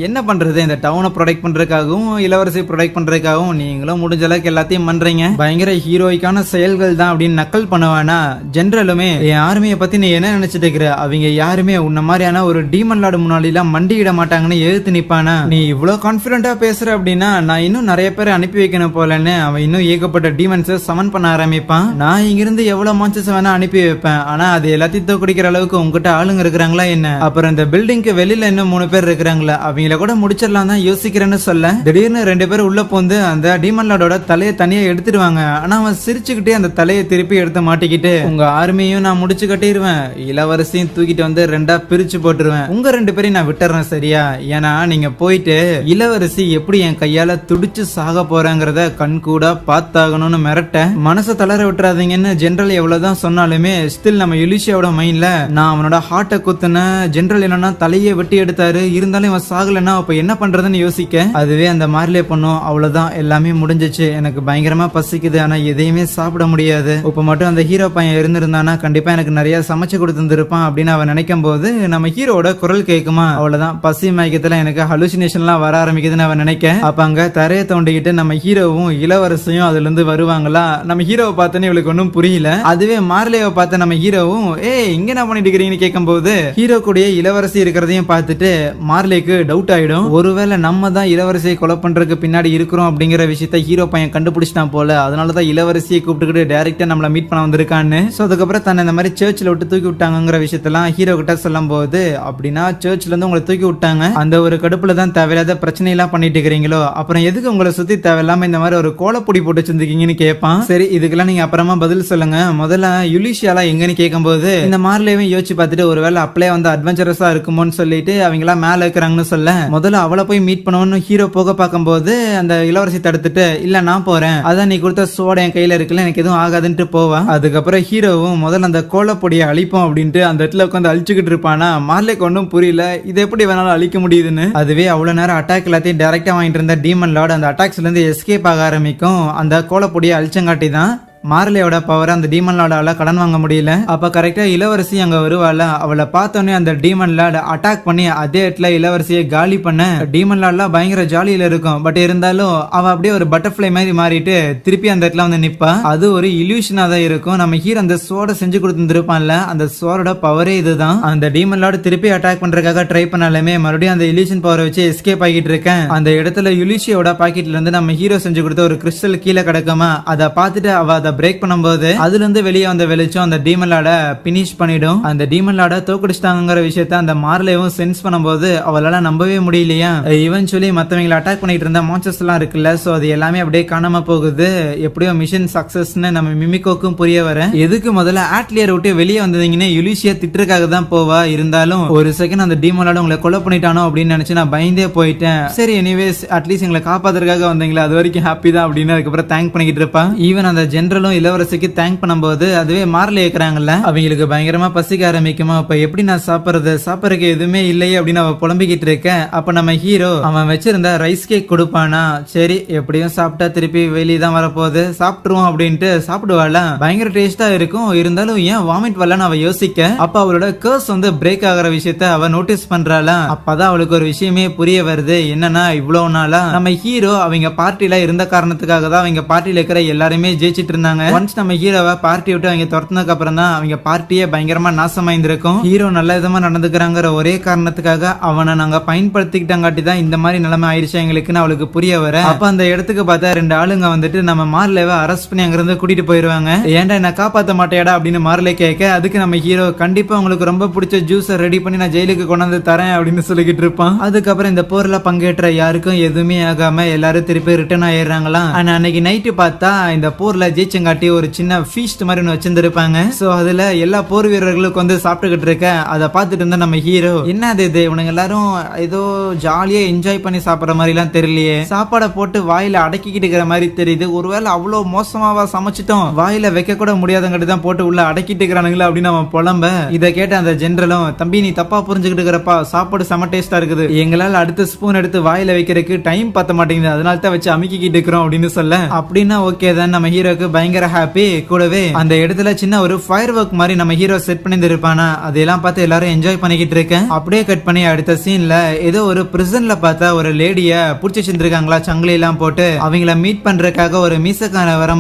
என்ன பண்றது, இந்த டவுனை ப்ரொடெக்ட் பண்றதுக்காகவும் இளவரசி ப்ரொடெக்ட் பண்றதுக்காகவும் நீங்களும் முடிஞ்ச அளவுக்கு எல்லாத்தையும் பண்றீங்க, பயங்கர ஹீரோய்க்கான செயல்கள் தான் அப்படின்னு நக்கல் பண்ணுவானா. ஜெனரலுமே என் ஆர்மியை பத்தி நீ என்ன நினைச்சிட்டு இருக்கிற, அவங்க யாருமே உன்ன மாதிரியான ஒரு டீமன் லார்டு முன்னாடி எல்லாம் மண்டியிட மாட்டாங்கன்னு எழுத்து நிப்பானா. நீ இவ்வளவு கான்பிடண்டா பேசுற அப்படின்னா நான் இன்னும் நிறைய பேரை அனுப்பி வைக்கணும் போலன்னு அவன் இன்னும் ஏகப்பட்ட டீமன்ஸை சமன் பண்ண ஆரம்பிப்பான். நான் இங்கிருந்து எவ்வளவு மான்ஸ்டர்ஸ் வேணா அனுப்பி வைப்பேன், ஆனா அது எல்லாத்தையும் தோக்கடிக்கிற அளவுக்கு உங்ககிட்ட ஆளுங்க இருக்கிறாங்களா என்ன. அப்புறம் இந்த பில்டிங்க்கு வெளியில இன்னும் 3 பேர் இருக்கிறாங்களா, அவங்கள கூட முடிச்சிடலாம் தான் யோசிக்கிறேன்னு சொல்ல திடீர்னு 2 பேர் உள்ள போந்து அந்த டீமன் லார்டோட தலையை தனியா எடுத்துடுவாங்க. ஆனா அவன் சிரிச்சுக்கிட்டே அந்த தலையை திருப்பி எடுத்து மாட்டிக்கிட்டு, உங்க ஆர்மியும் நான் முடிச்சு கட்டிடுவேன், இளவரசியும் தூக்கிட்டு வந்து 2ஆ பிரிச்சு போட்டுருவேன், உங்க 2 பேரையும் நான் விட்டுறேன் சரியா, ஏன்னா நீங்க போயிட்டு இளவரசி எப்படி என் கையால துடிச்சு சாக போறாங்கிறத கண்கூடா பார்த்தாகணும்னு மிரட்ட. மனசை தளர விட்டுறாதீங்கன்னு ஜெனரல் எவ்வளவுதான் சொன்னாலுமே ஸ்டில் நம்ம யுலிஷியாவோட மைண்ட்ல நான் அவனோட ஹார்ட்டை குத்துன ஜெனரல் என்னன்னா தலையே வெட்டி எடுத்தாரு, இருந்தாலும் இவன் சாகலன்னா அப்ப என்ன பண்றதுன்னு யோசிக்க. அதுவே அந்த மார்லே பண்ணும், அவ்வளவுதான் எல்லாமே முடிஞ்சிச்சு, எனக்கு பயங்கரமா பசிக்குது, ஆனா எதையுமே சாப்பிட முடியாது, இப்ப மட்டும் அந்த ஹீரோ பையன் இருந்திருந்தானா கண்டிப்பா எனக்கு நிறைய சமைச்சு கொடுத்துருப்பான் அப்படின்னு அவன் நினைக்கும் போது நம்ம ஹீரோட குரல் கேட்குமா. அவ்வளவுதான், பசி மயக்கத்துல எனக்கு ஹலுசினேஷன் எல்லாம் வர ஆரம்பிக்குதுன்னு அவன் நினைக்க. அப்ப அங்க தரையை தோண்டிக்கிட்டு நம்ம ஹீரோவும் இளவரசியும் அதுல இருந்து வருவாங்களா. நம்ம ஹீரோவை பார்த்தோன்னே இவளுக்கு ஒன்னும் புரியல. அதுவே மார்லேவை பார்த்த நம்ம ஹீரோவும் இங்க என்ன பண்ணிட்டு இருக்கிறீங்கன்னு கேட்கும் போது ஹீரோ கூடயே இளவரசி இருக்கிறதையும் பார்த்துட்டு மார்லேக்கு டவுட் ஆயிடும், ஒருவேளை நம்ம தான் இளவரசியை கொலை பண்றதுக்கு பின்னாடி இருக்கிறோம் அப்படிங்கிற விஷயத்த ஹீரோ பையன் கண்டுபிடிச்சிட்டான் போல, அதனாலதான் இளவரசியை கூப்பிட்டுக்கிட்டு டைரக்டா நம்மள மீட் பண்ண வந்திருக்கான்னு. சோ அதுக்கப்புறம் தன்னை இந்த மாதிரி சர்ச்சில் விட்டு தூக்கி விட்டாங்கிற விஷயத்தெல்லாம் ஹீரோ கிட்ட சொல்லும் போது, அப்படின்னா சர்ச்ல இருந்து உங்களை தூக்கி விட்டாங்க, அந்த ஒரு கடுப்புல தான் தேவையில்லாத பிரச்சனை எல்லாம் பண்ணிட்டு இருக்கிறீங்களோ, அப்புறம் எதுக்கு உங்களை சுத்தி தேவையில்லாம இந்த மாதிரி ஒரு கோலப்பொடி போட்டு வச்சிருக்கீங்கன்னு கேட்பான். சரி இதுக்கெல்லாம் நீங்க அப்புறமா பதில் சொல்லுங்க, முதல்ல யுலிஷியாலா எங்கன்னு கேட்கும்போது இந்த மார்லேயும் யோசிச்சு பார்த்துட்டு ஒருவேளை அப்படியே வந்து அட்வென்ச்சரஸா இருக்குமோன்னு சொல்லிட்டு அவங்க எல்லாம் மேல இருக்கிறாங்கன்னு சொல்ல முதல்ல அவளை போய் மீட் பண்ணணும்னு ஹீரோ போக பார்க்கும்போது அந்த இளவரசி தடுத்துட்டு இல்ல நான் போறேன், அதான் நீ கொடுத்த சோட என் கையில இருக்குல்ல எனக்கு எதுவும் ஆகாதுன்ட்டு போவா. அதுக்கப்புறம் ஹீரோவும் முதல்ல அந்த கோலப்பொடியை அழிப்போம் அப்படின்ட்டு அந்த இடத்துல உட்காந்து அழிச்சுக்கிட்டு இருப்பானா. மார்லேக்கு ஒன்னும் புரியல இது எப்படி வேணாலும் அழிக்க முடியுதுன்னு. அதுவே அவ்வளவு நேரம் அட்டாக் எல்லாத்தையும் டைரக்டா வாங்கிட்டு இருந்த டீமன் லார்டு அந்த அட்டாக்ஸ்ல இருந்து எஸ்கேப் ஆக ஆரம்பிக்கும். அந்த கோலப்பொடியை அழிச்சங்காட்டி தான் மார்லேயோட பவர் அந்த டீமன் லார்டால கடன் வாங்க முடியல. அப்ப கரெக்டா இளவரசி அங்க வருவாள், அவளை பார்த்தோன்னே அந்த டீமன் லார்டு அட்டாக் பண்ணி அதே இடத்துல இளவரசியை காலி பண்ண. டீமன் லார்ட்லாம் பயங்கர ஜாலியில இருக்கும், பட் இருந்தாலும் அவ அப்படியே ஒரு பட்டர்ஃபிளை மாதிரி மாறிட்டு திருப்பி அந்த இடத்துல வந்து நிப்பா. அது ஒரு இல்யூஷனா தான் இருக்கும். நம்ம ஹீரோ அந்த சோட செஞ்சு கொடுத்துருப்பான்ல, அந்த சோரோட பவரே இதுதான். அந்த டீமன் லார்டு திருப்பி அட்டாக் பண்றதுக்காக ட்ரை பண்ணாலுமே மறுபடியும் அந்த இல்யூஷன் பவரை வச்சு எஸ்கேப் ஆகிட்டு இருக்கேன். அந்த இடத்துல யுலிஷியோட பாக்கெட்ல இருந்து நம்ம ஹீரோ செஞ்சு கொடுத்த ஒரு கிறிஸ்டல் கீழே கிடக்குமா, அதை பார்த்துட்டு அவ பிரேக் பண்ணும்போது அதுல இருந்து வெளியே வந்த வெளிச்சம் அந்த டீமன் லார்ட பினிஷ் பண்ணிடும். அந்த டீமன் லார்ட தோக்கடிச்சிட்டாங்கிற விஷயத்த அந்த மார்லேவும் சென்ஸ் பண்ணும்போது அவளால நம்பவே முடியலையா. ஈவென்ச்சுவலி மத்தவங்களை அட்டாக் பண்ணிட்டு இருந்த மான்ஸ்டர்ஸ் எல்லாம் இருக்குல்ல, சோ அது எல்லாமே அப்படியே காணாம போகுது. எப்படியோ மிஷன் சக்சஸ்னு நம்ம மிமிகோக்கும் புரிய வர. எதுக்கு முதல்ல ஆட்லியர் விட்டு வெளியே வந்தீங்கன்னு யுலிஷியா திட்டுறதுக்காக தான் போவா. இருந்தாலும் ஒரு செகண்ட் அந்த டீமன் லார்ட உங்களை கொலை பண்ணிட்டானோ அப்படின்னு நினைச்சு நான் பயந்தே போயிட்டேன். சரி எனிவேஸ் அட்லீஸ்ட் எங்களை காப்பாத்துறதுக்காக வந்தீங்களா, அது வரைக்கும் ஹாப்பி தான் அப்படின்னு அதுக்கப்புறம் தேங்க் பண்ணிக்கிட்டு இருப்பான். ஈவன் அந்த ஜெனரலும் இளவரசிக்கு தேங்க் பண்ணும்போது அதுவே மார்லே இருக்கிறாங்கல்ல, அவங்களுக்கு பயங்கரமா பசிக்க ஆரம்பிக்குமா. அப்ப எப்படி நான் சாப்பிடறதுக்கு எதுவுமே இல்லையே அப்படின்னு அவ புலம்பிக்கிட்டு இருக்க. அப்ப நம்ம ஹீரோ அவன் வச்சிருந்த ரைஸ் கேக் கொடுப்பானா. சரி எப்படியும் சாப்பிட்டா திருப்பி வெளியே தான் வரப்போகுது, சாப்பிட்டுருவோம் அப்படின்ட்டு சாப்பிடுவாள. பயங்கர டேஸ்டா இருக்கும், இருந்தாலும் ஏன் வாமிட் வரலன்னு அவ யோசிக்க. அப்ப அவளோட கர்ஸ் வந்து பிரேக் ஆகிற விஷயத்த அவ நோட்டீஸ் பண்றாளா. அப்பதான் அவளுக்கு ஒரு விஷயமே புரிய வருது. என்னன்னா இவ்வளவு நாளா நம்ம ஹீரோ அவங்க பார்ட்டில இருந்த காரணத்துக்காக தான் அவங்க பார்ட்டில இருக்கிற எல்லாருமே ஜெயிச்சிட்டு இருந்தாங்க. இருந்தாங்க. ஒன்ஸ் நம்ம ஹீரோவை பார்ட்டி விட்டு அவங்க துரத்துனதுக்கு அப்புறம் தான் அவங்க பார்ட்டியே பயங்கரமா நாசமாயிருந்திருக்கும். ஹீரோ நல்ல விதமா நடந்துக்கிறாங்கிற ஒரே காரணத்துக்காக அவனை நாங்க பயன்படுத்திக்கிட்டாங்காட்டி தான் இந்த மாதிரி நிலைமை ஆயிடுச்சு எங்களுக்குன்னு அவளுக்கு புரிய வர, அப்ப அந்த இடத்துக்கு பார்த்தா 2 ஆளுங்க வந்துட்டு நம்ம மார்லேவை அரெஸ்ட் பண்ணி அங்கிருந்து கூட்டிட்டு போயிருவாங்க. ஏன்டா என்ன காப்பாத்த மாட்டேடா அப்படின்னு மார்லே கேட்க, அதுக்கு நம்ம ஹீரோ கண்டிப்பா உங்களுக்கு ரொம்ப பிடிச்ச ஜூஸை ரெடி பண்ணி நான் ஜெயிலுக்கு கொண்டாந்து தரேன் அப்படின்னு சொல்லிக்கிட்டு இருப்பான். அதுக்கப்புறம் இந்த போர்ல பங்கேற்ற யாருக்கும் எதுவுமே ஆகாம எல்லாரும் திருப்பி ரிட்டர்ன் ஆயிடுறாங்களாம். ஆனா அன்னைக்கு நைட்டு பார்த்தா இந்த போர்ல ஜெயிச்சங்காட்டி ஒரு சின்ன ஃபீஸ்ட் மாதிரி ஒன்று வச்சிருந்திருப்பாங்க. சோ அதுல எல்லா போர் வீரர்களுக்கு வந்து சாப்பிட்டுக்கிட்டு இருக்க அதை பார்த்துட்டு இருந்தா நம்ம ஹீரோ, என்னது இது இவனுங்க எல்லாரும் ஏதோ ஜாலியா என்ஜாய் பண்ணி சாப்பிடுற மாதிரி எல்லாம் தெரியலையே, சாப்பாடை போட்டு வாயில அடக்கிக்கிட்டு இருக்கிற மாதிரி தெரியுது, ஒருவேளை அவ்வளவு மோசமாவா சமைச்சிட்டோம், வாயில வைக்க கூட முடியாதங்காட்டி தான் போட்டு உள்ள அடக்கிட்டு இருக்கிறானுங்களா அப்படின்னு அவன் புலம்ப. இதை கேட்ட அந்த ஜெனரலும், தம்பி நீ தப்பா புரிஞ்சுக்கிட்டு இருக்கிறப்பா, சாப்பாடு செம டேஸ்டா இருக்குது, எங்களால அடுத்த ஸ்பூன் எடுத்து வாயில வைக்கிறதுக்கு டைம் பத்த மாட்டேங்குது, அதனால தான் வச்சு அமுக்கிக்கிட்டு இருக்கிறோம் அப்படின்னு சொல்ல, அப்படின்னா ஓகே தான் நம்ம ஹீரோக்கு பயங்கர ஹாப்பி. கூடவே அந்த இடத்துல சின்ன ஒரு ஃபயர் ஒர்க் மாதிரி நம்ம ஹீரோ செட் பண்ணி இருப்பானா, அதெல்லாம் பார்த்து எல்லாரும் என்ஜாய் பண்ணிக்கிட்டு இருக்கேன். அப்படியே கட் பண்ணி அடுத்த சீன்ல ஏதோ ஒரு பிரிசன்ல பார்த்தா ஒரு லேடிய புடிச்சு வச்சிருக்காங்களா சங்கிலி எல்லாம் போட்டு, அவங்கள மீட் பண்றதுக்காக ஒரு மீசக்கார வர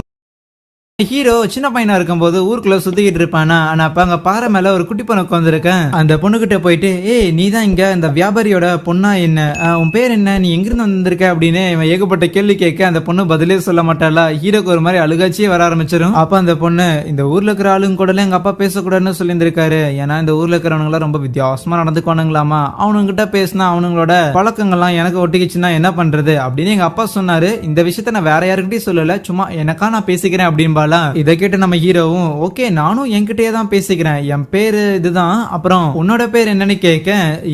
ஹீரோ சின்ன பையனா இருக்கும் போது ஊருக்குள்ள சுத்திக்கிட்டு இருப்பானா. ஆனா அப்ப அங்க பாறை மேல ஒரு குட்டி பொண்ணு உட்காந்துருக்கேன். அந்த பொண்ணுகிட்ட போயிட்டு, ஏய் நீ தான் இங்க இந்த வியாபாரியோட பொண்ணா, என்ன உன் பேர் என்ன, நீ எங்கிருந்து வந்திருக்க அப்படின்னு இவன் ஏகப்பட்ட கேள்வி கேட்க அந்த பொண்ணு பதிலே சொல்ல மாட்டாளா. ஹீரோக்கு ஒரு மாதிரி அழுகாச்சியே வர ஆரம்பிச்சிடும். அப்ப அந்த பொண்ணு, இந்த ஊர்ல இருக்கிற ஆளுங்க கூட எங்க அப்பா பேசக்கூடாதுன்னு சொல்லியிருந்திருக்காரு, ஏன்னா இந்த ஊர்ல இருக்கிறவங்க ரொம்ப வித்தியாசமா நடந்துக்குவானுங்களாமா, அவனுங்கிட்ட பேசினா அவனுங்களோட பழக்கங்கள்லாம் எனக்கு ஒட்டிக்கிச்சுன்னா என்ன பண்றது அப்படின்னு எங்க அப்பா சொன்னாரு, இந்த விஷயத்த நான் வேற யாருக்கிட்டையும் சொல்லல, சும்மா எனக்கா நான் பேசிக்கிறேன் அப்படின்பா. இதை கேட்டு நம்ம ஹீரோவும், ஓகே நானும் என்கிட்டயே தான் பேசிக்கிறேன், என் பேரு இதுதான், அப்புறம் உன்னோட பேர் என்னன்னு கேட்க,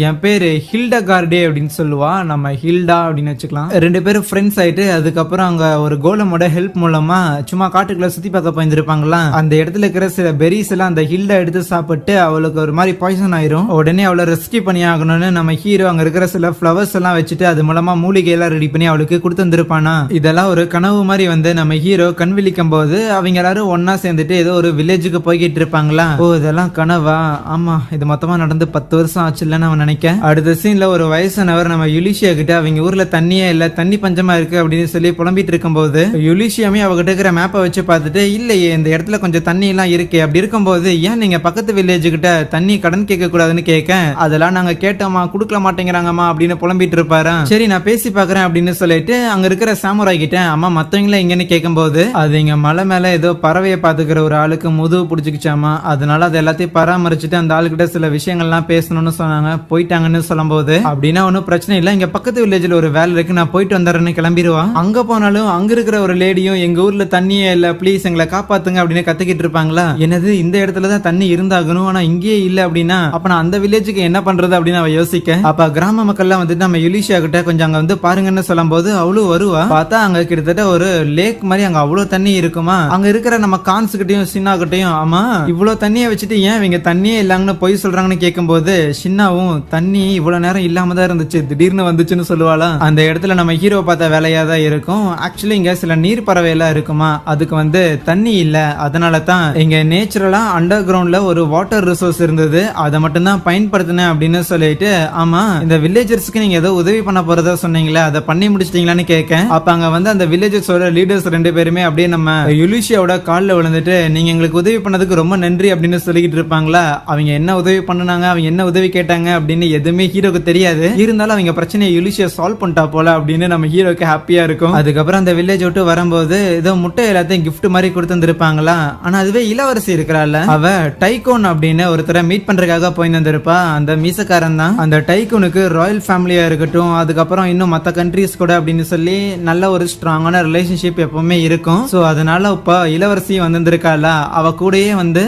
என் பேரு ஹில்டா கார்டே அப்படின்னு சொல்லுவா. நம்ம ஹில்டா அப்படின்னு வச்சுக்கலாம். 2 பேரும் ஃப்ரெண்ட்ஸ் ஆயிட்டு அதுக்கப்புறம் அங்க ஒரு கோலமோட ஹெல்ப் மூலமா சும்மா காட்டுக்குள்ள சுத்தி பார்க்க போயிருப்பாங்களா, அந்த இடத்துல இருக்கிற சில பெரிஸ் எல்லாம் அந்த ஹில்டா எடுத்து சாப்பிட்டு அவளுக்கு ஒரு மாதிரி பாய்சன் ஆயிரும். உடனே அவளை ரெஸ்கியூ பண்ணி ஆகணும்னு நம்ம ஹீரோ அங்க இருக்கிற சில ஃபிளவர்ஸ் எல்லாம் வச்சுட்டு அது மூலமா மூலிகை எல்லாம் ரெடி பண்ணி அவளுக்கு கொடுத்து வந்திருப்பானா. இதெல்லாம் ஒரு கனவு மாதிரி வந்து நம்ம ஹீரோ கண் விழிக்கும் போது அவங்க எல்லாரும் ஒன்னா சேர்ந்துட்டு ஏதோ ஒரு வில்லேஜுக்கு போய்கிட்டு இருப்பாங்களா. ஓ இதெல்லாம் கனவா, ஆமா இது மொத்தமா நடந்து 10 வருஷம் ஆச்சுல்லன்னு அவன் நினைக்க. அடுத்த சீன்ல ஒரு வயசானவர் நம்ம யுலிஷியா கிட்ட அவங்க ஊர்ல தண்ணியே இல்ல, தண்ணி பஞ்சமா இருக்கு அப்படின்னு சொல்லி புலம்பிட்டு இருக்கும் போது, யுலிஷியாமே அவகிட்ட இருக்கிற மேப்பை வச்சு பார்த்துட்டு, இல்லையே இந்த இடத்துல கொஞ்சம் தண்ணி எல்லாம் இருக்கு, அப்படி இருக்கும்போது ஏன் நீங்க பக்கத்து வில்லேஜ் கிட்ட தண்ணி கடன் கேட்க கூடாதுன்னு கேட்க, அதெல்லாம் நாங்க கேட்டோமா கொடுக்கல மாட்டேங்கிறாங்கம்மா அப்படின்னு புலம்பிட்டு இருப்பாரு. சரி நான் பேசி பாக்குறேன் அப்படின்னு சொல்லிட்டு அங்க இருக்கிற சாமுராய் கிட்ட, அம்மா மத்தவங்கள எங்கன்னு கேட்கும் போது, அது இங்க மலை மேல ஏதோ பறவையை பாத்துக்கிற ஒரு ஆளுக்கு முதுகு பிடிச்சிக்கிச்சாமா, அதனால அது எல்லாத்தையும் பராமரிச்சுட்டு அந்த ஆளுகிட்ட சில விஷயங்கள்லாம் பேசணும்னு சொன்னாங்க, போயிட்டாங்கன்னு சொல்லும் போது, அப்படின்னா ஒன்னும் பிரச்சனை இல்ல, இங்க பக்கத்து வில்லேஜ்ல ஒரு வேலை இருக்கு நான் போயிட்டு வந்துடுறேன்னு கிளம்பிடுவா. அங்க போனாலும் அங்க இருக்கிற ஒரு லேடியும் எங்க ஊர்ல தண்ணியே இல்ல ப்ளீஸ் எங்களை காப்பாத்துங்க அப்படின்னு கத்திக்கிட்டு இருப்பாங்களா. என்னது இந்த இடத்துலதான் தண்ணி இருந்தாகணும் ஆனா இங்கேயே இல்ல அப்படின்னா அப்ப நான் அந்த வில்லேஜுக்கு என்ன பண்றது அப்படின்னு அவ யோசிக்க, அப்ப கிராம மக்கள் எல்லாம் வந்துட்டு நம்ம யுலிஷியா கிட்ட கொஞ்சம் அங்க வந்து பாருங்கன்னு சொல்லும் போது அவளும் வருவா. பார்த்தா அங்க கிட்டத்தட்ட ஒரு லேக் மாதிரி அங்க அவ்வளவு தண்ணி இருக்குமா. அங்க இருக்கிற நம்ம கான்ஸ் கிட்டையும் சின்னா கிட்டையும், ஆமா இவ்வளவு தண்ணியை வச்சுட்டு ஏன் இவங்க தண்ணியே இல்லாங்கன்னு பொய் சொல்றாங்கன்னு கேட்கும் போது, சின்னாவும் தண்ணி இவ்வளவு நேரம் இல்லாம தான் இருந்துச்சு திடீர்னு வந்துச்சுன்னு சொல்லுவாளா. அந்த இடத்துல நம்ம ஹீரோ பார்த்த வேலையா தான் இருக்கும். ஆக்சுவலி இங்க சில நீர் பறவை எல்லாம் இருக்குமா, அதுக்கு வந்து தண்ணி இல்ல, அதனால தான் இங்க நேச்சுரலா அண்டர் கிரவுண்ட்ல ஒரு வாட்டர் ரிசோர்ஸ் இருந்தது, அதை மட்டும் தான் பயன்படுத்தினேன் அப்படின்னு சொல்லிட்டு, ஆமா இந்த வில்லேஜர்ஸ்க்கு நீங்க ஏதோ உதவி பண்ண போறதா சொன்னீங்களே அதை பண்ணி முடிச்சிட்டீங்களான்னு கேட்க, அப்ப அங்க வந்து அந்த வில்லேஜர்ஸோட லீடர்ஸ் 2 பேருமே அப்படியே நம்ம யுலிஷியாவோட கால்ல விழுந்துட்டு, நீங்க எங்களுக்கு உதவி பண்ணதுக்கு ரொம்ப நன்றி அப்படின்னு சொல்லிக்கிட்டு இருப்பாங்களா. அவங்க என்ன உதவி பண்ணாங்க, அவங்க என்ன உதவி கேட்டாங்க அப்படின்னு எதுவுமே ஹீரோக்கு தெரியாது. இருந்தாலும் அவங்க பிரச்சனையை யுலிஷியா சால்வ் பண்ணிட்டா போல அப்படின்னு நம்ம ஹீரோக்கு ஹாப்பியா இருக்கும். அதுக்கப்புறம் அந்த வில்லேஜ் விட்டு வரும்போது ஏதோ முட்டை எல்லாத்தையும் கிஃப்ட் மாதிரி கொடுத்துருப்பாங்களா. ஆனா அதுவே இளவரசி இருக்கிறாள், அவ டைகோன் அப்படின்னு ஒருத்தரை மீட் பண்றதுக்காக போயிருந்திருப்பா. அந்த மீசக்காரன் தான். அந்த டைகோனுக்கு ராயல் ஃபேமிலியா இருக்கட்டும், அதுக்கப்புறம் இன்னும் மத்த கண்ட்ரீஸ் கூட அப்படின்னு சொல்லி நல்ல ஒரு ஸ்ட்ராங்கான ரிலேஷன்ஷிப் எப்பவுமே இருக்கும். சோ அதனால இப்ப இளவரசி வந்திருக்காளா, அவ கூடயே வந்து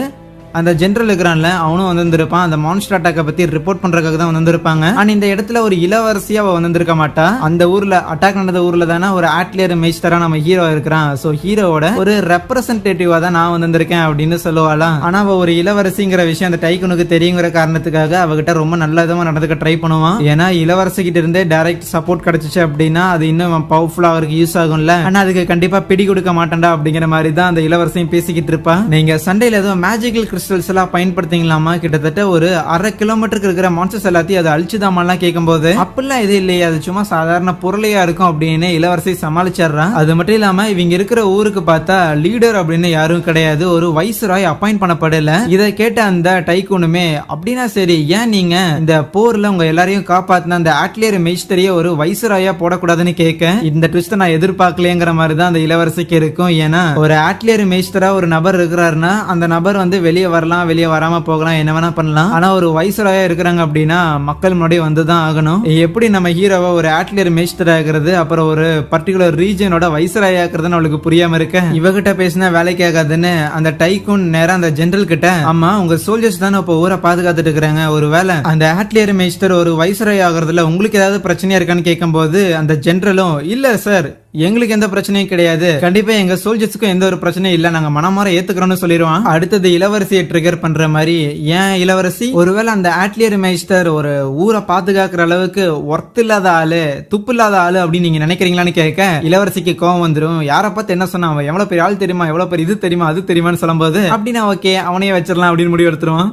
அந்த ஜெனரல் இருக்கிறான்ல அவனும் வந்திருப்பான். அந்த மான்ஸ்டர் அட்டாக்கை பத்தி ரிப்போர்ட் பண்றதுக்காக தான் வந்திருப்பாங்க. ஆனா இந்த இடத்துல ஒரு இளவரசியா அவ வந்திருக்க மாட்டா. அந்த ஊர்ல அட்டாக் நடந்த ஊர்ல தானே ஒரு ஆட்லியர் மெய்ஸ்டரா நம்ம ஹீரோ இருக்கிறான். சோ ஹீரோவோட ஒரு ரெப்ரசன்டேட்டிவா தான் நான் வந்திருக்கேன் அப்படின்னு சொல்லுவாளா. ஆனா அவ ஒரு இளவரசிங்கிற விஷயம் அந்த டைகனுக்கு தெரியுங்கிற காரணத்துக்காக அவகிட்ட ரொம்ப நல்ல விதமா நடந்துக்க ட்ரை பண்ணுவான். ஏன்னா இளவரசி கிட்ட இருந்தே டைரக்ட் சப்போர்ட் கிடைச்சிச்சு அப்படின்னா அது இன்னும் பவர்ஃபுல்லா அவருக்கு யூஸ் ஆகும்ல. ஆனா அதுக்கு கண்டிப்பா பிடி கொடுக்க மாட்டேன்டா அப்படிங்கிற மாதிரி தான் அந்த இளவரசியும் பேசிக்கிட்டு இருப்பா. நீங்க சண்டையில ஏதோ மேஜிக்கல் கிறிஸ்டல்ஸ் எல்லாம் பயன்படுத்திங்களாமா, கிட்டத்தட்ட ஒரு 1/2 கிலோமீட்டருக்கு இருக்கிற மான்ஸ்டர்ஸ் எல்லாத்தையும் அதை அழிச்சுதாமெல்லாம் கேட்கும்போது, அப்படிலாம் எதுவும் இல்லையே, அது சும்மா சாதாரண பொருளையா இருக்கும் அப்படின்னு இளவரசி சமாளிச்சிடுறான். அது மட்டும் இல்லாம இவங்க இருக்கிற ஊருக்கு பார்த்தா லீடர் அப்படின்னு யாரும் கிடையாது, ஒரு வைஸ்ராய் அப்பாயிண்ட் பண்ணப்படல. இதை கேட்ட அந்த டைக்கூனுமே, அப்படின்னா சரி, ஏன் நீங்க இந்த போர்ல உங்க எல்லாரையும் காப்பாத்தின அந்த ஆட்லியர் மெய்ஸ்டரிய ஒரு வைஸ்ராயா போடக்கூடாதுன்னு கேட்க, இந்த ட்விஸ்ட் நான் எதிர்பார்க்கலங்கிற மாதிரி தான் அந்த இளவரசிக்கு இருக்கும். ஏன்னா ஒரு ஆட்லியர் மெய்ஸ்டரா ஒரு நபர் இருக்கிறாருன்னா அந்த நபர் வந்து வெளியே வரலாம், வெளியே வராம போகலாம், என்ன வேணா பண்ணலாம். ஆனா ஒரு வைஸ்ராயா இருக்கிறாங்க அப்படின்னா மக்கள் முன்னாடி வந்துதான் ஆகணும். எப்படி நம்ம ஹீரோவை ஒரு ஆட்லியர் மெய்ஸ்டர் ஆகிறது, அப்புறம் ஒரு பர்டிகுலர் ரீஜனோட வைஸ்ராயா ஆக்குறதுன்னு அவளுக்கு புரியாம இருக்க, இவகிட்ட பேசினா வேலைக்கு ஆகாதுன்னு அந்த டைக்கூன் நேரா அந்த ஜெனரல் கிட்ட, அம்மா உங்க சோல்ஜர்ஸ் தானே இப்ப ஊரை பாதுகாத்துட்டு இருக்காங்க, ஒருவேளை அந்த ஆட்லியர் மெய்ஸ்டர் ஒரு வைஸ்ராய் ஆகுறதுல உங்களுக்கு ஏதாவது பிரச்சனையா இருக்கான்னு கேட்கும்போது அந்த ஜெனரலும், இல்ல சார் எங்களுக்கு எந்த பிரச்சனையும் கிடையாது, கண்டிப்பா எங்க சோல்ஜர்ஸ்க்கும் எந்த ஒரு பிரச்சனையும் இல்ல, நாங்க மனமாற ஏத்துக்கிறோம்னு சொல்லிடுவான். அடுத்தது இளவரசியை ட்ரிகர் பண்ற மாதிரி, ஏன் இளவரசி ஒருவேளை அந்த ஆட்லியர் மெய்ஸ்டர் ஒரு ஊரை பாதுகாக்கிற அளவுக்கு ஒர்த் இல்லாத ஆளு, துப்பு இல்லாத ஆளு அப்படின்னு நீங்க நினைக்கிறீங்களான்னு கேட்க இளவரசிக்கு கோவம் வந்துடும். யாரை பார்த்து என்ன சொன்னா, அவன் எவ்வளவு பெரிய ஆள் தெரியுமா, எவ்வளவு பெரிய இது தெரியுமா, அது தெரியுமான்னு சொல்லும்போது, அப்படின்னா ஓகே அவனையே வச்சிடலாம் அப்படின்னு முடிவு எடுத்துருவான்.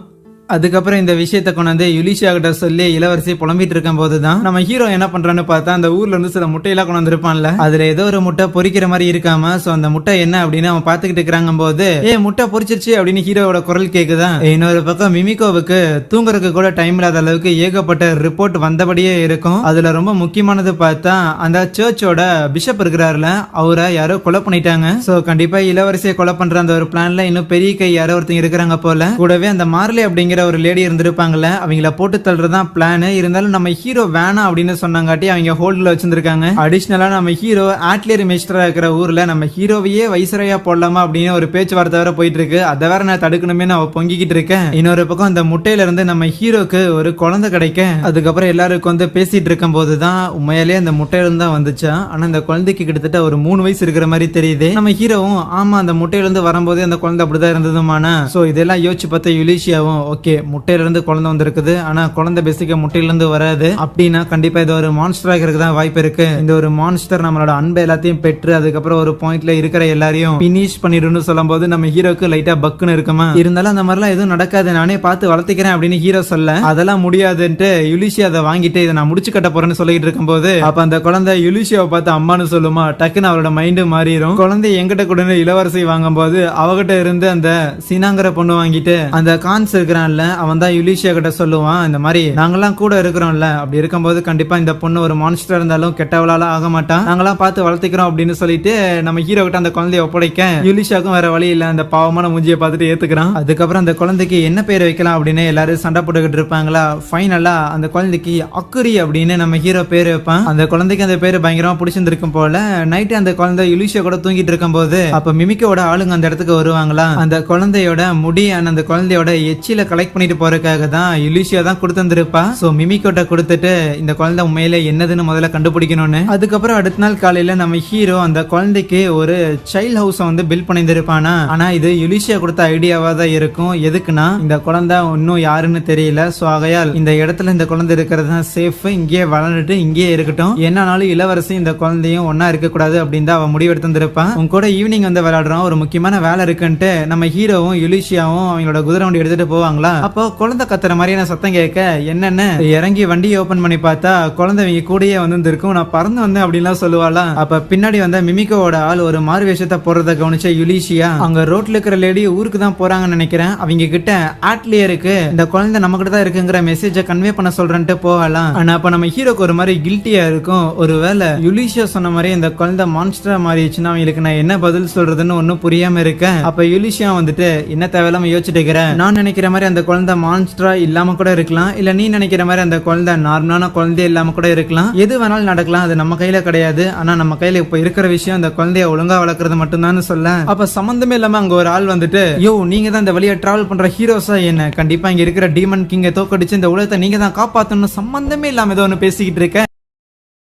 அதுக்கப்புறம் இந்த விஷயத்தை கொண்டாந்து யுலிஷியா கிட்ட சொல்லி இளவரசி புலம்பிட்டு இருக்கும் போதுதான் நம்ம ஹீரோ என்ன பண்றான்னு பார்த்தா, அந்த ஊர்ல இருந்து சில முட்டையெல்லாம் கொண்டு வந்திருப்பான்ல, அதுல ஏதோ ஒரு முட்டை பொரிக்கிற மாதிரி இருக்காம, சோ அந்த முட்டை என்ன அப்படின்னு அவன் பாத்துக்கிட்டு இருக்கிறாங்க போது, முட்டை பொரிச்சிருச்சு அப்படின்னு ஹீரோவோட குரல் கேக்குதான். இன்னொரு பக்கம் மிமிகோவுக்கு தூங்குறதுக்கு கூட டைம் இல்லாத அளவுக்கு ஏகப்பட்ட ரிப்போர்ட் வந்தபடியே இருக்கும். அதுல ரொம்ப முக்கியமானது பார்த்தா அந்த சர்ச்சோட பிஷப் இருக்கிறாருல, அவரை யாரோ கொலை பண்ணிட்டாங்க. சோ கண்டிப்பா இளவரசியை கொலை பண்ற அந்த ஒரு பிளான்ல இன்னும் பெரிய கை யாரோ ஒருத்தங்க இருக்கிறாங்க போல. கூடவே அந்த மார்லி அப்படிங்கிற ஒரு லேடி இருந்திருப்பாங்கல்ல, அவங்கள போட்டு தள்ளுறதுதான் பிளான். இருந்தாலும் நம்ம ஹீரோ வேணாம் அப்படின்னு சொன்னாங்காட்டி அவங்க ஹோல்ட்ல வச்சிருக்காங்க. அடிஷனலா நம்ம ஹீரோ ஆட்லியர் மெய்ஸ்டரா இருக்கிற ஊர்ல நம்ம ஹீரோவையே வைஸ்ராயா போடலாமா அப்படின்னு ஒரு பேச்சுவார்த்தை வேற போயிட்டு இருக்கு. அதை வேற நான் தடுக்கணுமே நான் பொங்கிக்கிட்டு இருக்கேன். இன்னொரு பக்கம் அந்த முட்டையில இருந்து நம்ம ஹீரோக்கு ஒரு குழந்தை கிடைக்க, அதுக்கப்புறம் எல்லாருக்கும் வந்து பேசிட்டு இருக்கும் போதுதான் உண்மையிலேயே அந்த முட்டையில இருந்து தான் வந்துச்சா. ஆனா அந்த குழந்தைக்கு கிட்டத்தட்ட ஒரு 3 வயசு இருக்கிற மாதிரி தெரியுது. நம்ம ஹீரோவும் ஆமா அந்த முட்டையில இருந்து வரும்போதே அந்த குழந்தை அப்படிதான் இருந்ததுமான. சோ இதெல்லாம் யோசிச்சு பார்த்த யுலிஷியாவும், ஓகே முட்டையில இருந்து குழந்தை வந்திருக்குது, ஆனா குழந்தை பேசிக்க முட்டையில இருந்து வராது அப்படின்னா கண்டிப்பா இது ஒரு மான்ஸ்டரா இருக்கிறது வாய்ப்பு இருக்கு. இந்த ஒரு மான்ஸ்டர் நம்மளோட அன்பை எல்லாத்தையும் பெற்று அதுக்கப்புறம் ஒரு பாயிண்ட்ல இருக்கிற எல்லாரையும் பினிஷ் பண்ணிடுன்னு சொல்லும் போது நம்ம ஹீரோக்கு லைட்டா பக்குன்னு இருக்குமா. இருந்தாலும் அந்த மாதிரிலாம் எதுவும் நடக்காது, நானே பார்த்து வளர்த்துக்கிறேன் அப்படின்னு ஹீரோ சொல்ல, அதெல்லாம் முடியாதுன்ட்டு யுலிஷியா அதை வாங்கிட்டு இதை நான் முடிச்சு கட்ட போறேன்னு சொல்லிட்டு இருக்கும் போது, அப்ப அந்த குழந்தை யுலிஷியாவை பார்த்து அம்மான்னு சொல்லுமா, டக்குன்னு அவரோட மைண்டு மாறிடும். குழந்தை எங்கிட்ட கூட இளவரசி வாங்கும் போது அவகிட்ட இருந்து அந்த சீனாங்கிற பொண்ணு வாங்கிட்டு அந்த கான்ஸ் இருக்கிறான்ல, அவன் தான் யுலிஷியா கிட்ட சொல்லுவான், இந்த மாதிரி நாங்கெல்லாம் கூட இருக்கிறோம்ல, அப்படி இருக்கும்போது கண்டிப்பா இந்த பொண்ணு ஒரு மான்ஸ்டர் இருந்தாலும் கெட்டவளால ஆக மாட்டான், நாங்கெல்லாம் பார்த்து வளர்த்திக்கிறோம் அப்படின்னு சொல்லிட்டு நம்ம ஹீரோ கிட்ட அந்த குழந்தைய ஒப்படைக்க யுலிஷியாக்கும் வேற வழி இல்ல, அந்த பாவமான மூஞ்சியை பார்த்துட்டு ஏத்துக்கிறான். அதுக்கப்புறம் அந்த குழந்தைக்கு என்ன பேர் வைக்கலாம் அப்படின்னு எல்லாரும் சண்டை போட்டுக்கிட்டு இருப்பாங்களா. ஃபைனலா அந்த குழந்தைக்கு அக்குரி அப்படின்னு நம்ம ஹீரோ பேர் வைப்பான். அந்த குழந்தைக்கு அந்த பேரு பயங்கரமா பிடிச்சிருந்திருக்கும் போல. நைட்டு அந்த குழந்தை யுலிஷியா கூட தூங்கிட்டு இருக்கும் போது அப்ப மிமிக்கோட ஆளுங்க அந்த இடத்துக்கு வருவாங்களா. அந்த குழந்தையோட முடி அந்த குழந்தையோட எச்சில கலெக்ட் பண்ணிட்டு போறதுக்காக தான் யுலிஷியா தான் கொடுத்திருப்பா. சோ மிமிக்கோட்ட கொடுத்துட்டு இந்த குழந்தை உண்மையிலே என்னதுன்னு முதல்ல கண்டுபிடிக்கணும்னு. அதுக்கப்புறம் அடுத்த நாள் காலையில நம்ம ஹீரோ அந்த குழந்தைக்கு ஒரு சைல்ட் ஹவுஸ் வந்து பில்ட் பண்ணிருப்பானா. ஆனா இது யுலிஷியா கொடுத்த ஐடியாவா தான் இருக்கும். எதுக்குன்னா இந்த குழந்தை இன்னும் யாருன்னு தெரியல. சோ ஆகையால் இந்த இடத்துல இந்த குழந்தை இருக்கிறது தான் சேஃப், இங்கேயே வளர்ந்துட்டு இங்கேயே இருக்கட்டும், என்னன்னாலும் இளவரசி இந்த குழந்தையும் ஒன்னா இருக்க கூடாது அப்படின்னு தான் அவன் முடிவெடுத்திருப்பான். உங்க கூட ஈவினிங் வந்து விளையாடுறோம், ஒரு முக்கியமான வேலை இருக்குன்ட்டு நம்ம ஹீரோவும் யுலிஷியாவும் அவங்களோட குதிரை வண்டி எடுத்துட்டு போவாங்களா. அப்போ குழந்தை கத்துற மாதிரியான சத்தம் கேட்க என்னன்னு இறங்கி வண்டியை ஓபன் பண்ணி பார்த்தா குழந்தை கூடயே வந்து இருக்கும். நான் பறந்து வந்தேன் அப்படின்லாம் சொல்லுவாளா. அப்ப பின்னாடி வந்த மிமிக்கோட ஆள் ஒரு மாறு வேஷத்தை போடுறத கவனிச்ச யுலிஷியா, அங்க ரோட்ல இருக்கிற லேடி ஊருக்கு தான் போறாங்கன்னு நினைக்கிறேன், அவங்க கிட்ட ஆட்லியருக்கு இந்த குழந்தை நம்ம கிட்ட தான் இருக்குங்கிற மெசேஜை கன்வே பண்ண சொல்றேன்ட்டு போகலாம். ஆனா அப்ப நம்ம ஹீரோக்கு ஒரு மாதிரி கில்ட்டியா இருக்கும். ஒருவேளை யுலிஷியா சொன்ன மாதிரி இந்த குழந்தை மான்ஸ்டரா மாறிடுச்சுன்னா அவங்களுக்கு நான் என்ன பதில் சொல்றதுன்னு ஒன்னும் புரியாம இருக்கேன். அப்ப யுலிஷியா வந்துட்டு என்ன தேவையில்லாம யோசிச்சுட்டு இருக்கிறேன், நான் நினைக்கிற மாதிரி அந்த குழந்தை மான்ஸ்டரா இல்லாம கூட இருக்கலாம், இல்ல நீ நினைக்கிற மாதிரி அந்த குழந்தை நார்மலான குழந்தை இல்லாம கூட இருக்கலாம், எது வேணாலும் நடக்கலாம், அது நம்ம கையில கிடையாது. ஆனா நம்ம கையில இப்ப இருக்கிற விஷயம் அந்த குழந்தைய ஒழுங்கா வளர்க்கறது மட்டும்தான் சொல்ல. அப்ப சம்பந்தமே இல்லாம அங்க ஒரு ஆள் வந்துட்டு, யோ நீங்க தான் இந்த வழியா டிராவல் பண்ற ஹீரோஸா என்ன, கண்டிப்பா இங்க இருக்கிற டீமன் கிங்க தோக்கடிச்சு இந்த உலகத்தை நீங்க தான் காப்பாத்தணும், சம்பந்தமே இல்லாம ஏதோ ஒண்ணு பேசிக்கிட்டு இருக்க.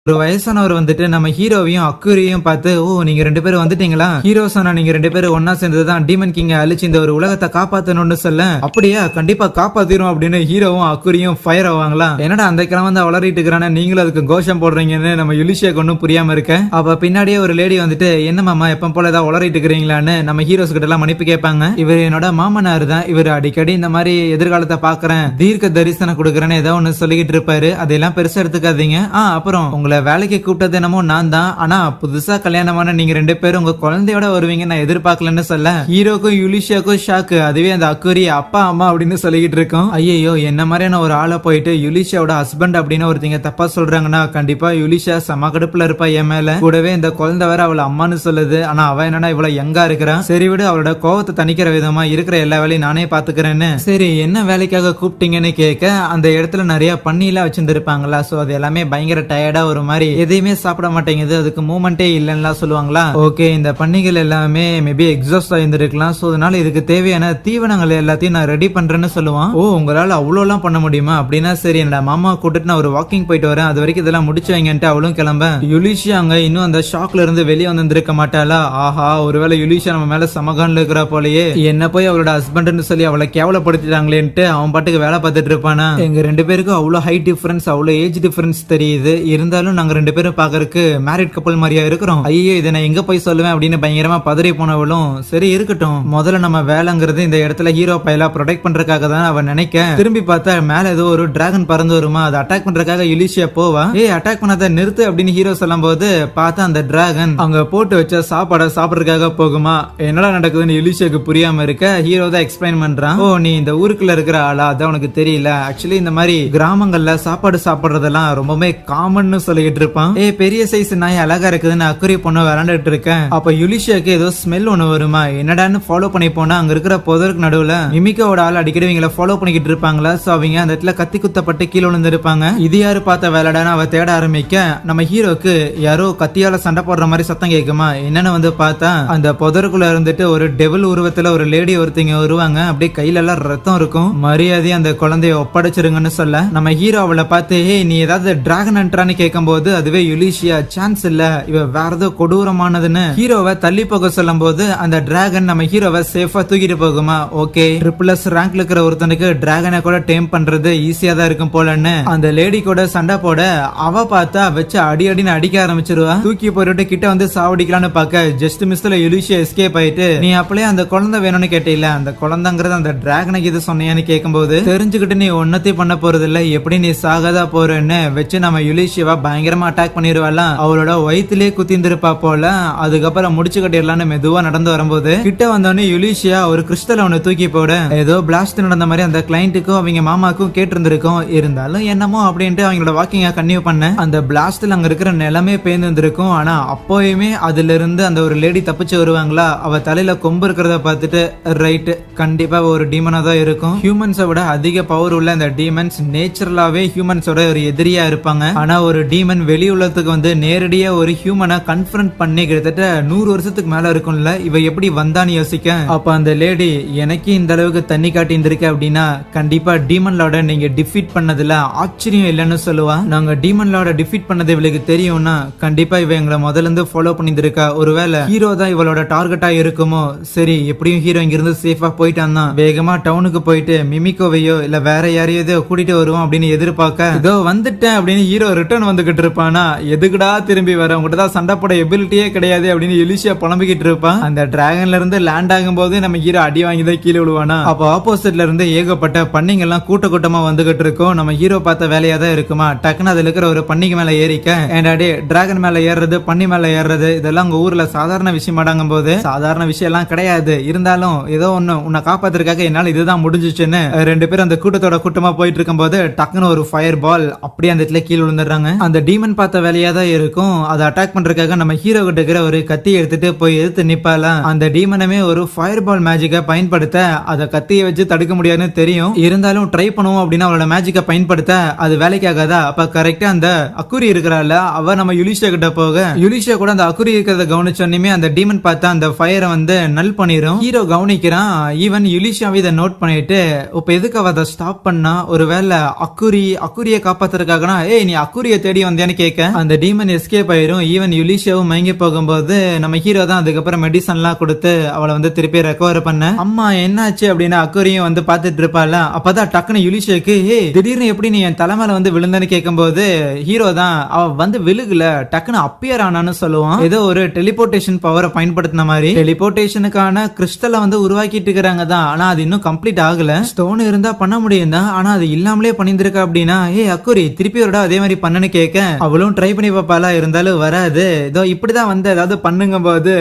ஒரு வயசானவர் வந்துட்டு நம்ம ஹீரோவையும் அக்குரியையும் பார்த்து, ஓ நீங்க 2 பேரும் வந்துட்டீங்களா, ஹீரோ சொன்னா நீங்க 2 பேரும் ஒன்னா சேர்ந்ததுதான் டீமன் கிங்க அழிச்சு இந்த ஒரு உலகத்தை காப்பாத்தணும்னு சொல்ல, அப்படியா கண்டிப்பா காப்பாத்திரும் அப்படின்னு ஹீரோவும் அக்குரியும் ஃபயர் ஆவாங்களா. என்னடா அந்த கிழமை வந்து வளரிட்டு இருக்கிறானே, நீங்களும் அதுக்கு கோஷம் போடுறீங்கன்னு நம்ம யுலிஷியாக்கு ஒன்னும் புரியாம இருக்க. அப்ப பின்னாடியே ஒரு லேடி வந்துட்டு, என்ன மாமா எப்ப போல ஏதாவது வளரிட்டு இருக்கிறீங்களான்னு நம்ம ஹீரோஸ் கிட்ட எல்லாம் மன்னிப்பு கேட்பாங்க. இவர் என்னோட மாமனார் தான், இவர் அடிக்கடி இந்த மாதிரி எதிர்காலத்தை பாக்குறேன், தீர்க்க தரிசனம் கொடுக்கறேன்னு ஏதோ ஒண்ணு சொல்லிக்கிட்டு இருப்பாரு, அதெல்லாம் பெருசா எடுத்துக்காதீங்க. அப்புறம் உங்களை வேலைக்கு கூப்பிட்டது என்னமோ நான் தான், ஆனா புதுசா கல்யாணமான நீங்க 2 பேரும் உங்க குழந்தையோட வருவீங்க நான் எதிர்பார்க்கலன்னு சொல்ல, ஹீரோக்கும் யுலிஷியாக்கும் ஷாக்கு. அதுவே அந்த அக்குரி அப்பா அம்மா அப்படின்னு சொல்லிக்கிட்டு இருக்கோம். ஐயோ என்ன மாதிரியான ஒரு ஆளை போயிட்டு யுலிஷியாவோட ஹஸ்பண்ட் அப்படின்னு ஒருத்தங்க தப்பா சொல்றாங்கன்னா கண்டிப்பா யுலிஷியா செம கடுப்புல இருப்பா என் மேல. கூடவே இந்த குழந்தை வேற அவளை அம்மான்னு சொல்லுது, ஆனா அவ என்னன்னா இவ்வளவு யங்கா இருக்கிறான். சரி விடு, அவளோட கோவத்தை தணிக்கிற விதமா இருக்கிற எல்லா வேலையும் நானே பாத்துக்கிறேன்னு. சரி என்ன வேலைக்காக கூப்பிட்டீங்கன்னு கேட்க, அந்த இடத்துல நிறைய பண்ணிலாம் வச்சிருந்திருப்பாங்களா, சோ அது எல்லாமே பயங்கர டயர்டா ஒரு மாதிரி எதையுமே சாப்பிட மாட்டேங்குது, அதுக்கு மூமெண்டே இல்லைன்னா சொல்லுவாங்களா. ஓகே இந்த பன்னிகள் எல்லாமே மேபி எக்ஸாஸ்ட் ஆயிருந்திருக்கலாம், சோ அதனால இதுக்கு தேவையான தீவனங்கள் எல்லாத்தையும் நான் ரெடி பண்றேன்னு சொல்லுவான். ஓ உங்களால அவ்வளோ எல்லாம் பண்ண முடியுமா அப்படின்னா, சரி என்னோட மாமா கூட்டிட்டு நான் ஒரு வாக்கிங் போயிட்டு வரேன், அது வரைக்கும் இதெல்லாம் முடிச்சு வைங்கன்ட்டு அவளும் கிளம்ப. யுலிஷியா அங்க இன்னும் அந்த ஷாக்ல இருந்து வெளியே வந்திருக்க மாட்டாளா. ஆஹா ஒருவேளை யுலிஷியா நம்ம மேல சமகான்ல இருக்கிற போலயே, என்ன போய் அவளோட ஹஸ்பண்ட்னு சொல்லி அவளை கேவலப்படுத்திட்டாங்களேன்ட்டு அவன் பாட்டுக்கு வேலை பார்த்துட்டு இருப்பானா. எங்க 2 பேருக்கும் அவ்வளவு ஹைட் டிஃபரன்ஸ், அவ்வளவு ஏஜ் டிஃபரன்ஸ் தெரியுது, இருந்தாலும் நாங்க 2 பேரும் பாக்குறதுக்கு மேரிட் கப்பல் மாதிரியா இருக்கிறோம். ஐயோ இதை நான் எங்க போய் சொல்லுவேன் அப்படின்னு பயங்கரமா பதறி போனவளும், சரி இருக்கட்டும் முதல்ல நம்ம வேலைங்கிறது இந்த இடத்துல ஹீரோ பையலா ப்ரொடெக்ட் பண்றதுக்காக தான் அவன் நினைக்க, திரும்பி பார்த்தா மேல ஏதோ ஒரு டிராகன் பறந்து வருமா, அதை அட்டாக் பண்றதுக்காக யுலிஷியா போவா. அட்டாக் பண்ணாத நிறுத்து அப்படின்னு ஹீரோ சொல்லும் போது பார்த்தா அந்த டிராகன் அங்க போட்டு வச்ச சாப்பாடை சாப்பிடறதுக்காக போகுமா. என்னடா நடக்குதுன்னு யுலிஷியாக்கு புரியாம இருக்க ஹீரோ தான் எக்ஸ்பிளைன் பண்றான். ஓ நீ இந்த ஊருக்குள்ள இருக்கிற ஆளா, அதான் உனக்கு தெரியல, ஆக்சுவலி இந்த மாதிரி கிராமங்கள்ல சாப்பாடு சாப்பிடுறதெல்லாம் ரொம்பவே காமன் சொல்லிட்டு இருப்பான். பெரிய சைஸ் நாய் அழகா இருக்குதுன்னு அக்குரி பொண்ணு விளையாண்டுட்டு இருக்கேன். அப்ப யுலிஷியாக்கு ஏதோ ஸ்மெல் ஒண்ணு வருமா, என்னடான்னு ஃபாலோ பண்ணி போனா அங்க இருக்கிற புதருக்கு நடுவுல மிமிக்காவோட ஆள் அடிக்கடி இவங்களை ஃபாலோ பண்ணிக்கிட்டு இருப்பாங்களா. சோ அவங்க அந்த இடத்துல கத்தி குத்தப்பட்டு கீழே விழுந்து இருப்பாங்க. இது யாரு பார்த்த வேலைடான்னு அவ தேட ஆரம்பிக்க, நம்ம ஹீரோக்கு யாரோ கத்தியால சண்டை போடுற மாதிரி சத்தம் கேட்குமா. என்னன்னு வந்து பார்த்தா அந்த புதருக்குள்ள இருந்துட்டு ஒரு டெவில் உருவத்துல ஒரு லேடி ஒருத்தங்க வருவாங்க, அப்படியே கையில எல்லாம் ரத்தம் இருக்கும். மரியாதை அந்த குழந்தைய ஒப்படைச்சிருங்கன்னு சொல்ல, நம்ம ஹீரோ அவளை பார்த்து நீ ஏதாவது டிராகன் அன்றான்னு கேட்கும் போது அதுவே யுலிஷியா சான்ஸ் இல்ல, இவ வேற ஏதோ கொடூரமானதுன்னு ஹீரோவை தள்ளி போக சொல்லும் போது அந்த டிராகன் நம்ம ஹீரோவை சேஃபா தூக்கிட்டு போகுமா. ஓகே ட்ரிபிள்எஸ் ரேங்க்ல இருக்கிற ஒருத்தனுக்கு டிராகனை கூட டேம் பண்றது ஈஸியா தான் இருக்கும் போலன்னு அந்த லேடி கூட சண்டை போட, அவ பார்த்தா வச்சு அடி அடின்னு அடிக்க ஆரம்பிச்சிருவா. தூக்கி போயிட்டு கிட்ட வந்து சாவடிக்கலான்னு பார்க்க ஜஸ்ட் மிஸ்ல யுலிஷியா எஸ்கேப் ஆயிட்டு, நீ அப்படியே அந்த குழந்தை வேணும்னு கேட்டீல, அந்த குழந்தைங்கிறது அந்த டிராகனுக்கு இது சொன்னியான்னு கேட்கும்போது, தெரிஞ்சுக்கிட்டு நீ ஒன்னத்தையும் பண்ண போறது இல்ல, எப்படி நீ சாகதா போறன்னு வச்சு நம்ம யுலிஷியாவா பயங்கரமா அட்டாக் பண்ணிடுவாலாம். அவளோட வயிற்றுலயே குத்திந்திருப்பா போல. அதுக்கப்புறம் முடிச்சு கட்டிடலான்னு மெதுவா நடந்து வரும்போது கிட்ட வந்தோடனே யுலிஷியா ஒரு கிறிஸ்டல் ஒண்ணு தூக்கி போட, ஏதோ பிளாஸ்ட் நடந்த மாதிரி அந்த கிளைண்ட்டுக்கும் அவங்க மாமாக்கும் கேட்டிருந்திருக்கும். இருந்தாலும் என்னமோ அப்படின்ட்டு அவங்களோட வாக்கிங்க கன்டினியூ பண்ண, அந்த பிளாஸ்ட்ல அங்க இருக்கிற நிலமே பேர்ந்துருக்கும். ஆனா அப்போயுமே அதுல இருந்து அந்த ஒரு லேடி தப்பிச்சு வருவாங்களா. அவ தலையில கொம்பு இருக்கிறத பார்த்துட்டு ரைட் கண்டிப்பா ஒரு டீமனா தான் இருக்கும். ஹியூமன்ஸை விட அதிக பவர் உள்ள இந்த டீமன்ஸ் நேச்சுரலாவே ஹியூமன்ஸோட ஒரு எதிரியா இருப்பாங்க. ஆனா ஒரு டீமன் வெளி உலகத்துக்கு வந்து நேரடியா ஒரு ஹியூமனை கன்ஃபரண்ட் பண்ணி கிட்டத்தட்ட 100 வருஷத்துக்கு மேல இருக்கும்ல, இவ எப்படி வந்தான்னு யோசிக்க, அப்ப அந்த லேடி எனக்கு இந்த அளவுக்கு தண்ணி காட்டி இருந்திருக்கு அப்படின்னா கண்டிப்பா டீமன் லார்ட நீங்க டிஃபீட் பண்ணதுல ஆச்சரியம் இல்லைன்னு சொல்லுவா. நாங்க டீமன் லார்ட டிஃபீட் பண்ணது இவளுக்கு தெரியும்னா கண்டிப்பா இவ எங்களை முதல்ல இருந்து ஃபாலோ பண்ணிருக்கா. ஒருவேளை ஹீரோ தான் இவளோட டார்கெட்டா இருக்குமோ. சரி எப்படியும் ஹீரோ இங்க இருந்து சேஃபா போயிட்டான் தான், வேகமா டவுனுக்கு போயிட்டு மிமிக்கோவையோ இல்ல வேற யாரையோ கூட்டிட்டு வருவோம் அப்படின்னு எதிர்பார்க்க, இதோ வந்துட்டேன் அப்படின்னு ஹீரோ ரிட்டர்ன் வந்துகிட்டு இருப்பானா. எதுக்குடா திரும்பி வர, உங்ககிட்ட தான் சண்டை போட எபிலிட்டியே கிடையாது அப்படின்னு யுலிஷியா புலம்பிக்கிட்டு இருப்பான். அந்த டிராகன்ல இருந்து லேண்ட் ஆகும் போது நம்ம ஹீரோ அடி வாங்கி தான் கீழே விழுவானா. அப்போ ஆப்போசிட்ல இருந்து ஏகப்பட்ட பன்னிங்க எல்லாம் கூட்ட கூட்டமா வந்துகிட்டு இருக்கும். நம்ம ஹீரோ பார்த்த வேலையா தான் இருக்குமா. டக்குன்னு அதுல இருக்கிற ஒரு பன்னிக்கு மேல ஏறிக்க, ஏண்டாடே டிராகன் மேல ஏறுறது பன்னி மேல ஏறுறது இதெல்லாம் உங்க ஊர்ல சாதாரண விஷயம் அடங்கும் போது சாதாரண விஷயம் எல்லாம் கிடையாது. இருந்தாலும் ஏதோ ஒண்ணு உன்னை காப்பாத்திருக்காக என்னால இதுதான் முடிஞ்சிச்சுன்னு 2 பேரும் அந்த கூட்டத்தோட கூட்டமா போயிட்டு இருக்கும் போது டக்குன்னு ஒரு ஃபயர் பால் அப்படியே அந்த இடத்துல கீழே விழுந்துடுறாங்க. அந்த டீமன் பார்த்த வேலையா தான் இருக்கும். அதை அட்டாக் பண்றதுக்காக நம்ம ஹீரோ கிட்ட இருக்கிற ஒரு கத்தி எடுத்துட்டு போய் எதிர்த்து நிப்பால. அந்த டீமனமே ஒரு ஃபயர் பால் மேஜிக்கை பயன்படுத்த அதை கத்தியை வச்சு தடுக்க முடியாதுன்னு தெரியும். இருந்தாலும் ட்ரை பண்ணுவோம் அப்படின்னா அவளோட மேஜிக்கை பயன்படுத்த அது வேலைக்காகாதா. அப்ப கரெக்டா அந்த அக்குரி இருக்கிறாள் அவ நம்ம யுலிஷியா கிட்ட போக, யுலிஷியா கூட அந்த அக்குரி இருக்கிறத கவனிச்சோன்னே அந்த டீமன் பார்த்தா அந்த ஃபயரை வந்து நல் பண்ணிரும். ஹீரோ கவனிக்கிறான். ஈவன் யுலிஷியாவை இதை நோட் பண்ணிட்டு இப்ப எதுக்கு அவ அதை ஸ்டாப் பண்ணா, ஒருவேளை அக்குரியை காப்பாத்துறதுக்காகனா, ஏய் நீ அக்குரியை தேடி வந்த வந்தியான்னு கேட்க அந்த டீமன் எஸ்கேப் ஆயிரும். ஈவன் யுலிஷியாவும் மயங்கி போகும்போது நம்ம ஹீரோ தான் அதுக்கப்புறம் மெடிசன் எல்லாம் கொடுத்து அவளை வந்து திருப்பி ரெக்கவர் பண்ண. அம்மா என்னாச்சு அப்படின்னு அக்குரியும் வந்து பாத்துட்டு இருப்பாள். அப்பதான் டக்குனு யுலிஷியாக்கு திடீர்னு எப்படி நீ என் தலைமையில வந்து விழுந்தன்னு கேட்கும்போது ஹீரோ தான் அவ வந்து விழுகுல டக்குனு அப்பியர் ஆனான்னு சொல்லுவான். ஏதோ ஒரு டெலிபோர்டேஷன் பவரை பயன்படுத்தின மாதிரி டெலிபோர்டேஷனுக்கான கிறிஸ்டலை வந்து உருவாக்கிட்டு இருக்காங்க தான். ஆனா அது இன்னும் கம்ப்ளீட் ஆகல. ஸ்டோன் இருந்தா பண்ண முடியும் தான், ஆனா அது இல்லாமலே பண்ணிருக்கா அப்படின்னா அக்குரி திருப்பி ஒரு அதே மாதிரி பண்ணுன்னு கேட்க அவளும் ட்ரை பண்ணி பாப்பாளா, இருந்தாலும் வராது. இதோ இப்படிதான் வந்து ஏதாவது பண்ணுங்க போது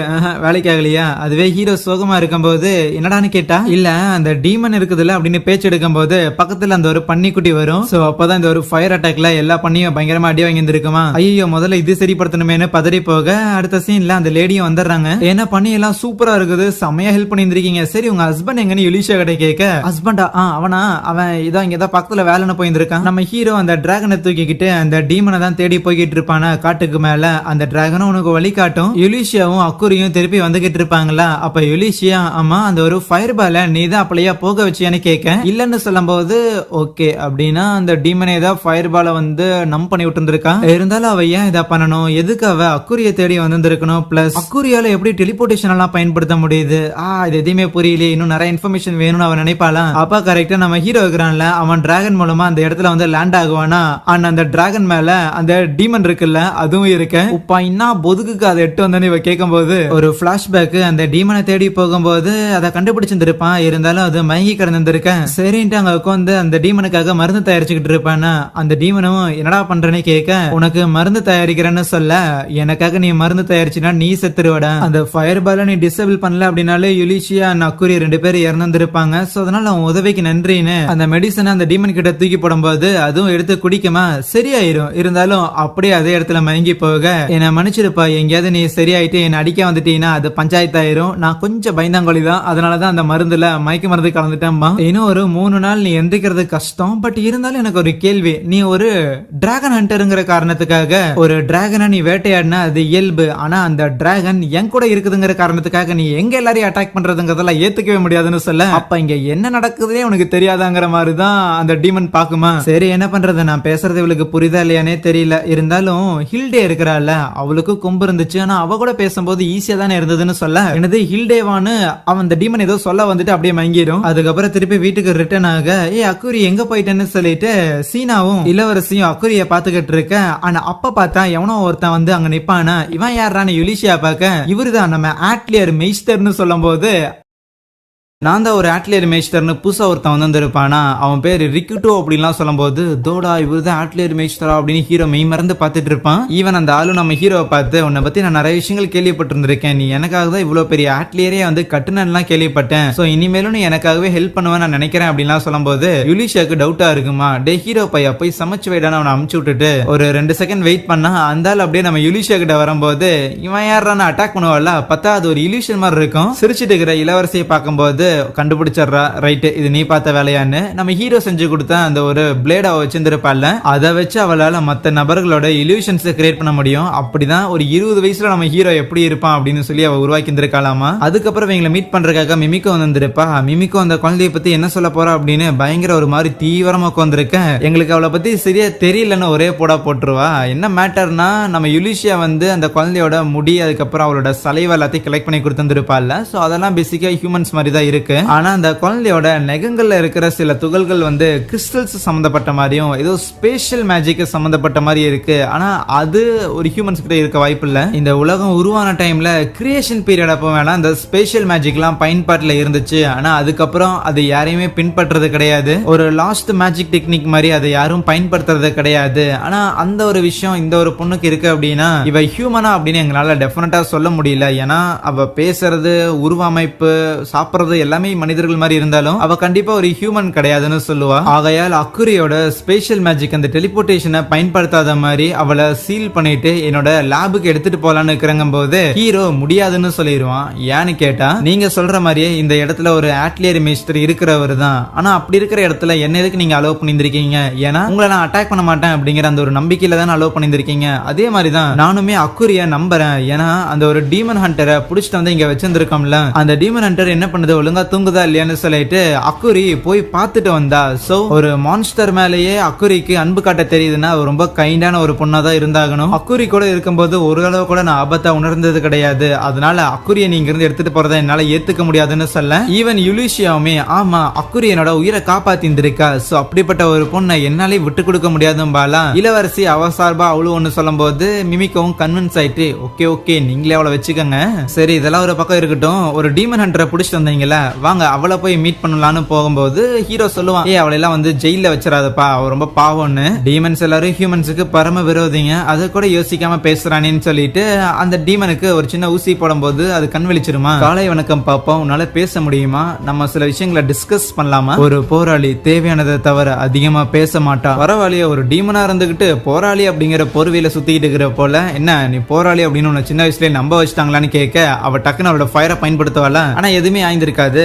வேலைக்கு ஆகலையா. அதுவே ஹீரோ சோகமா இருக்கும் போது என்னடான்னு கேட்டா இல்ல அந்த டீமன் இருக்குதுல்ல அப்படின்னு பேச்சு எடுக்கும் போது பக்கத்துல அந்த ஒரு பன்னிக்குட்டி வரும். சோ அப்பதான் இந்த ஒரு ஃபயர் அட்டாக்ல எல்லா பண்ணியும் பயங்கரமா அடி வாங்கி இருக்குமா. ஐயோ முதல்ல இது சரிப்படுத்தணுமேனு பதறி போக அடுத்த சீன்ல அந்த லேடியும் வந்துடுறாங்க. ஏன்னா பண்ணி எல்லாம் சூப்பரா இருக்குது, செமையா ஹெல்ப் பண்ணிருக்கீங்க. சரி உங்க ஹஸ்பண்ட் எங்கன்னு யுலிஷியா கிட்ட கேட்க ஹஸ்பண்டா அவனா அவன் இதோ இங்கதான் பக்கத்துல வேலைன்னு போயிருக்கான். நம்ம ஹீரோ அந்த டிராகனை தூக்கிக்கிட்டு அந்த டீமனை தான் தேடி போய்கிட்டு இருப்பான காட்டுக்கு மேல. அந்த டிராகனும் உனக்கு வழி காட்டும். யுலிஷியாவும் அக்குரியும் திருப்பி வந்துகிட்டு இருப்பாங்களா. அப்ப யுலிஷியா ஆமா அந்த ஒரு ஃபயர் பால நீ தான் அப்படியே போக வச்சியான்னு கேட்க இல்லன்னு சொல்லும் போது ஓகே அப்படின்னா அந்த டீமனை தான் ஃபயர் பால வந்து நம் பண்ணி விட்டு இருந்திருக்கா. இருந்தாலும் அவ ஏன் இதை பண்ணணும், எதுக்கு அவ அக்குரிய தேடி வந்திருக்கணும், பிளஸ் அக்குரியால எப்படி டெலிபோர்டேஷன் எல்லாம் பயன்படுத்த முடியுது, இது எதுவுமே புரியல, இன்னும் நிறைய இன்ஃபர்மேஷன் வேணும்னு அவன் நினைப்பாளாம். அப்பா கரெக்டா நம்ம ஹீரோ இருக்கிறான்ல அவன் டிராகன் மூலமா அந்த இடத்துல வந்து லேண்ட் ஆகுவானா. அந்த டிராகன் மேல அந்த டீமன் இருக்குல்ல அதுவும் இருக்கு. உப்பா இன்னும் பொதுக்கு அதை எட்டு வந்தேன்னு இவ கேட்கும் போது ஒரு பிளாஷ்பேக் அந்த டீமனை தேடி போகும்போது அதை கண்டுபிடிச்சிருந்திருப்பான். இருந்தாலும் அது மயங்கி கிடந்திருக்கேன். சரின்ட்டு அங்க உட்காந்து அந்த டீமனுக்காக மருந்து தயாரிச்சுக்கிட்டு இருப்பானா. அந்த டீமனும் என்னடா பண்றேன்னு கேட்க உனக்கு மருந்து தயாரிக்கிறேன்னு சொல்ல எனக்காக நீ மருந்து தயாரிச்சுனா நீ செத்துருவட. அந்த ஃபயர் பால நீ டிசேபிள் பண்ணல அப்படின்னாலே யுலிஷியா அக்குரி 2 பேரும் இறந்திருப்பாங்க. சோ அதனால அவன் உதவிக்கு நன்றின்னு அந்த மெடிசனை அந்த டீமன் கிட்ட தூக்கி போடும்போது அதுவும் எடுத்து குடிக்குமா சரியாயிரும். இருந்தாலும் அப்படியே அதே இடத்துல மயங்கி போக என்ன மன்னிச்சிருப்பா, எங்கேயாவது நீ சரியாயிட்டு என்ன அடிக்க வந்துட்டீங்கன்னா அது பஞ்சாயத்தாயிரும். நான் கொஞ்சம் பயந்தாங்கொழி தான், அதனாலதான் அந்த மருந்துல மயக்க மருந்து கலந்துட்டேன்பா. இன்னும் ஒரு 3 நாள் நீ எந்திரிக்கிறது கஷ்டம். பட் இருந்தாலும் எனக்கு ஒரு கேள்வி, நீ ஒரு டிராகன் ஹண்டருங்கிற காரணத்துக்காக ஒரு டிராகனை நீ வேட்டையாடினா அது இயல்பு. ஆனா அந்த டிராகன் என் கூட இருக்குதுங்கிற காரணத்துக்காக நீ எங்க எல்லாரையும் அட்டாக் பண்றதுங்கிறதெல்லாம் ஏத்துக்கவே முடியாதுன்னு சொல்ல அப்ப இங்க என்ன நடக்குதுன்னே உனக்கு தெரியாதாங்கிற மாதிரிதான் அந்த டீமன் பாக்குமா. சரி என்ன பண்றது, நான் பேசுறது இவளுக்கு புரியுதா இல்லையானே தெரியல. இருந்தாலும் ஹில்டே இருக்கிறாள் அவளுக்கு கொம்பு இருந்துச்சு, ஆனா அவ கூட பேசும்போது ஈஸியா தானே இருந்ததுன்னு சொல்ல எனது ஹில்டேவான்னு அவன் அந்த டீமன் ஏதோ சொல்ல வந்துட்டு அப்படியே மங்கிடும். அதுக்கப்புறம் திருப்பி வீட்டுக்கு ரிட்டர்ன் ஆக அக்குரி எங்க போயிட்டேன்னு சொல்லிட்டு சீனாவும் இளவரசியும் அக்குரிய பாத்துக்கிட்டு இருக்க. ஆனா அப்ப பார்த்தா எவனோ ஒருத்தன் வந்து அங்க நிப்பானா. இவன் யாரான யுலிஷியா பார்க்க இவருதான் நம்ம ஆட்லியர் மெய்ஸ்டர்னு சொல்லும் போது நான் தான் ஒரு ஆட்லியர் மேஸ்டர்னு புதுசா ஒருத்தன் வந்திருப்பானா. அவன் பேர் ரிக்குட்டோ அப்படின்லாம் சொல்லும் போது தோடா இவர் தான் ஆட்லியர் மேஸ்டரா அப்படின்னு ஹீரோ மெய் மறந்து பார்த்துட்டு இருப்பான். ஈவன் அந்த ஆளு நம்ம ஹீரோவை பார்த்து உன்னை பத்தி நான் நிறைய விஷயங்கள் கேள்விப்பட்டிருந்திருக்கேன், நீ எனக்காக தான் இவ்வளவு பெரிய ஆட்லியரே வந்து கட்டுனன்லாம் கேள்விப்பட்டேன், சோ இனிமேலும் நீ எனக்காகவே ஹெல்ப் பண்ணுவேன் நான் நினைக்கிறேன் அப்படின்லாம் சொல்லும் போது யுலிஷியாக்கு டவுட்டா இருக்குமா. டே ஹீரோ பையா போய் சமைச்சு வைடான்னு அவனை அமுச்சு விட்டுட்டு ஒரு 2 செகண்ட் வெயிட் பண்ணா அந்த ஆள் அப்படியே நம்ம யுலிஷியா கிட்ட வரும்போது இவன் யாரான அட்டாக் பண்ணுவாள். பார்த்தா அது ஒரு இல்யூஷன் மாதிரி இருக்கும். சிரிச்சிட்டு இருக்கிற இளவரசியை பார்க்கும்போது கண்டுபிடிச்சா ரைட் இது நீ பார்த்த வேலையான்னு நம்ம ஹீரோ செஞ்சு கொடுத்த அந்த ஒரு பிளேட வச்சிருந்திருப்பாள். அதை வச்சு அவளால மற்ற நபர்களோட இல்யூஷன்ஸ் கிரியேட் பண்ண முடியும். அப்படிதான் ஒரு 20 வயசுல நம்ம ஹீரோ எப்படி இருப்பான் அப்படின்னு சொல்லி அவ உருவாக்கி இருந்திருக்காளாமா. அதுக்கப்புறம் இவங்களை மீட் பண்றதுக்காக மிமிக்கோ வந்திருப்பா. மிமிக்கோ அந்த குழந்தைய பத்தி என்ன சொல்ல போறா அப்படின்னு பயங்கர ஒரு மாதிரி தீவிரமா உட்காந்துருக்கேன். எங்களுக்கு அவளை பத்தி சரியா தெரியலன்னு ஒரே போடா போட்டுருவா. என்ன மேட்டர்னா நம்ம யுலிஷியா வந்து அந்த குழந்தையோட முடி அதுக்கப்புறம் அவளோட சலைவ எல்லாத்தையும் கலெக்ட் பண்ணி கொடுத்துருப்பாள். சோ அதெல்லாம் பேசிக்கா ஹியூமன்ஸ் மாதிரி தான் இருக்கு. ஆனா அந்த குழந்தையோட நெகங்கள்ல இருக்கிற சில துகள்கள் வந்து கிறிஸ்டல்ஸ் சம்பந்தப்பட்ட மாதிரியும் ஏதோ ஸ்பேஷியல் மேஜிக் சம்பந்தப்பட்ட மாதிரி இருக்கு. ஆனா அது ஒரு ஹியூமன்ஸ் கிட்ட இருக்க வாய்ப்பு இல்ல. இந்த உலகம் உருவான டைம்ல கிரியேஷன் பீரியட் அப்போ வேணா அந்த ஸ்பேஷியல் மேஜிக் எல்லாம் பயன்பாட்டுல இருந்துச்சு. ஆனா அதுக்கப்புறம் அது யாரையுமே பின்பற்றது கிடையாது. ஒரு லாஸ்ட் மேஜிக் டெக்னிக் மாதிரி அதை யாரும் பயன்படுத்துறது கிடையாது. ஆனா அந்த ஒரு விஷயம் இந்த ஒரு பொண்ணுக்கு இருக்கு அப்படின்னா இவ ஹியூமனா அப்படின்னு எங்களால டெஃபினட்டா சொல்ல முடியல. ஏன்னா அவ பேசுறது உருவமைப்பு சாப்பிடுறது எல்லாமே மனிதர்கள் மாதிரி இருந்தாலும் அவ கண்டிப்பா ஒரு ஹியூமன் கிடையாதுன்னு சொல்லுவா. ஆகையால் அக்குரியோட ஸ்பெஷல் மேஜிக் அந்த டெலிபோர்டேஷனை பயன்படுத்தாத மாதிரி அவளை சீல் பண்ணிட்டு என்னோட லேபுக்கு எடுத்துட்டு போலான்னு இருக்கிறங்க போது ஹீரோ முடியாதுன்னு சொல்லிடுவான். ஏன்னு கேட்டா நீங்க சொல்ற மாதிரியே இந்த இடத்துல ஒரு ஆட்லியர் மேஸ்டர் இருக்கிறவர் தான். ஆனா அப்படி இருக்கிற இடத்துல என்ன எதுக்கு நீங்க அலோவ் பண்ணிருக்கீங்க? ஏன்னா உங்களை நான் அட்டாக் பண்ண மாட்டேன் அப்படிங்கிற அந்த ஒரு நம்பிக்கையில தான் அலோவ் பண்ணிருக்கீங்க. அதே மாதிரிதான் நானுமே அக்குரிய நம்புறேன். ஏன்னா அந்த ஒரு டீமன் ஹண்டரை புடிச்சிட்டு வந்து இங்க வச்சிருந்திருக்கோம்ல, அந்த டீமன் ஹண்டர் என்ன பண்ணுது ஒழுங்கா ஒழுங்கா தூங்குதா இல்லையான்னு சொல்லிட்டு அக்குரி போய் பார்த்துட்டு வந்தா. சோ ஒரு மான்ஸ்டர் மேலேயே அக்குரிக்கு அன்பு காட்ட தெரியுதுன்னா ரொம்ப கைண்டான ஒரு பொண்ணா தான் இருந்தாகணும். அக்குரி கூட இருக்கும்போது ஒரு அளவு கூட நான் ஆபத்தா உணர்ந்தது கிடையாது. அதனால அக்குரியை நீங்க இருந்து எடுத்துட்டு போறதை என்னால ஏத்துக்க முடியாதுன்னு சொல்ல ஈவன் யுலிஷியாவுமே ஆமா அக்குரி என்னோட உயிரை காப்பாத்திருந்திருக்கா. சோ அப்படிப்பட்ட ஒரு பொண்ணை என்னாலே விட்டு கொடுக்க முடியாதும்பாலா. இளவரசி அவ சார்பா அவளு ஒண்ணு சொல்லும் போது மிமிக்கவும் கன்வின்ஸ் ஆயிட்டு ஓகே ஓகே நீங்களே அவளை வச்சுக்கோங்க. சரி இதெல்லாம் ஒரு பக்கம் இருக்கட்டும். ஒரு டீமன் ஹண்டரை புடிச்சிட்டு வந்தீங்களா வாங்க அவளை போய் மீட் பண்ணலான்னு போகும்போது ஹீரோ சொல்லுவான் அவளை எல்லாம் வந்து ஜெயில வச்சிடாதப்பா அவ ரொம்ப பாவம்னு. டீமன்ஸ் எல்லாரும் ஹியூமன்ஸுக்கு பரம விரோதிங்க அதை கூட யோசிக்காம பேசுறானேன்னு சொல்லிட்டு அந்த டீமனுக்கு ஒரு சின்ன ஊசி போடும்போது அது கண் வெளிச்சிருமா. காலை வணக்கம் பாப்போம் உன்னால பேச முடியுமா நம்ம சில விஷயங்களை டிஸ்கஸ் பண்ணலாமா. ஒரு போராளி தேவையானதை தவிர அதிகமா பேச மாட்டா. பரவாயில்லையே ஒரு டீமனா இருந்துகிட்டு போராளி அப்படிங்கிற பொறுவில சுத்திட்டு இருக்கிற போல என்ன நீ போராளி அப்படின்னு உன்னை சின்ன வயசுல நம்ப வச்சுட்டாங்களான்னு கேட்க அவ டக்குன்னு அவளோட ஃபயரை பயன்படுத்துவாள. ஆனா எதுவுமே ஆயிருக்காது.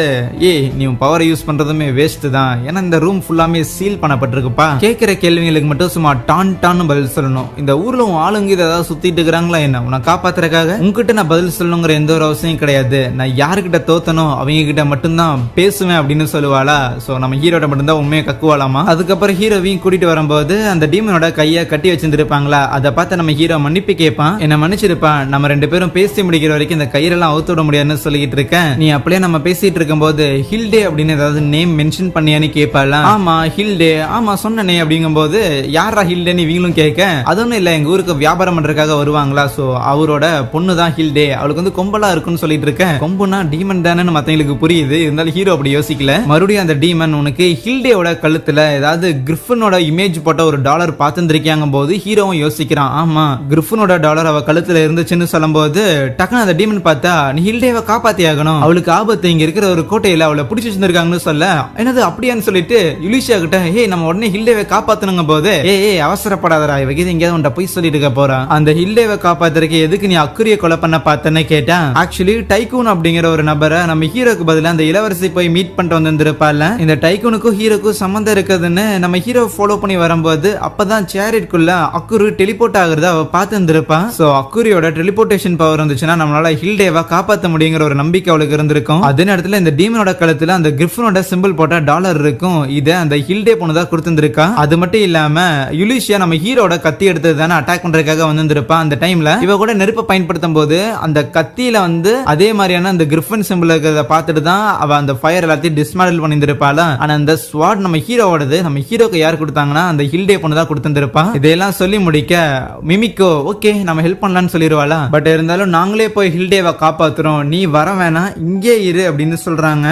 நீ பவரை யூஸ் பண்றதுமே வேஸ்ட் தான். ஏன்னா இந்த ரூம் ஃபுல்லாமே சீல் பண்ணப்பட்டிருக்குப்பா. கேட்கிற கேள்விகளுக்கு மட்டும் சும்மா டான் டான்னு பதில் சொல்லணும். இந்த ஊர்ல ஆளுங்க ஏதாவது சுத்திட்டு இருக்கிறாங்களா என்ன உன்னை காப்பாத்துறதுக்காக உங்ககிட்ட நான் பதில் சொல்லணுங்கிற எந்த ஒரு அவசியம் கிடையாது. நான் யாருக்கிட்ட தோத்தனும் அவங்க கிட்ட மட்டும்தான் பேசுவேன் அப்படின்னு சொல்லுவாளா. சோ நம்ம ஹீரோட மட்டும்தான் உண்மையை கக்குவாளாமா. அதுக்கப்புறம் ஹீரோவையும் கூட்டிட்டு வரும்போது அந்த டீமனோட கையை கட்டி வச்சிருந்திருப்பாங்களா அதை பார்த்து நம்ம ஹீரோ மன்னிப்பு கேட்பான். என்ன மன்னிச்சிருப்பான் நம்ம ரெண்டு பேரும் பேசி முடிக்கிற வரைக்கும் இந்த கையெல்லாம் அவுத்து விட முடியாதுன்னு சொல்லிட்டு இருக்கேன். நீ அப்படியே நம்ம பேசிட்டு இருக்கும்போது ஹில்டே அப்படின்னு ஏதாவது நேம் மென்ஷன் பண்ணியான்னு கேட்பாளா. ஆமா ஹில்டே ஆமா சொன்னனே அப்படிங்கும்போது யாரா ஹில்டேன்னு இவங்களும் கேட்க அது ஒன்றும் இல்லை எங்க ஊருக்கு வியாபாரம் பண்றதுக்காக வருவாங்களா. சோ அவரோட பொண்ணு தான் ஹில்டே அவளுக்கு வந்து கொம்பலா இருக்குன்னு சொல்லிட்டு இருக்கேன். கொம்புனா டீமன் தானேன்னு மத்தவங்களுக்கு புரியுது. இருந்தாலும் ஹீரோ அப்படி யோசிக்கல. மறுபடியும் அந்த டீமன் உனக்கு ஹில்டேவோட கழுத்துல ஏதாவது கிரிஃபனோட இமேஜ் போட்ட ஒரு டாலர் பார்த்துருக்கியாங்க போது ஹீரோவும் யோசிக்கிறான். ஆமா கிரிஃபனோட டாலர் அவ கழுத்துல இருந்துச்சுன்னு சொல்லும் போது டக்குனு அந்த டீமன் பார்த்தா நீ ஹில்டேவை காப்பாத்தி ஆகணும் அவளுக்கு ஆபத்து இங்க இருக்கிற ஒரு கோட்டையில அவளை பிடிச்சி வச்சிருக்காங்கன்னு சொல்ல என்னது அப்படியான்னு சொல்லிட்டு யுலிஷியா கிட்ட நம்ம உடனே ஹில்டேவை காப்பாத்தணுங்க போது அவசரப்படாதரா இவங்க எங்கேயாவது உன்ட்ட போய் சொல்லிட்டு இருக்க போறான். அந்த ஹில்டேவை காப்பாத்துறதுக்கு எதுக்கு நீ அக்குரிய கொலை பண்ண பார்த்தேன்னு கேட்டான். ஆக்சுவலி டைகூன் அப்படிங்கிற ஒரு நபரை நம்ம ஹீரோக்கு பதிலா அந்த இளவரசி போய் மீட் பண்ணிட்டு வந்திருப்பால. இந்த டைகூனுக்கும் ஹீரோக்கும் சம்பந்தம் இருக்குதுன்னு நம்ம ஹீரோ ஃபாலோ பண்ணி வரும்போது அப்பதான் சேரிட்குள்ள அக்குரு டெலிபோர்ட் ஆகுறத அவ பார்த்து இருந்திருப்பான். சோ அக்குரியோட டெலிபோர்டேஷன் பவர் இருந்துச்சுன்னா நம்மளால ஹில்டேவை காப்பாற்ற முடியுங்கிற ஒரு நம்பிக்கை அவளுக்கு இருந்திருக்கும். அதே நேரத்துல இந்த டீமனோட கழுத்துல அந்த கிரிஃபனோட சிம்பிள் போட்ட டாலர் இருக்கும். இதை அந்த ஹில்டே பொண்ணுதான் கொடுத்திருந்திருக்கா. அது மட்டும் இல்லாம யுலிஷியா நம்ம ஹீரோட கத்தி எடுத்து தானே அட்டாக் பண்றதுக்காக வந்திருப்பா. அந்த டைம்ல இவ கூட நெருப்பை பயன்படுத்தும் போது அந்த கத்தியில வந்து அதே மாதிரியான அந்த கிரிஃபன் சிம்பிள் இருக்கிறத பார்த்துட்டு தான் அவ அந்த ஃபயர் எல்லாத்தையும் டிஸ்மாண்டில் பண்ணிருப்பாள. ஆனா அந்த ஸ்வாட் நம்ம ஹீரோவோடது நம்ம ஹீரோக்கு யார் கொடுத்தாங்கன்னா அந்த ஹில்டே பொண்ணு தான் கொடுத்திருப்பா. இதெல்லாம் சொல்லி முடிக்க மிமிக்கோ ஓகே நம்ம ஹெல்ப் பண்ணலாம்னு சொல்லிடுவாளா. பட் இருந்தாலும் நாங்களே போய் ஹில்டேவை காப்பாத்துறோம் நீ வர வேணாம் இங்கே இரு அப்படின்னு சொல்றாங்க.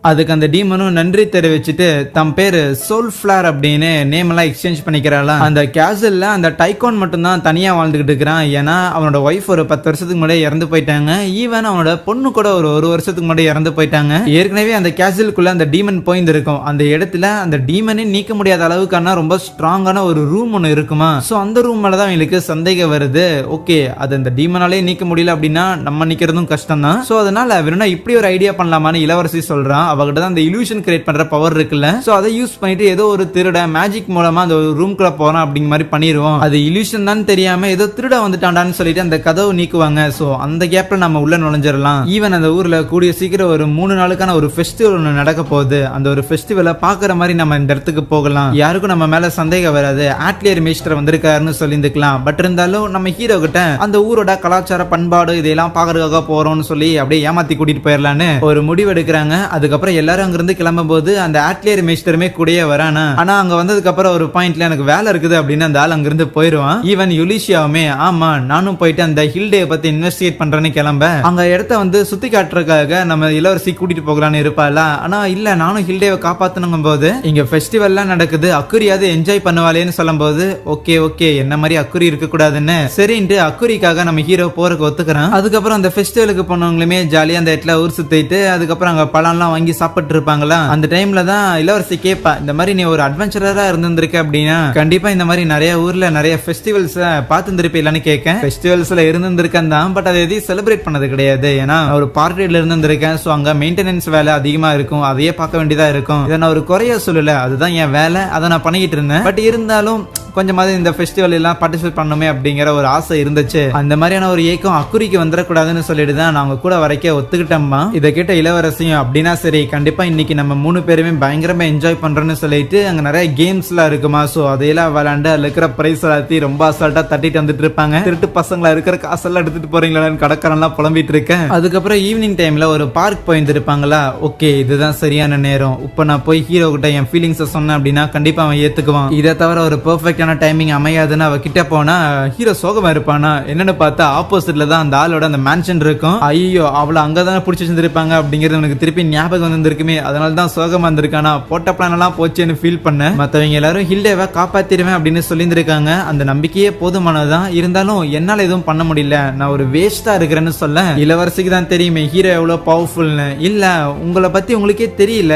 அதுக்கு அந்த டீமனும் நன்றி தெரிவிச்சுட்டு தம் பேரு சோல்ஃபிளார் அப்படின்னு நேம் எல்லாம் எக்ஸ்சேஞ்ச் பண்ணிக்கிறாளா. அந்த கேசல்ல அந்த டைகோன் மட்டும் தான் தனியா வாழ்ந்துகிட்டு இருக்கிறான். ஏன்னா அவனோட ஒய்ஃப் ஒரு 10 வருஷத்துக்கு முன்னாடி இறந்து போயிட்டாங்க. ஈவன் அவனோட பொண்ணு கூட ஒரு வருஷத்துக்கு முன்னாடி இறந்து போயிட்டாங்க. ஏற்கனவே அந்த கேசலுக்குள்ள அந்த டீமன் போயிருந்திருக்கும். அந்த இடத்துல அந்த டீமனே நீக்க முடியாத அளவுக்கான ரொம்ப ஸ்ட்ராங்கான ஒரு ரூம் ஒன்று இருக்குமா. சோ அந்த ரூம் மேலதான் அவங்களுக்கு சந்தேகம் வருது. ஓகே அது அந்த டீமனாலே நீக்க முடியல அப்படின்னா நம்ம நிக்கிறதும் கஷ்டம் தான். சோ அதனால வேணும்னா இப்படி ஒரு ஐடியா பண்ணலாமான்னு இளவரசி சொல்றான். அவகிட்ட தான் அந்த இல்யூஷன் கிரியேட் பண்ற பவர் இருக்குல்ல. சோ அதை யூஸ் பண்ணிட்டு ஏதோ ஒரு திருட மேஜிக் மூலமா அந்த ரூம்குள்ள போறான் அப்படிங்கிற மாதிரி பண்ணிடுவோம். அது இல்யூஷன் தான் தெரியாம ஏதோ திருட வந்துட்டாண்டான்னு சொல்லிட்டு அந்த கதவை நீக்குவாங்க. சோ அந்த கேப்ல நம்ம உள்ள நுழைஞ்சிடலாம். ஈவன் அந்த ஊர்ல கூடிய சீக்கிரம் ஒரு 3 நாளுக்கான ஒரு ஃபெஸ்டிவல் ஒன்று நடக்க போகுது. அந்த ஒரு ஃபெஸ்டிவலை பாக்குற மாதிரி நம்ம இந்த இடத்துக்கு போகலாம். யாருக்கும் நம்ம மேல சந்தேகம் வராது. ஆட்லியர் மிஸ்டர் வந்திருக்காருன்னு சொல்லியிருந்துக்கலாம். பட் இருந்தாலும் நம்ம ஹீரோ கிட்ட அந்த ஊரோட கலாச்சார பண்பாடு இதெல்லாம் பாக்குறதுக்காக போறோம்னு சொல்லி அப்படியே ஏமாத்தி கூட்டிட்டு போயிடலான்னு ஒரு முடிவு எடுக்கிறாங்க. அதுக்கப்புறம் எல்லாரும் அங்கிருந்து கிளம்பும் போது அந்த ஆட்லியர் மிஸ்டருமே கூடயே வரானா. ஆனா அங்க வந்ததுக்கு அப்புறம் ஒரு பாயிண்ட்ல எனக்கு வேலை இருக்குது அப்படின்னு அந்த ஆள் அங்கிருந்து போயிடுவான். ஈவன் யுலிஷியாவுமே ஆமா நானும் போயிட்டு அந்த ஹில்டே பத்தி இன்வெஸ்டிகேட் பண்றேன்னு கிளம்ப அங்க இடத்த வந்து சுத்தி காட்டுறதுக்காக நம்ம இளவரசி கூட்டிட்டு போகலான்னு இருப்பாளா. ஆனா இல்ல நானும் ஹில்டேவை காப்பாத்தணுங்கும் போது இங்க ஃபெஸ்டிவல்லாம் நடக்குது அக்குரியாவது என்ஜாய் பண்ணுவாளேன்னு சொல்லும் போது ஓகே ஓகே என்ன மாதிரி அக்குரி இருக்க கூடாதுன்னு சரின்ட்டு அக்குரிக்காக நம்ம ஹீரோ போறதுக்கு ஒத்துக்கிறான். அதுக்கப்புறம் அந்த ஃபெஸ்டிவலுக்கு போனவங்களுமே ஜாலியா அந்த இடத்துல ஊர் சுத்திட்டு அதுக்கப்புறம் அங்க பழம்லாம் வாங்கி சாப்பிட்டு இருப்பாங்களா. அந்த டைம்ல தான் இளவரசி கேப்பா இந்த மாதிரி நீ ஒரு அட்வென்ச்சரரா இருந்திருக்க அப்படின்னா கண்டிப்பா இந்த மாதிரி நிறைய ஊர்ல நிறைய ஃபெஸ்டிவல்ஸ் பார்த்துருப்பீங்களான்னு கேட்க. ஃபெஸ்டிவல்ஸ்ல இருந்திருக்கேன் தான். பட் அதை எதையும் செலிப்ரேட் பண்ணது கிடையாது. ஏன்னா ஒரு பார்ட்டில இருந்திருக்கேன். சோ அங்க மெயின்டெனன்ஸ் வேலை அதிகமா இருக்கும். அதையே பார்க்க வேண்டியதா இருக்கும். இதை நான் ஒரு குறைய சொல்லல. அதுதான் என் வேலை. அதை நான் பண்ணிக்கிட்டு இருந்தேன். பட் இருந்தாலும் கொஞ்சமாவது இந்த ஃபெஸ்டிவல் எல்லாம் பார்ட்டிசிபேட் பண்ணுமே அப்படிங்கிற ஒரு ஆசை இருந்துச்சு. அந்த மாதிரியான ஒரு ஏக்கம் அக்குரிக்கு வந்துடக்கூடாதுன்னு சொல்லிட்டு தான் நாங்க கூட வரைக்க ஒத்துக்கிட்டோம்மா. இதை கேட்ட இளவரசியும் அப்படின்னா சரி கண்டிப்பா இன்னைக்கு நம்ம 3 பேருமே பயங்கரமா என்ஜாய் பண்றோம்னு சொல்லிட்டு அங்க நிறைய கேம்ஸ் எல்லாம் இருக்குமா. சோ அதையெல்லாம் விளையாண்டு அதுல இருக்கிற பிரைஸ் எல்லாத்தையும் ரொம்ப அசால்ட்டா தட்டிட்டு வந்துட்டு இருப்பாங்க. திருட்டு பசங்களா இருக்கிற காசெல்லாம் எடுத்துட்டு போறீங்களான்னு கடற்கரெல்லாம் புலம்பிட்டு இருக்கேன். அதுக்கப்புறம் ஈவினிங் டைம்ல ஒரு பார்க் போயிருந்திருப்பாங்களா. ஓகே இதுதான் சரியான நேரம். இப்ப நான் போய் ஹீரோ கிட்ட என் ஃபீலிங்ஸை சொன்னேன் அப்படின்னா கண்டிப்பா அவன் ஏத்துக்குவான். இதை தவிர ஒரு பெர்ஃபெக்டான டைமிங் அமையாதுன்னு அவ கிட்ட போனா ஹீரோ சோகமா இருப்பானா. என்னன்னு பார்த்தா ஆப்போசிட்ல தான் அந்த ஆளோட அந்த மேன்ஷன் இருக்கும். ஐயோ அவளை அங்கதானே பிடிச்சி வச்சிருப்பாங்க அப்படிங்கிறது எனக்கு திருப்பி ஞாபகம் வந்திருக்குமே. அதனால தான் சோகமா இருந்திருக்கானா. போட்ட பிளான் எல்லாம் போச்சுன்னு ஃபீல் பண்ண. மத்தவங்க எல்லாரும் ஹில்டேவை காப்பாத்திடுவேன் அப்படின்னு சொல்லியிருந்திருக்காங்க. அந்த நம்பிக்கையே போதுமானதான். இருந்தாலும் என்னால எதுவும் பண்ண முடியல. நான் ஒரு வேஸ்டா இருக்கிறேன்னு சொல்ல இளவரசிக்கு தான் தெரியுமே ஹீரோ எவ்வளவு பவர்ஃபுல்னு. இல்ல உங்களை பத்தி உங்களுக்கே தெரியல.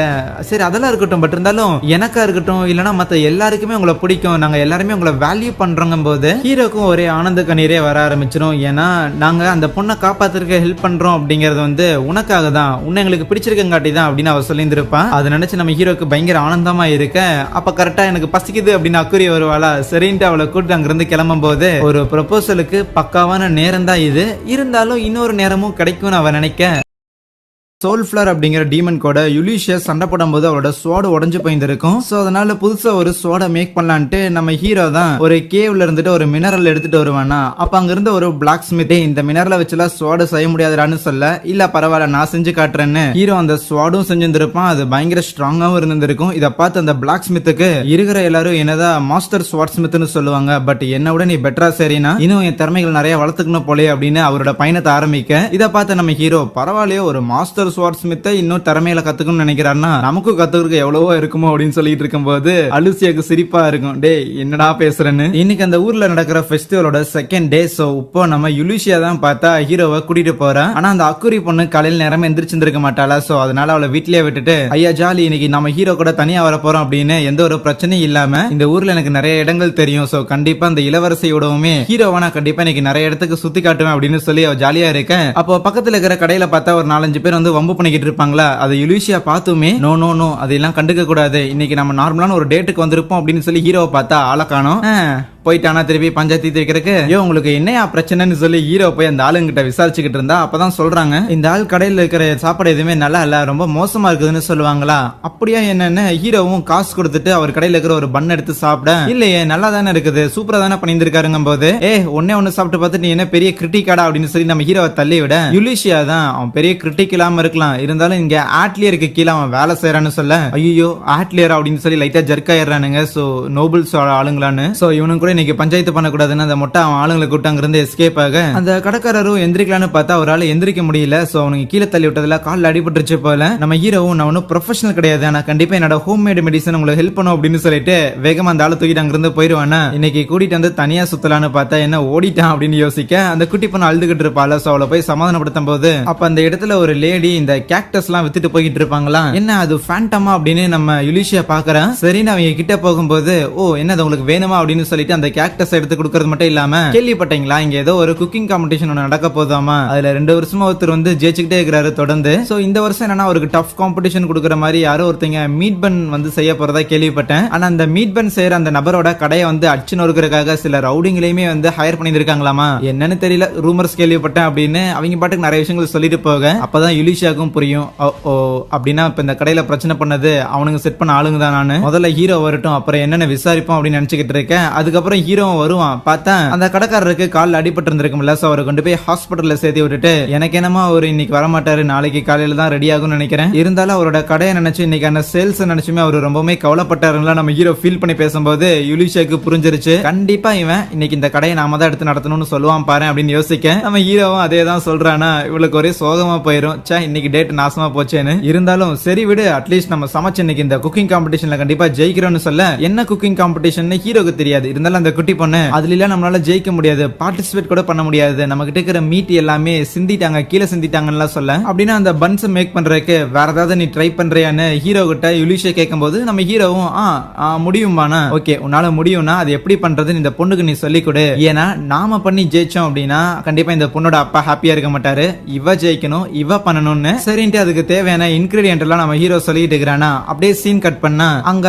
சரி அதெல்லாம் இருக்கட்டும். பட் இருந்தாலும் எனக்கா இருக்கட்டும் இல்லனா மத்த எல்லாருக்குமே உங்களை பிடிக்கும். நாங்க எல்லாருமே உங்களை வேல்யூ பண்றோங்க போது ஹீரோக்கும் ஒரே ஆனந்த கண்ணீரே வர ஆரம்பிச்சிடும். ஏன்னா நாங்க அந்த பொண்ணை காப்பாத்துறதுக்கு ஹெல்ப் பண்றோம் அப்படிங்கறது வந்து உனக்காக தான், உன்னை எங்களுக்கு பிடிச்சிருக்கங்காட்டி தான் அப்படின்னு அவ சொல்லியிருந்திருப்பா. அதை நினைச்சு நம்ம ஹீரோக்கு பயங்கர ஆனந்தமா இருக்க. அப்ப கரெக்டா எனக்கு பசிக்குது அப்படின்னு அக்குரிய வருவாளா. சரின்ட்டு அவளை கூட்டு அங்கிருந்து கிளம்பும் போது ஒரு ப்ரொபோசலுக்கு பக்காவான நேரம் தான் இது. இருந்தாலும் இன்னொரு நேரமும் கிடைக்கும்னு அவ நினைக்க சோல்ஃபிளர் அப்படிங்கிற டீமன் கூட யுலிஷியஸ் சண்டை போடும்போது அவரோட ஸ்வாடு உடஞ்சு போயிருந்திருக்கும். சோ அதனால புதுசா ஒரு ஸ்வாடை மேக் பண்ணலான்ட்டு நம்ம ஹீரோ தான் ஒரு கேவ்ல இருந்துட்டு ஒரு மினரல் எடுத்துட்டு வருவானா. அப்ப அங்க இருந்த ஒரு பிளாக் ஸ்மித் இந்த மினரலை வச்சுலாம் ஸ்வாடு செய்ய முடியாதுடான்னு சொல்ல, இல்ல பரவாயில்ல நான் செஞ்சு காட்டுறேன்னு ஹீரோ அந்த ஸ்வாடும் செஞ்சிருந்திருப்பான். அது பயங்கர ஸ்ட்ராங்காவும் இருந்திருக்கும். இதை பார்த்து அந்த பிளாக் ஸ்மித்துக்கு இருக்கிற எல்லாரும் என்னதான் மாஸ்டர் ஸ்வாட் ஸ்மித்னு சொல்லுவாங்க. பட் என்ன விட நீ பெட்டரா சரினா இன்னும் என் திறமைகள் நிறைய வளர்த்துக்கணும் போலே அப்படின்னு அவரோட பயணத்தை ஆரம்பிக்க. இதை பார்த்து நம்ம ஹீரோ பரவாயில்லையோ ஒரு மாஸ்டர் ஸ்வாட் ஸ்மித்தை இன்னும் திறமையில கத்துக்கணும்னு நினைக்கிறாருன்னா நமக்கும் கத்துக்கிறதுக்கு எவ்வளவோ இருக்குமோ அப்படின்னு சொல்லிட்டு இருக்கும்போது அலுசியாக்கு சிரிப்பா இருக்கும். டே என்னடா பேசுறேன்னு. இன்னைக்கு அந்த ஊர்ல நடக்கிற ஃபெஸ்டிவலோட செகண்ட் டே. சோ இப்போ நம்ம யுலிஷியா தான் பார்த்தா ஹீரோவை கூட்டிட்டு போறேன். ஆனா அந்த அக்குரி பொண்ணு காலையில் நேரமா எந்திரிச்சிருக்க மாட்டாளா. சோ அதனால அவளை வீட்லயே விட்டுட்டு ஐயா ஜாலி இன்னைக்கு நம்ம ஹீரோ கூட தனியா வர போறோம் அப்படின்னு எந்த ஒரு பிரச்சனையும் இல்லாம இந்த ஊர்ல எனக்கு நிறைய இடங்கள் தெரியும். சோ கண்டிப்பா அந்த இளவரசியோடவுமே ஹீரோவை நான் கண்டிப்பா இன்னைக்கு நிறைய இடத்துக்கு சுத்தி காட்டுவேன் அப்படின்னு சொல்லி அவ ஜாலியா இருக்கேன். அப்போ பக்கத்துல இருக்கிற கடையில பார்த்தா ஒரு 4-5 பேர் வந்து வம்பு பண்ணிக்கிட்டு இருப்பாங்களா. அதை யுலிஷியா பார்த்துமே நோ நோ நோ அதெல்லாம் கண்டுக்க கூடாது, இன்னைக்கு நம்ம நார்மலான ஒரு டேட்டுக்கு வந்திருப்போம் அப்படின்னு சொல்லி ஹீரோவை பார்த்தா ஆளை காணோம். போயிட்டானா திருப்பி பஞ்சாயத்து வைக்கிறதுக்கு. ஐயோ உங்களுக்கு என்னையா பிரச்சனைன்னு சொல்லி ஹீரோ போய் அந்த ஆளுங்கிட்ட விசாரிச்சுக்கிட்டு இருந்தா அப்பதான் சொல்றாங்க இந்த ஆள் கடையில் இருக்கிற சாப்பாடு எதுவுமே நல்லா இல்ல, ரொம்ப மோசமா இருக்குதுன்னு சொல்லுவாங்களா. அப்படியா என்னன்னு ஹீரோவும் காசு கொடுத்துட்டு அவர் கடையில் இருக்கிற ஒரு பன் எடுத்து சாப்பிட, இல்லையே நல்லா தானே இருக்குது சூப்பரா தானே பண்ணியிருக்காருங்க போது ஒன்னு சாப்பிட்டு பார்த்து நீ என்ன பெரிய கிரிட்டிக்காடா அப்படின்னு சொல்லி நம்ம ஹீரோவை தள்ளி விட யுலிஷியா தான் அவன் பெரிய கிரிட்டிக் இல்லாம இருக்கலாம், இருந்தாலும் இங்க ஆட்லியருக்கு கீழே அவன் வேலை செய்யறான்னு சொல்ல ஐயோ ஆட்லியர் அப்படின்னு சொல்லி லைட்டா ஜர்க் ஆயிடுறானுங்க. சோ நோபல்ஸ் ஆளுங்களான்னு. சோ இவனுக்கு கூட இன்னைக்கு பஞ்சாயத்து பண்ணக்கூடாதுன்னு அந்த மொட்டை அவன் ஆளுங்களை கூட்டு அங்கிருந்து எஸ்கேப் ஆக அந்த கடைக்காரரும் எந்திரிக்கலான்னு பார்த்தா அவரால் எந்திரிக்க முடியல. சோ அவனுக்கு கீழே தள்ளி விட்டதுல காலில் அடிபட்டுருச்சு போல. நம்ம ஹீரோவும் நான் ஒன்னும் ப்ரொஃபஷனல் கிடையாது, ஆனா கண்டிப்பா என்னோட ஹோம் மேட் மெடிசன் உங்களுக்கு ஹெல்ப் பண்ணும் அப்படின்னு சொல்லிட்டு வேகமா அந்த ஆளை தூக்கிட்டு அங்கிருந்து போயிருவானா. இன்னைக்கு கூட்டிட்டு வந்து தனியா சுத்தலான்னு பார்த்தா என்ன ஓடிட்டான் அப்படின்னு யோசிக்க அந்த குட்டி பொண்ணு அழுதுகிட்டு இருப்பாள். சோ அவளை போய் சமாதானப்படுத்தும் போது அப்ப அந்த இடத்துல ஒரு லேடி இந்த கேக்டஸ் எல்லாம் வித்துட்டு போயிட்டு இருப்பாங்களா. என்ன அது ஃபேண்டமா அப்படின்னு நம்ம யுலிஷியா பாக்குறேன். சரின்னு அவங்க கிட்ட போகும்போது ஓ என்ன உங்களுக்கு வேணுமா அப்படின்னு சொல்லிட்டு அந்த கேக்டஸ் எடுத்து கொடுக்கறது மட்டும் இல்லாம கேள்விப்பட்டீங்களா இங்க ஏதோ ஒரு குக்கிங் காம்படிஷன் ஒன்று நடக்க போதாமா. அதுல 2 வருஷமா ஒருத்தர் வந்து ஜெயிச்சுக்கிட்டே இருக்கிறாரு தொடர்ந்து. சோ இந்த வருஷம் என்னன்னா அவருக்கு டஃப் காம்படிஷன் கொடுக்குற மாதிரி யாரோ ஒருத்தங்க மீட் பன் வந்து செய்ய போறதா கேள்விப்பட்டேன். ஆனா அந்த மீட் பன் செய்யற அந்த நபரோட கடையை வந்து அடிச்சு நொறுக்கிறதுக்காக சில ரவுடிங்களையுமே வந்து ஹையர் பண்ணிருக்காங்களாமா. என்னன்னு தெரியல ரூமர்ஸ் கேள்விப்பட்டேன் அப்படின்னு அவங்க பாட்டுக்கு நிறைய விஷயங்கள் சொல்லிட்டு போக அப்பதான் யுலிஷியாக்கும் புரியும் ஓ அப்படின்னா இப்ப இந்த கடையில பிரச்சனை பண்ணது அவனுங்க செட் பண்ண ஆளுங்க தான். நான் முதல்ல ஹீரோ வரட்டும் அப்புறம் என்னென்ன விசாரிப்போம் அப்படின்னு நினைச்சுக்கிட்டு இருக்கேன். அதுக்கப்புறம் ஹீரோ வருவான். பார்த்தா அந்த கடைக்காரருக்கு காலில் அடிபட்டு இருந்திருக்கும்ல. சோ அவரை கொண்டு போய் ஹாஸ்பிட்டல்ல சேர்த்து விட்டுட்டு எனக்கு என்னமா அவர் இன்னைக்கு வரமாட்டாரு, நாளைக்கு காலையில தான் ரெடி ஆகும்னு நினைக்கிறேன். இருந்தாலும் அவரோட கடையை நினைச்சு இன்னைக்கான சேல்ஸ் நினைச்சுமே அவர் ரொம்பவே கவலைப்பட்டாருங்களா. நம்ம ஹீரோ ஃபீல் பண்ணி பேசும்போது யுலிஷாக்கு புரிஞ்சிருச்சு கண்டிப்பா இவன் இன்னைக்கு இந்த கடையை நாம தான் எடுத்து நடத்தணும்னு சொல்லுவான் பாரு அப்படின்னு யோசிக்க நம்ம ஹீரோவும் அதே தான் சொல்றானா. இவளுக்கு ஒரே சோகமா போயிரும். இன்னைக்கு டேட் நாசமா போச்சேன்னு. இருந்தாலும் சரி விடு அட்லீஸ்ட் நம்ம சமைச்சு இன்னைக்கு இந்த குக்கிங் காம்படிஷன்ல கண்டிப்பா ஜெயிக்கிறோம்னு சொல்ல என்ன குக்கிங் காம்படிஷன் ஹீரோக்கு தெரியாது. இருந்தாலும் அந்த குட்டி பொண்ணு அதுல நம்மளால ஜெயிக்க முடியாது, பார்ட்டிசிபேட் கூட பண்ண முடியாது, நம்ம கிட்ட இருக்கிற மீட் எல்லாமே சிந்திட்டாங்க கீழே சிந்திட்டாங்கன்னு சொல்ல அப்படின்னா அந்த பன்ஸ் மேக் பண்றதுக்கு வேற ஏதாவது நீ ட்ரை பண்றியான்னு ஹீரோ கிட்ட யுலிஷியா கேட்கும் போது நம்ம ஹீரோவும் முடியுமானா ஓகே உன்னால முடியும்னா அது எப்படி பண்றதுன்னு இந்த பொண்ணுக்கு நீ சொல்லி கொடு, ஏன்னா நாம பண்ணி ஜெயிச்சோம் அப்படின்னா கண்டிப்பா இந்த பொண்ணோட அப்பா ஹாப்பியா இருக்க மாட்டாரு, இவ ஜெயிக்கணும் இவ பண்ணணும்னு. சரின்ட்டு அதுக்கு தேவையான இன்கிரீடியன்ட் எல்லாம் நம்ம ஹீரோ சொல்லிட்டு இருக்கிறானா. அப்படியே சீன் கட் பண்ணா அங்க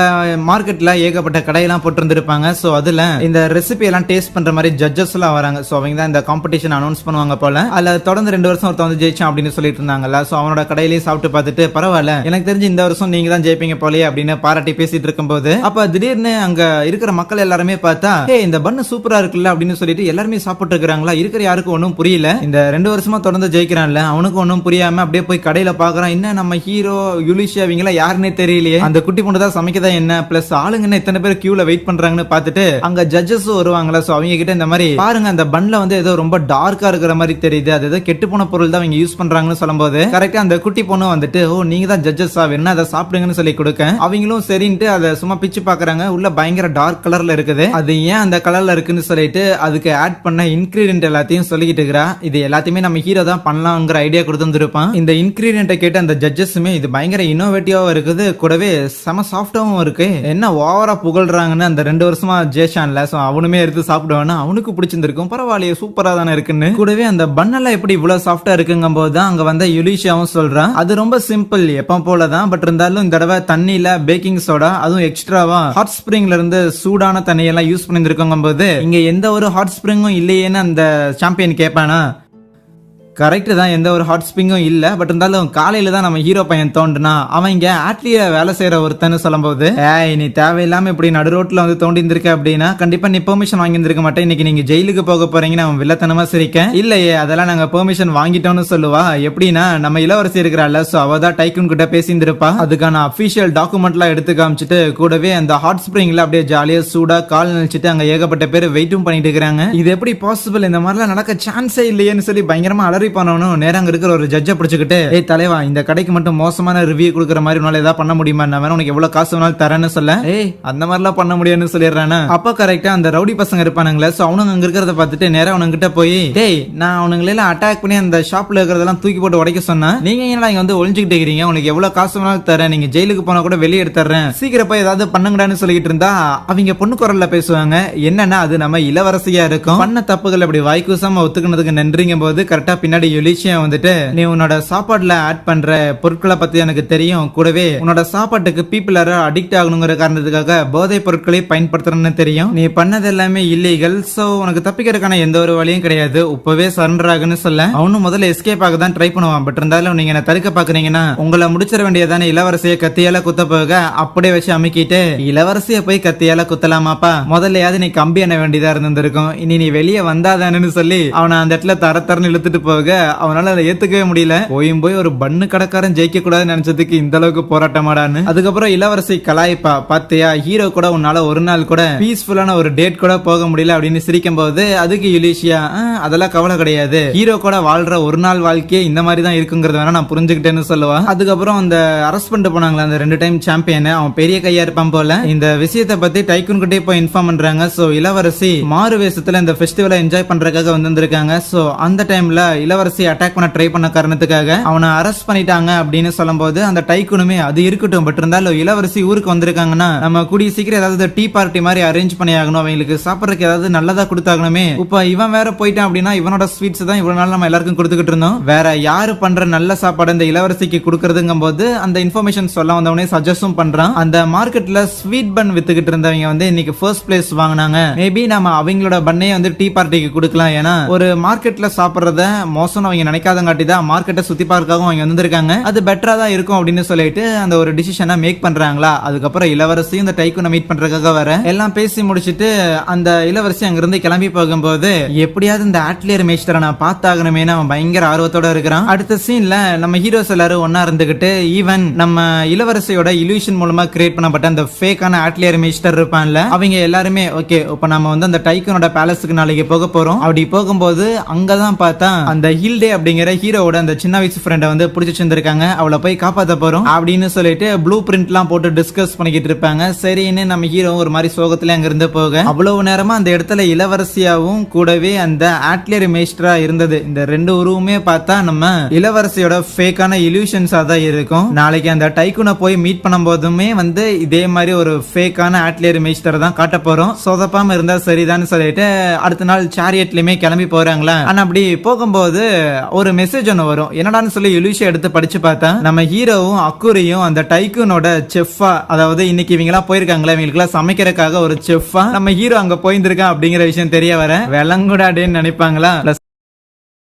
மார்க்கெட்ல ஏகப்பட்ட கடையெல்லாம் போட்டு இருந்திருப்பாங்க. சோ அதுல இந்த ரெசிபி எல்லாம் டேஸ்ட் பண்ற மாதிரி ஜட்ஜஸ் எல்லாம் வராங்க. சோ அவங்க தான் இந்த காம்படிஷன் அனௌன்ஸ் பண்ணுவாங்க போல. அதுல தொடர்ந்து 2 வருஷம் ஒருத்தன் வந்து ஜெயிச்சான் அப்படின்னு சொல்லிட்டு இருந்தாங்கல்ல. சோ அவனோட கடையிலேயே சாப்பிட்டு பார்த்துட்டு பரவாயில்ல எனக்கு தெரிஞ்சு இந்த வருஷம் நீங்க தான் ஜெயிப்பீங்க போலயே அப்படின்னு பாராட்டி பேசிட்டு இருக்கும்போது அப்ப திடீர்னு அங்க இருக்கிற மக்கள் எல்லாருமே பார்த்தா இந்த பண்ணு சூப்பரா இருக்குல்ல அப்படின்னு சொல்லிட்டு எல்லாருமே சாப்பிட்டு இருக்காங்களா. இருக்கிற யாருக்கும் ஒன்னும் புரியல. இந்த 2 வருஷமா தொடர்ந்து ஜெயிக்கிறான்ல அவனுக்கு ஒன்னும் புரியாம அப்படியே போய் கடையில பாக்குறான். என்ன நம்ம ஹீரோ யுலிஷியா இவங்க யாருன்னே தெரியலையே. அந்த குட்டி பொண்ணு தான் சமைக்கதா என்ன பிளஸ் ஆளுங்க இத்தனை பேர் கியூல வெயிட் பண்றாங்கன்னு பார்த்துட்டு அங்க ஜட்ஜஸ் வருவாங்களா. சோ அவங்க கிட்ட இந்த மாதிரி பாருங்க அந்த பன்ல வந்து ஏதோ ரொம்ப டார்க்கா இருக்கிற மாதிரி தெரியுது. அது ஏதோ கெட்டு போன பொருள் தான் அவங்க யூஸ் பண்றாங்கன்னு சொல்லும்போது கரெக்டா அந்த குட்டி பொண்ணு வந்துட்டு ஓ நீங்க தான் ஜட்ஜஸா வேணா அதை சாப்பிடுங்கன்னு சொல்லி கொடுக்க அவங்களும் சரின்ட்டு அதை சும்மா பிச்சு பாக்குறாங்க. உள்ள பயங்கர டார்க் கலர்ல இருக்குது. அது ஏன் அந்த கலர்ல இருக்குன்னு சொல்லிட்டு அதுக்கு ஆட் பண்ண இன்கிரீடியன்ட் எல்லாத்தையும் சொல்லிக்கிட்டு இருக்கிறா. இது எல்லாத்தையுமே நம்ம ஹீரோ தான் பண்ணலாம்ங்கிற ஐடியா கொடுத்துருப்பான். இந்த இன்கிரீடியன்ட்டை கேட்டு அந்த ஜட்ஜஸுமே இது பயங்கர இன்னோவேட்டிவா இருக்குது, கூடவே செம சாஃப்டாவும் இருக்கு. என்ன ஓவரா புகழ்றாங்கன்னு அந்த 2 வருஷமா ஜெயிச்சான்ல சோ அவனுமே எடுத்து சாப்பிடுவானா அவனுக்கு பிடிச்சிருந்திருக்கும். பரவாயில்லையே சூப்பரா தானே இருக்குன்னு. கூடவே அந்த பன்னெல்லாம் எப்படி இவ்வளவு சாஃப்டா இருக்குங்கும் போது தான் அங்க வந்த யுலிஷியாவும் சொல்றான் அது ரொம்ப சிம்பிள் எப்ப போலதான். பட் இருந்தாலும் இந்த தடவை தண்ணியில பேக்கிங் சோடா அதுவும் எக்ஸ்ட்ராவா ஹாட் ஸ்பிரிங்ல இருந்து சூடான தண்ணியெல்லாம் யூஸ் பண்ணிருக்கோங்கும் போது இங்க எந்த ஒரு ஹாட் ஸ்பிரிங்கும் இல்லையேன்னு அந்த சாம்பியன் கேட்பானா. கரெக்ட் தான், எந்த ஒரு ஹாட் ஸ்பிரிங்கும் இல்ல. பட் இருந்தாலும் காலையில தான் நம்ம ஹீரோ பையன் தோண்டுனா அவன் இங்க ஆட்லிய வேலை செய்யற ஒருத்தன்னு சொல்லும் போது நீ தேவையில்லாம இப்படி நடு ரோட்ல வந்து தோண்டி இருந்திருக்க அப்படின்னா கண்டிப்பா நீ பெர்மிஷன் வாங்கி இருந்திருக்க மாட்டேன், இன்னைக்கு நீங்க ஜெயிலுக்கு போக போறீங்கன்னு அவன் வில்லத்தனமா சிரிக்க. இல்லையே அதெல்லாம் நாங்க பெர்மிஷன் வாங்கிட்டோம்னு சொல்லுவா. எப்படின்னா நம்ம இளவரசி இருக்கிறாள் சோ அவதான் டைக்கூன் கிட்ட பேசியிருந்திருப்பா. அதுக்கான அபிஷியல் டாக்குமெண்ட் எல்லாம் எடுத்து காமிச்சிட்டு கூடவே அந்த ஹாட் ஸ்பிரிங்ல அப்படியே ஜாலியா சூடா கால் நினைச்சிட்டு அங்க ஏகப்பட்ட பேர் வெயிட்டும் பண்ணிட்டு இருக்காங்க. இது எப்படி பாசிபிள், இந்த மாதிரிலாம் நடக்க சான்ஸே இல்லையேன்னு சொல்லி பயங்கரமா அலறி பண்ணணும். நேரம் இருக்கிற ஒரு ஜட்ஜை பிடிச்சிக்கிட்டு தலைவா இந்த கடைக்கு மட்டும் மோசமான ரிவ்யூ கொடுக்குற மாதிரி உன்னால ஏதாவது பண்ண முடியுமா, நான் வேணா உனக்கு எவ்வளவு காசு வேணாலும் தரேன்னு சொல்ல அந்த மாதிரிலாம் பண்ண முடியும்னு சொல்லிடுறானே. அப்ப கரெக்டா அந்த ரவுடி பசங்க இருப்பானுங்களே சோ அவனுங்க அங்க இருக்கிறத பார்த்துட்டு நேரம் அவனுங்கிட்ட போய் நான் அவனுங்களெல்லாம் அட்டாக் பண்ணி அந்த ஷாப்ல இருக்கிறதெல்லாம் தூக்கி போட்டு உடைக்க சொன்னா நீங்க என்ன இங்க வந்து ஒளிஞ்சுக்கிட்டு இருக்கீங்க, உனக்கு எவ்வளவு காசு வேணாலும் தரேன், நீங்க ஜெயிலுக்கு போனா கூட வெளியே எடுத்துறேன், சீக்கிரம் போய் ஏதாவது பண்ணுங்கடான்னு சொல்லிட்டு இருந்தா அவங்க பொண்ணு குரல்ல பேசுவாங்க. என்னன்னா அது நம்ம இளவரசியா இருக்கும். பண்ண தப்புகள் அப்படி வாய்க்கூசாம ஒத்துக்கினதுக்கு நன்றிங்க போது கரெக்டா பின்னாடி யுலிஷியா வந்துட்டு நீ உன்னோட சாப்பாடுல ஆட் பண்ற பொருட்களை பத்தி எனக்கு தெரியும், கூடவே உன்னோட சாப்பாட்டுக்கு பீப்புள் அடிக்ட் ஆகணுங்கிற காரணத்துக்காக போதை பொருட்களை பயன்படுத்துறன்னு தெரியும், நீ பண்ணது எல்லாமே இல்லீகல், சோ உனக்கு தப்பிக்கிறதுக்கான எந்த ஒரு வழியும் கிடையாது, இப்பவே சரண்டர் ஆகுன்னு சொல்ல அவனும் முதல்ல எஸ்கேப் ஆக தான் ட்ரை பண்ணுவான். பட் இருந்தாலும் நீங்க என்ன தடுக்க பாக்குறீங்கன்னா உங்களை முடிச்சிட வேண்டியதானே, இளவரசியை கத்தியால குத்த போக அப்படியே வச்சு அமுக்கிட்டு இளவரசியை போய் கத்தியால குத்தலாமாப்பா, முதல்லையாவது நீ கம்பி எண்ண வேண்டியதா இருந்திருக்கும், இனி நீ வெளியே வந்தாதானு சொல்லி அவனை அந்த இடத்துல தரத்தரன்னு இழுத்துட்டு போக அவனால அதை ஏத்துக்கவே முடியல. போய் ஒரு பண்ணு கடைக்காரன் ஜெயிக்க கூடாதுன்னு நினைச்சதுக்கு இந்த அளவுக்கு போராட்டமாடான்னு. அதுக்கப்புறம் இளவரசி கலாய்ப்பா பாத்தியா ஹீரோ கூட உன்னால ஒரு நாள் கூட பீஸ்ஃபுல்லான ஒரு டேட் கூட போக முடியல அப்படின்னு சிரிக்கும் போது அதுக்கு யுலிஷியா அதெல்லாம் கவலை கிடையாது, ஹீரோ கூட வாழ்ற ஒரு நாள் வாழ்க்கையே இந்த மாதிரி தான் இருக்குங்கிறது வேணா நான் புரிஞ்சுக்கிட்டேன்னு சொல்லுவா. அதுக்கப்புறம் அந்த அரெஸ்ட் பண்ணிட்டு போனாங்களா அந்த 2 டைம் சாம்பியன் அவன் பெரிய கையா இருப்பான் போல. இந்த விஷயத்தை பத்தி டைக்கூன் கிட்டே போய் இன்ஃபார்ம் பண்றாங்க. சோ இளவரசி மாறு வேஷத்துல இந்த ஃபெஸ்டிவலை என்ஜாய் பண்றதுக்காக வந்திருக்காங்க. சோ அந்த டைம்ல இளவரசி அட்டாக் பண்ண ட்ரை பண்ண காரணத்துக்காக அவனை அரெஸ்ட் பண்ணிட்டாங்க அப்படின்னு சொல்லும்போது அந்த டைக்கூனுமே அது இருக்கட்டும், பட் இருந்தாலும் இளவரசி ஊருக்கு வந்திருக்காங்கன்னா நம்ம கூடிய சீக்கிரம் ஏதாவது டீ பார்ட்டி மாதிரி அரேஞ்ச் பண்ணி ஆகணும், அவங்களுக்கு சாப்பிடறதுக்கு ஏதாவது நல்லதா கொடுத்தாகணுமே. இப்ப இவன் வேற போயிட்டான் அப்படின்னா இவனோட ஸ்வீட்ஸ் தான் இவ்வளவு நாள் நம்ம எல்லாருக்கும் கொடுத்துக்கிட்டு இருந்தோம், வேற யாரு பண்ற நல்ல சாப்பாடு இந்த இளவரசிக்கு கொடுக்கறதுங்கும் போது அந்த இன்ஃபர்மேஷன் சொல்ல வந்தவனே சஜஸ்டும் பண்றான். அந்த மார்க்கெட்ல ஸ்வீட் பன் வித்துக்கிட்டு இருந்தவங்க வந்து இன்னைக்கு ஃபர்ஸ்ட் பிளேஸ் வாங்கினாங்க, மேபி நம்ம அவங்களோட பண்ணே வந்து டீ பார்ட்டிக்கு கொடுக்கலாம், ஏன்னா ஒரு மார்க்கெட்ல சாப்பிடுறத மோசம் அவங்க நினைக்காதங்காட்டி தான் மார்க்கெட்டை சுத்தி பார்க்கவும் அவங்க வந்திருக்காங்க, அது பெட்டரா தான் இருக்கும் அப்படின்னு சொல்லிட்டு அந்த ஒரு டிசிஷனை மேக் பண்றாங்களா. அதுக்கப்புறம் இளவரசியும் இந்த டைக்கூனை மீட் பண்றதுக்காக வர எல்லாம் பேசி முடிச்சிட்டு அந்த இளவரசி அங்கிருந்து கிளம்பி போகும்போது எப்படியாவது இந்த ஆட்லியர் மேஸ்டரை நான் பார்த்தாகணுமே அவன் பயங்கர ஆர்வத்தோட இருக்கிறான். அடுத்த சீன்ல நம்ம ஹீரோஸ் எல்லாரும் ஒன்னா இருந்துகிட்டு ஈவன் நம்ம இளவரசியோட இல்யூஷன் மூலமா கிரியேட் பண்ணப்பட்ட அந்த ஃபேக்கான ஆட்லியர் மேஸ்டர் இருப்பான்ல அவங்க எல்லாருமே ஓகே இப்ப நம்ம வந்து அந்த டைக்கூனோட பேலஸுக்கு நாளைக்கு போக போறோம், அப்படி போகும்போது அங்கதான் பார்த்தா அந்த ஹில்டே அப்படிங்கிற ஹீரோவோட அந்த சின்ன வயசு ஃப்ரெண்டை வந்து பிடிச்சி வச்சிருக்காங்க, அவளை போய் காப்பாத்த போறோம் அப்படின்னு சொல்லிட்டு ப்ளூ பிரிண்ட் எல்லாம் போட்டு டிஸ்கஸ் பண்ணிக்கிட்டு இருப்பாங்க. சரின்னு நம்ம ஹீரோ ஒரு மாதிரி சோகத்துல அங்க இருந்து போக அவ்வளவு நேரமா அந்த இடத்துல இளவரசியாவும் கூடவே அந்த ஆட்லியர் மேஸ்டரா இருந்தது. இந்த 2 உருவமே பார்த்தா நம்ம இளவரசியோட ஃபேக்கான இல்யூஷன்ஸா தான் இருக்கும். நாளைக்கு அந்த டைக்கூனை போய் மீட் பண்ணும் போதுமே வந்து இதே மாதிரி ஒரு ஃபேக்கான ஆட்லியர் மேஸ்டர் தான் காட்ட போறோம், சொதப்பாம இருந்தா சரிதான் சொல்லிட்டு அடுத்த நாள் சாரியட்லயுமே கிளம்பி போறாங்களா. ஆனா அப்படி போகும்போது இருக்கும்போது ஒரு மெசேஜ் ஒன்று வரும். என்னடான்னு சொல்லி யுலிஷியா எடுத்து படிச்சு பார்த்தா நம்ம ஹீரோவும் அக்குரியும் அந்த டைக்கூனோட செஃப்பா, அதாவது இன்னைக்கு இவங்க எல்லாம் போயிருக்காங்களா இவங்களுக்கு எல்லாம் சமைக்கிறதுக்காக ஒரு செஃப்பா நம்ம ஹீரோ அங்க போயிருந்திருக்கான் அப்படிங்கிற விஷயம் தெரிய வர வெள்ளங்குடாடேன்னு நினைப்பாங்களா.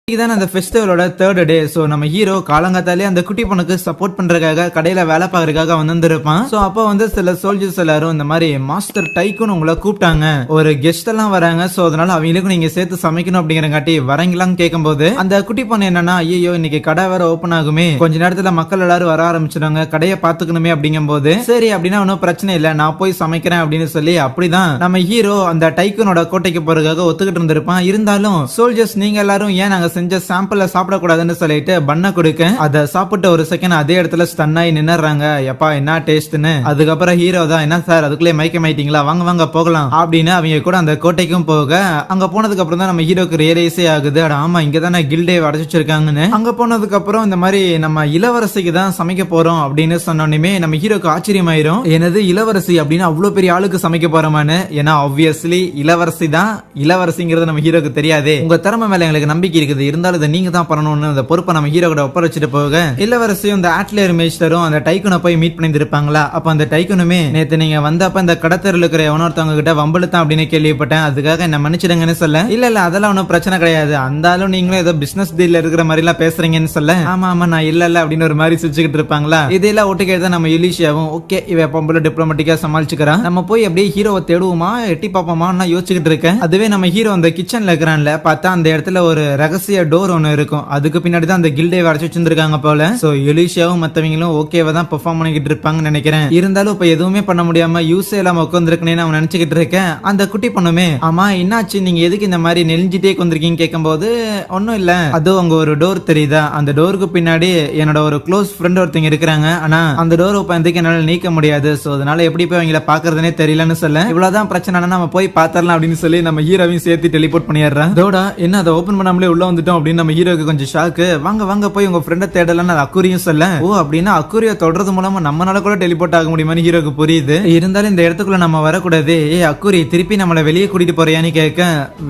இதான் அந்த ஃபெஸ்டிவலோட தேர்ட் டே. சோ நம்ம ஹீரோ காலங்காத்தாலே அந்த குட்டி பொண்ணுக்கு சப்போர்ட் பண்றதுக்காக கடையில வேலை பார்க்கறதுக்காக வந்திருப்பான். சோ அப்போ வந்து சில சோல்ஜர்ஸ் எல்லாரும் இந்த மாதிரி மாஸ்டர் டைக்குன்னு உங்களை கூப்பிட்டாங்க, ஒரு கெஸ்ட் எல்லாம் வராங்க, சோ அதனால அவங்களுக்கும் நீங்க சேர்த்து சமைக்கணும் அப்படிங்கறங்காட்டி வரீங்களான்னு கேட்கும்போது அந்த குட்டி பொண்ணு என்னன்னா, ஐயோ இன்னைக்கு கடை வேற ஓபன் ஆகுமே, கொஞ்ச நேரத்துல மக்கள் எல்லாரும் வர ஆரம்பிச்சிடுவாங்க, கடையை பாத்துக்கணுமே அப்படிங்கும் போது சரி அப்படின்னா ஒன்னும் பிரச்சனை இல்ல நான் போய் சமைக்கிறேன் அப்படின்னு சொல்லி அப்படிதான் நம்ம ஹீரோ அந்த டைக்குனோட கோட்டைக்கு போறதுக்காக ஒத்துக்கிட்டு இருந்திருப்பான். இருந்தாலும் சோல்ஜர்ஸ் நீங்க எல்லாரும் ஏன் நாங்க செஞ்ச சாம்பிள சாப்பிடக்கூடாதுன்னு சொல்லிட்டு பண்ண கொடுக்க அதை சாப்பிட்டு ஒரு செகண்ட் அதே இடத்துல ஸ்டன் ஆகி நின்னுறாங்க. எப்பா என்ன டேஸ்ட்னு. அதுக்கப்புறம் ஹீரோ தான் என்ன சார் அதுக்குள்ளே மயக்கமாயிட்டீங்களா, வாங்க வாங்க போகலாம் அப்படின்னு அவங்க கூட அந்த கோட்டைக்கும் போக அங்க போனதுக்கு அப்புறம் தான் நம்ம ஹீரோக்கு ரியலைஸே ஆகுது, ஆமா இங்க தானே கில்டே அடைச்சு வச்சிருக்காங்கன்னு. அங்க போனதுக்கு அப்புறம் இந்த மாதிரி நம்ம இளவரசிக்கு தான் சமைக்க போறோம் அப்படின்னு சொன்னோன்னே நம்ம ஹீரோக்கு ஆச்சரியமாயிரும். எனது இளவரசி அப்படின்னு அவ்வளவு பெரிய ஆளுக்கு சமைக்க போறோமான்னு. ஏன்னா ஆப்வியஸ்லி இளவரசி தான், இளவரசிங்கிறது நம்ம ஹீரோக்கு தெரியாது. உங்க திறமை மேல எங்களுக்கு நம்பிக்கை இருக்குது, இருந்தாலும் இதை நீங்க தான் பண்ணணும்னு அந்த பொறுப்பை நம்ம ஹீரோ கூட ஒப்படைச்சிட்டு போக இளவரசியும் அந்த ஆட்லியர் மேஸ்டரும் அந்த டைக்குனை போய் மீட் பண்ணிருப்பாங்களா. அப்ப அந்த டைக்குனுமே நேத்து நீங்க வந்தப்ப இந்த கடத்தரில் இருக்கிற எவனொருத்தவங்க கிட்ட வம்பளுத்தான் அப்படின்னு கேள்விப்பட்டேன், அதுக்காக என்ன மன்னிச்சிடுங்கன்னு சொல்ல, இல்ல அதெல்லாம் ஒன்னும் பிரச்சனை கிடையாது, அந்தாலும் நீங்களும் ஏதோ பிசினஸ் டீல்ல இருக்கிற மாதிரி எல்லாம் பேசுறீங்கன்னு சொல்ல, ஆமா ஆமா நான் இல்ல அப்படின்னு ஒரு மாதிரி சிரிச்சுக்கிட்டு இருப்பாங்களா. இதெல்லாம் ஒட்டுக்கேதான் நம்ம யுலிஷியாவும் ஓகே இவ பொம்பளை டிப்ளமேட்டிக்கா சமாளிச்சுக்கிறான், நம்ம போய் அப்படியே ஹீரோவை தேடுவோமா எட்டி பாப்போமா நான் யோசிச்சுக்கிட்டு இருக்கேன். அதுவே நம்ம ஹீரோ அந்த கிச்சன்ல இருக்கிறான்ல, பார்த்தா அந்த இடத்துல ஒரு ரகசிய டோர் ஒன்னு இருக்கும், அதுக்கு பின்னாடி தான் அந்த கில்டே வரைச்சு வச்சிருக்காங்க போல. சோ யுலிஷியாவும் மத்தவங்களும் ஓகேவா தான் பெர்ஃபார்ம் பண்ணிக்கிட்டு இருப்பாங்கன்னு நினைக்கிறேன். இருந்தாலும் இப்ப எதுவுமே பண்ண முடியாம யூஸே இல்லாம உட்காந்துருக்கேன்னு அவன் நினைச்சுக்கிட்டு இருக்கேன். அந்த குட்டி பொண்ணுமே ஆமா என்னாச்சு நீங்க எதுக்கு இந்த மாதிரி நெளிஞ்சிட்டே கொண்டிருக்கீங்க கேட்கும்போது, ஒன்னும் இல்ல அதோ அங்க ஒரு டோர் தெரியுதா, அந்த டோருக்கு பின்னாடி என்னோட ஒரு க்ளோஸ் ஃப்ரெண்ட் ஒருத்தங்க இருக்கிறாங்க, ஆனா அந்த டோர் உட்காந்துக்கு என்னால நீக்க முடியாது, சோ அதனால எப்படி போய் அவங்கள பாக்குறதுனே தெரியலன்னு சொல்ல, இவ்வளவுதான் பிரச்சனை நம்ம போய் பாத்திரலாம் அப்படின்னு சொல்லி நம்ம ஹீரோவையும் சேர்த்து டெலிபோர்ட் பண்ணிடுறான். தோடா என்ன அதை ஓபன் பண்ணாமலே உள்ள வந்துட்டோம் அப்படின்னு நம்ம ஹீரோக்கு கொஞ்சம் ஷாக்கு. வாங்க வாங்க போய் உங்க ஃப்ரெண்ட தேடலாம் அக்குரியும் சொல்ல, ஓ அப்படின்னா அக்குரிய தொடர்றது மூலமா நம்மளால கூட டெலிபோர்ட் ஆக முடியுமான்னு ஹீரோக்கு புரியுது. இருந்தாலும் இந்த இடத்துக்குள்ள நம்ம வரக்கூடாது, ஏ அக்குரி திருப்பி நம்மள வெளியே கூட்டிட்டு போறியான்னு கேட்க,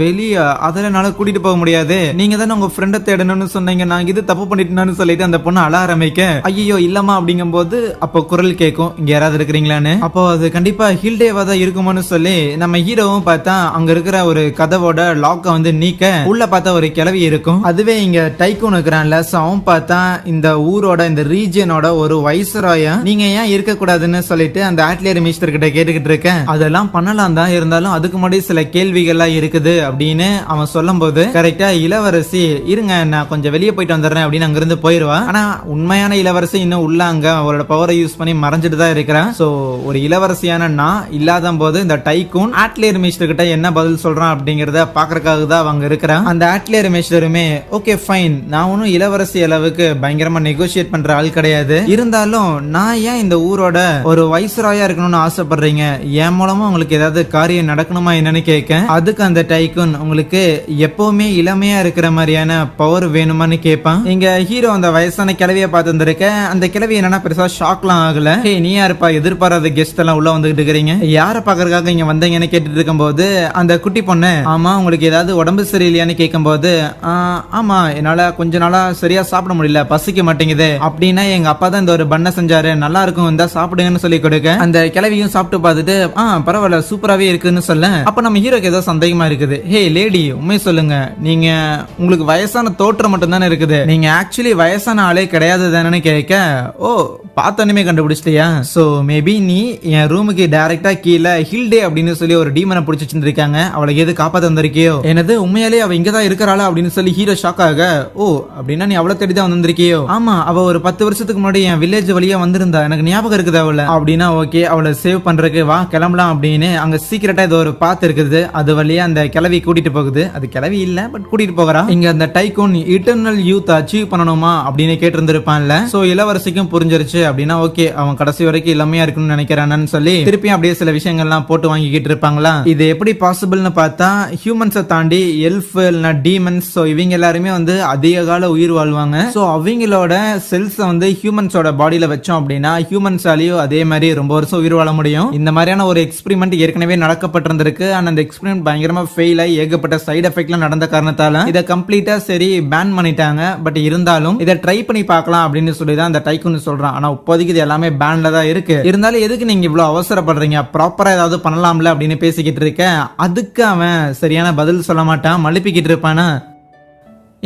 வெளியே அதனால கூட்டிட்டு போக முடியாது, நீங்க தானே உங்க ஃப்ரெண்ட தேடணும்னு சொன்னீங்க, நான் இது தப்பு பண்ணிட்டேன்னு சொல்லிட்டு அந்த பொண்ணு அழ ஆரம்பிக்க, ஐயோ இல்லமா அப்படிங்கும் போது அப்போ குரல் கேட்கும் இங்க யாராவது இருக்கிறீங்களான்னு. அப்போ அது கண்டிப்பா ஹில்டேவா தான் இருக்குமோன்னு சொல்லி நம்ம ஹீரோவும் பார்த்தா அங்க இருக்கிற ஒரு கதவோட லாக்க வந்து நீக்க உள்ள பார்த்தா ஒரு கிளவி இருக்கும். அதுவே இங்க டைக்கூன் இருக்கிறான்ல, அவன் பார்த்தா இந்த ஊரோட இந்த ரீஜியனோட ஒரு வைஸ்ராயா, நீங்க ஏன் இருக்க கூடாதுன்னு சொல்லிட்டு அந்த ஆட்லியர் மினிஸ்டர் கிட்ட கேட்டுக்கிட்டு இருக்கேன். அதெல்லாம் பண்ணலாம் தான், இருந்தாலும் அதுக்கு முன்னாடி சில கேள்விகள்லாம் இருக்குது அப்படின்னு அவன் சொல்லும் போது கரெக்டா இளவரசி இருங்க நான் கொஞ்சம் வெளியே போயிட்டு வந்துடுறேன் அப்படின்னு அங்க இருந்து போயிருவா. ஆனா உண்மையான இளவரசி இன்னும் உள்ள அங்க அவரோட பவரை யூஸ் பண்ணி மறைஞ்சிட்டு தான் இருக்கிறான். சோ ஒரு இளவரசியான நான் இல்லாத போது இந்த டைக்கூன் ஆட்லியர் மினிஸ்டர் கிட்ட என்ன பதில் சொல்றான் அப்படிங்கறத பாக்குறதுக்காக தான் அவங்க இருக்கிறான். அந்த ஆட்லியர் மினிஸ்டருமே ஓகே ஃபைன், நான் ஒன்னும் இளவரசி அளவுக்கு பயங்கரமா நெகோசியேட் பண்ற ஆள் கிடையாது, இருந்தாலும் நான் ஏன் இந்த ஊரோட ஒரு வைஸ்ராயா இருக்கணும்னு ஆசைப்படுறீங்க, என் மூலமா உங்களுக்கு ஏதாவது காரியம் நடக்கணுமா என்னன்னு கேட்க, அதுக்கு அந்த டைக்கூன் உங்களுக்கு எப்பவுமே இளமையா இருக்கிற மாதிரியான பவர் வேணுமான்னு கேட்பான். இங்க ஹீரோ அந்த வயசான கிழவிய பார்த்து வந்திருக்க, அந்த கிழவி என்னன்னா பெருசா ஷாக்லாம் ஆகல, ஹே நீ யாருப்பா எதிர்பாராத கெஸ்ட் எல்லாம் உள்ள வந்துகிட்டு இருக்கிறீங்க, யார பாக்குறதுக்காக இங்க வந்தீங்கன்னு கேட்டுட்டு இருக்கும் போது அந்த குட்டி பொண்ணு ஆமா உங்களுக்கு ஏதாவது உடம்பு சரியில்லையான்னு கேட்கும் போது, ஆமா என்னால கொஞ்ச நாளா சரியா சாப்பிட முடியல, பசிக்க மாட்டேங்குது அப்படின்னா எங்க அப்பா தான் இந்த ஒரு பண்ண செஞ்சாரு, நல்லா இருக்கும் இந்த சாப்பிடுங்கன்னு சொல்லி கொடுக்க, அந்த கிழவியும் சாப்பிட்டு பார்த்துட்டு பரவாயில்ல சூப்பராவே இருக்குன்னு சொல்ல, அப்ப நம்ம ஹீரோக்கு ஏதோ சந்தேகமா இருக்குது, ஹே லேடி உண்மை சொல்லுங்க, நீங்க உங்களுக்கு வயசான தோற்றம் மட்டும் தானே இருக்குது, நீங்க ஆக்சுவலி வயசான ஆளே கிடையாது தானே கேட்க, ஓ பார்த்தோன்னே கண்டுபிடிச்சிட்டியா, சோ மேபி நீ என் ரூமுக்கு டைரக்டா கீழே ஹில்டே அப்படின்னு சொல்லி ஒரு டீமனை பிடிச்சி வச்சிருக்காங்க, அவளை எது காப்பாத்த வந்திருக்கியோ, எனது உண்மையாலே அவ இங்கதான் இருக்கிறாளா அப்படின்னு சொல்லி ஹீரோ ஷாக் ஆக, ஓ அப்படின்னா நீ அவளை தேடி தான் வந்திருக்கியோ, ஆமா அவ ஒரு 10 வருஷத்துக்கு முன்னாடி என் வில்லேஜ் வழியா வந்திருந்தா, எனக்கு ஞாபகம் இருக்குது அவளை அப்படின்னா, ஓகே அவளை சேவ் பண்றதுக்கு வா கிளம்பலாம் அப்படின்னு அங்க சீக்கிரட்டா இது ஒரு பாத்து இருக்குது, அது வழியா அந்த கிளவி கூட்டிட்டு போகுது, அது கிளவி இல்ல பட் கூட்டிட்டு போகிறா. இங்க அந்த டைக்கூன் இட்டர்னல் யூத் அச்சீவ் பண்ணணுமா அப்படின்னு கேட்டு இருந்திருப்பான்ல, சோ இளவரசிக்கும் புரிஞ்சிருச்சு அப்படின்னா ஓகே அவன் கடைசி வரைக்கும் இளமையா இருக்குன்னு நினைக்கிறான்னு சொல்லி திருப்பியும் அப்படியே சில விஷயங்கள்லாம் போட்டு வாங்கிக்கிட்டு இருப்பாங்களா. இது எப்படி பாசிபிள்னு பார்த்தா ஹியூமன்ஸை தாண்டி எல்ஃப் இல்லைன்னா டீமன்ஸ், சோ இவங்க எல்லாருமே வந்து அதிக கால உயிர் வாழ்வாங்க. சோ அவங்களோட செல்ஸ் வந்து ஹியூமன்ஸோட பாடியில வச்சோம் அப்படின்னா ஹியூமன்ஸாலையும் அதே மாதிரி ரொம்ப வருஷம் உயிர் வாழ முடியும். இந்த மாதிரியான ஒரு எக்ஸ்பெரிமெண்ட் ஏற்கனவே நடக்கப்பட்டிருந்திருக்கு. அந்த எக்ஸ்பெரிமெண்ட் பயங்கரமா ஃபெயில் ஆகி ஏகப்பட்ட சைடு எஃபெக்ட்லாம் நடந்த காரணத்தால இதை கம்ப்ளீட்டா சரி பேன் பண்ணிட்டாங்க. பட் இருந்தாலும் இதை ட்ரை பண்ணி பார்க்கலாம் அப்படின்னு சொல்லி தான் அந்த டைக்கூன் சொல்றான். ஆனா இப்போதைக்கு இது எல்லாமே பேன்ல தான் இருக்கு. இருந்தாலும் எதுக்கு நீங்க இவ்வளவு அவசரப்படுறீங்க, ப்ராப்பரா ஏதாவது பண்ணலாம்ல அப்படின்னு பேசிக்கிட்டு இருக்க. அதுக்கு அவன் சரியான பதில் சொல்ல மாட்டான், மழுப்பிக்கிட்டு இருப்பானா.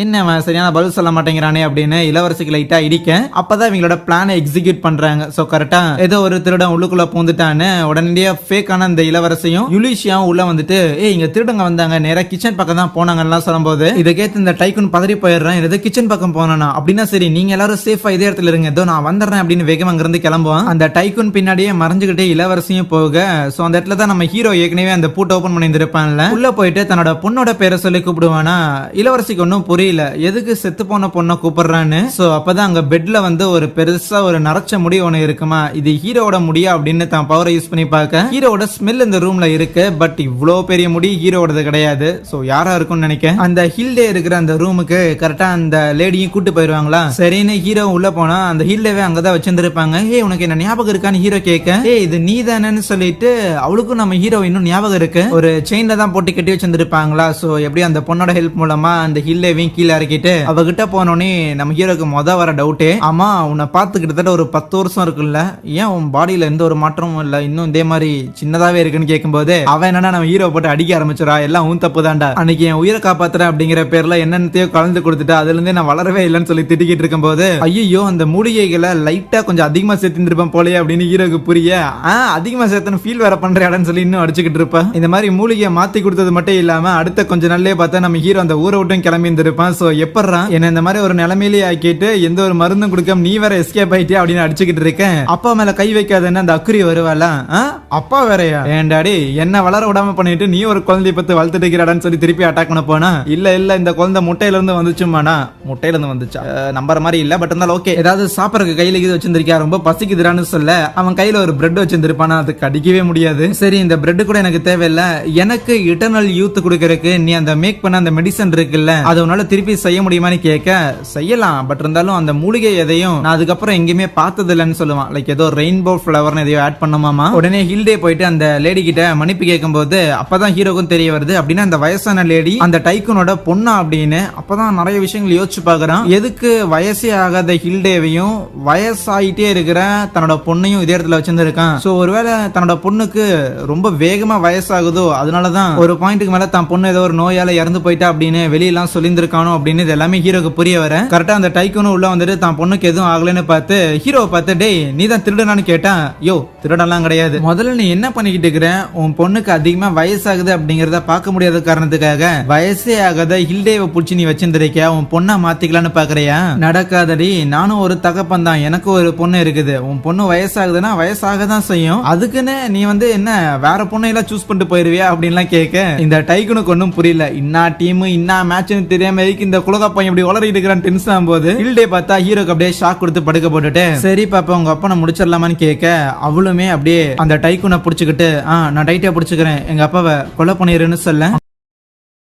என்ன அவன் சரியான பதில் சொல்ல மாட்டேங்கிறானே அப்படின்னு இளவரசிக்கு லைட்டா இடிக்க. அப்பதான் இவங்களோட பிளானை எக்ஸிக்யூட் பண்றாங்க. சோ கரெக்டா ஏதோ ஒரு திருடன் உள்ளுக்குள்ள பூந்துட்டான்னு உடனடியா ஃபேக்கான அந்த இளவரசியும் யுலிஷியாவும் உள்ள வந்துட்டு இங்க திருடங்க வந்தாங்க, நேரா கிச்சன் பக்கம் தான் போனாங்கன்னு சொல்லும்போது இதை கேட்டு இந்த டைக்கூன் பதறி போயிடுறான். ஏதோ கிச்சன் பக்கம் போனா அப்படின்னா சரி நீங்க எல்லாரும் சேஃபா இதே இடத்துல இருங்க, ஏதோ நான் வந்துடுறேன் அப்படின்னு வேகமா அங்கிருந்து கிளம்புவான். அந்த டைக்கூன் பின்னாடியே மறைஞ்சுக்கிட்டே இளவரசியும் போக. சோ அந்த இடத்துல தான் நம்ம ஹீரோ ஏற்கனவே அந்த பூட்டை ஓபன் பண்ணியிருப்பான்ல, உள்ள போயிட்டு தன்னோட பொண்ணோட பேரை சொல்லி கூப்பிடுவானா. இளவரசிக்கு ஒன்னும் புரியல எதுக்கு செத்து போன பொண்ணை கூப்பிடுறான்னு. சோ அப்பதான் அங்க பெட்ல வந்து ஒரு பெருசா ஒரு நரைச்ச முடி ஒண்ணு இருக்குமா, இது ஹீரோட முடியா அப்படின்னு தான் பவரை யூஸ் பண்ணி பார்க்க ஹீரோட ஸ்மெல் இந்த ரூம்ல இருக்கு. பட் இவ்வளவு பெரிய முடி ஹீரோடது கிடையாது. சோ யாரா இருக்கும்னு நினைக்கிறேன். அந்த ஹில்டே இருக்கிற அந்த ரூமுக்கு கரெக்டா அந்த லேடியும் கூட்டு போயிருவாங்களா. சரின்னு ஹீரோ உள்ள போனா அந்த ஹில்டேவே அங்கதான் வச்சிருந்திருப்பாங்க. உனக்கு என்ன ஞாபகம் இருக்கான்னு ஹீரோ கேட்க, இது நீ தானேன்னு சொல்லிட்டு அவளுக்கும் நம்ம ஹீரோ இன்னும் ஞாபகம் இருக்கு. ஒரு செயின்ல தான் போட்டு கட்டி வச்சிருந்திருப்பாங்களா. சோ எப்படி அந்த பொண்ணோட ஹெல்ப் மூலமா அந்த ஹில்டேவையும் கீழே இறக்கிட்டு அவகிட்ட போனோடனே நம்ம ஹீரோக்கு வர டவுட்டே, ஆமா உன்னை பார்த்து கிட்டத்தட்ட ஒரு 10 வருஷம் இருக்குல்ல, ஏன் உன் பாடியில எந்த ஒரு மாற்றமும் இல்ல, இன்னும் இதே மாதிரி சின்னதாவே இருக்குன்னு கேட்கும்போது அவன் என்னன்னா நம்ம ஹீரோ போட்டு அடிக்க ஆரம்பிச்சிடா. எல்லாம் உன் தப்பு தான்டா, அன்னைக்கு என் உயிரை காப்பாத்துறேன் அப்படிங்கிற பேர்ல என்னென்னத்தையோ கலந்து கொடுத்துட்டு அதுல இருந்தே நான் வளரவே இல்லைன்னு சொல்லி திட்டிக்கிட்டு இருக்கும் போது ஐயோ அந்த மூலிகைகளை லைட்டா கொஞ்சம் அதிகமா சேர்த்திருப்பேன் போலயே அப்படின்னு ஹீரோக்கு புரிய, அதிகமா சேர்த்தன ஃபீல் வேற பண்றியாடான்னு சொல்லி இன்னும் அடிச்சுக்கிட்டு இருப்பேன். இந்த மாதிரி மூலிகையை மாத்தி கொடுத்தது மட்டும் இல்லாம அடுத்த கொஞ்ச நாள்லயே பார்த்தா நம்ம ஹீரோ அந்த ஊரை விட்டும் கிளம்பி இருந்திருப்பான். சோ எப்பறான் என்ன இந்த மாதிரி ஒரு நிலைமையிலே ஆக்கிட்டு எந்த ஒரு மருந்தும் கொடுக்காம நீ வேற எஸ்கேப் ஆயிட்டே அப்படின்னு அடிச்சுக்கிட்டு இருக்கேன். அப்பா மேல கை வைக்காதன்னு அந்த அக்குரி வருவாளா, அப்பா வேறையா ஏண்டாடி என்ன வளர விடாம பண்ணிட்டு நீ ஒரு குழந்தைய பத்தி வளர்த்துட்டு இருக்கிறாடான்னு சொல்லி திருப்பி அட்டாக் பண்ண போனா, இல்ல இந்த குழந்தை முட்டையில இருந்து வந்துச்சுமானா, முட்டையில இருந்து வந்துச்சா நம்புற மாதிரி இல்ல. பட் இருந்தாலும் ஓகே, ஏதாவது சாப்பிடறதுக்கு கையில இது வச்சிருந்திருக்கா, ரொம்ப பசிக்குதுறான்னு சொல்ல அவன் கையில ஒரு பிரெட் வச்சிருந்திருப்பானா, அது கடிக்கவே முடியாது. சரி இந்த பிரெட் கூட எனக்கு தேவையில்ல, எனக்கு இட்டர்னல் யூத் கொடுக்கறதுக்கு நீ அந்த மேக் பண்ண அந்த மெடிசன் இருக்குல்ல அதை உன்னால திருப்பி செய்ய முடியுமான்னு கேட்க, செய்யலாம் பட் இருந்தாலும் அந்த மூலிகை எதையும் நான் அதுக்கப்புறம் எங்கேயுமே பார்த்தது இல்லைன்னு சொல்லுவான். லைக் ஏதோ ரெயின்போ ஃபிளவர்னு எதையோ ஆட் பண்ணுமாமா. உடனே ஹில்டே போயிட்டு அந்த லேடி கிட்ட மன்னிப்பு கேட்கும் போது அப்பதான் ஹீரோக்கும் தெரிய வருது அப்படின்னா அந்த வயசான லேடி அந்த டைக்கூனோட பொண்ணா அப்படின்னு. அப்பதான் நிறைய விஷயங்கள் யோசிச்சு பாக்குறான். எதுக்கு வயசே ஆகாத ஹில்டேவையும் வயசாயிட்டே இருக்கிற தன்னோட பொண்ணையும் இதே இடத்துல வச்சிருந்திருக்கான். சோ ஒருவேளை தன்னோட பொண்ணுக்கு ரொம்ப வேகமா வயசாகுதோ அதனாலதான் ஒரு பாயிண்ட்டுக்கு மேல தான் பொண்ணு ஏதோ ஒரு நோயால இறந்து போயிட்டா அப்படின்னு வெளியெல்லாம் சொல்லியிருந்திருக்கானோ அப்படின்னு இது எல்லாமே ஹீரோக்கு புரிய வர கரெக்டா அந்த டைக்கூனும் உள்ள வந்துட்டு தான் பொண்ணுக்கு எதுவும் ஆகலன்னு பார்த்து ஹீரோவை பார்த்து, டேய் நீ தான் திருடனான்னு கேட்டான். யோ திருடெல்லாம் கிடையாது, முதல்ல நீ என்ன பண்ணிக்கிட்டு இருக்கிற, உன் பொண்ணுக்கு அதிகமா வயசாகுது அப்படிங்கறத பார்க்க முடியாத காரணத்துக்காக வயசே ஆகாத ஹில்டேவை புடிச்சு நீ வச்சிருந்திருக்கியா, உன் பொண்ணை மாத்திக்கலான்னு பாக்குறியா, நடக்காதடி. நானும் ஒரு தகப்பன் தான், எனக்கு ஒரு பொண்ணு இருக்குது, உன் பொண்ணு வயசாகுதுன்னா வயசாக தான் செய்யும், அதுக்குன்னு நீ வந்து என்ன வேற பொண்ணையெல்லாம் சூஸ் பண்ணிட்டு போயிருவியா அப்படின்லாம் கேட்க இந்த டைக்கூனுக்கு ஒன்னும் புரியல. இன்னா டீம் இன்னா மேட்ச்னு தெரியாம இந்த குலகா பையன் இப்படி வளரிட்டு இருக்கிறான் டென்ஷன் ஆகும்போது ஹில்டே பார்த்தா ஹீரோக்கு அப்படியே ஷாக் கொடுத்து படுக்க போட்டுட்டு, சரி பாப்பா உங்க அப்பனை முடிச்சிடலாமான்னு கேட்க அவளுமே அப்படியே அந்த டைக்கூனை புடிச்சுக்கிட்டு நான் டைட்டா புடிச்சுக்கிறேன், எங்க அப்பாவை கொலை பண்ணிருன்னு சொல்ல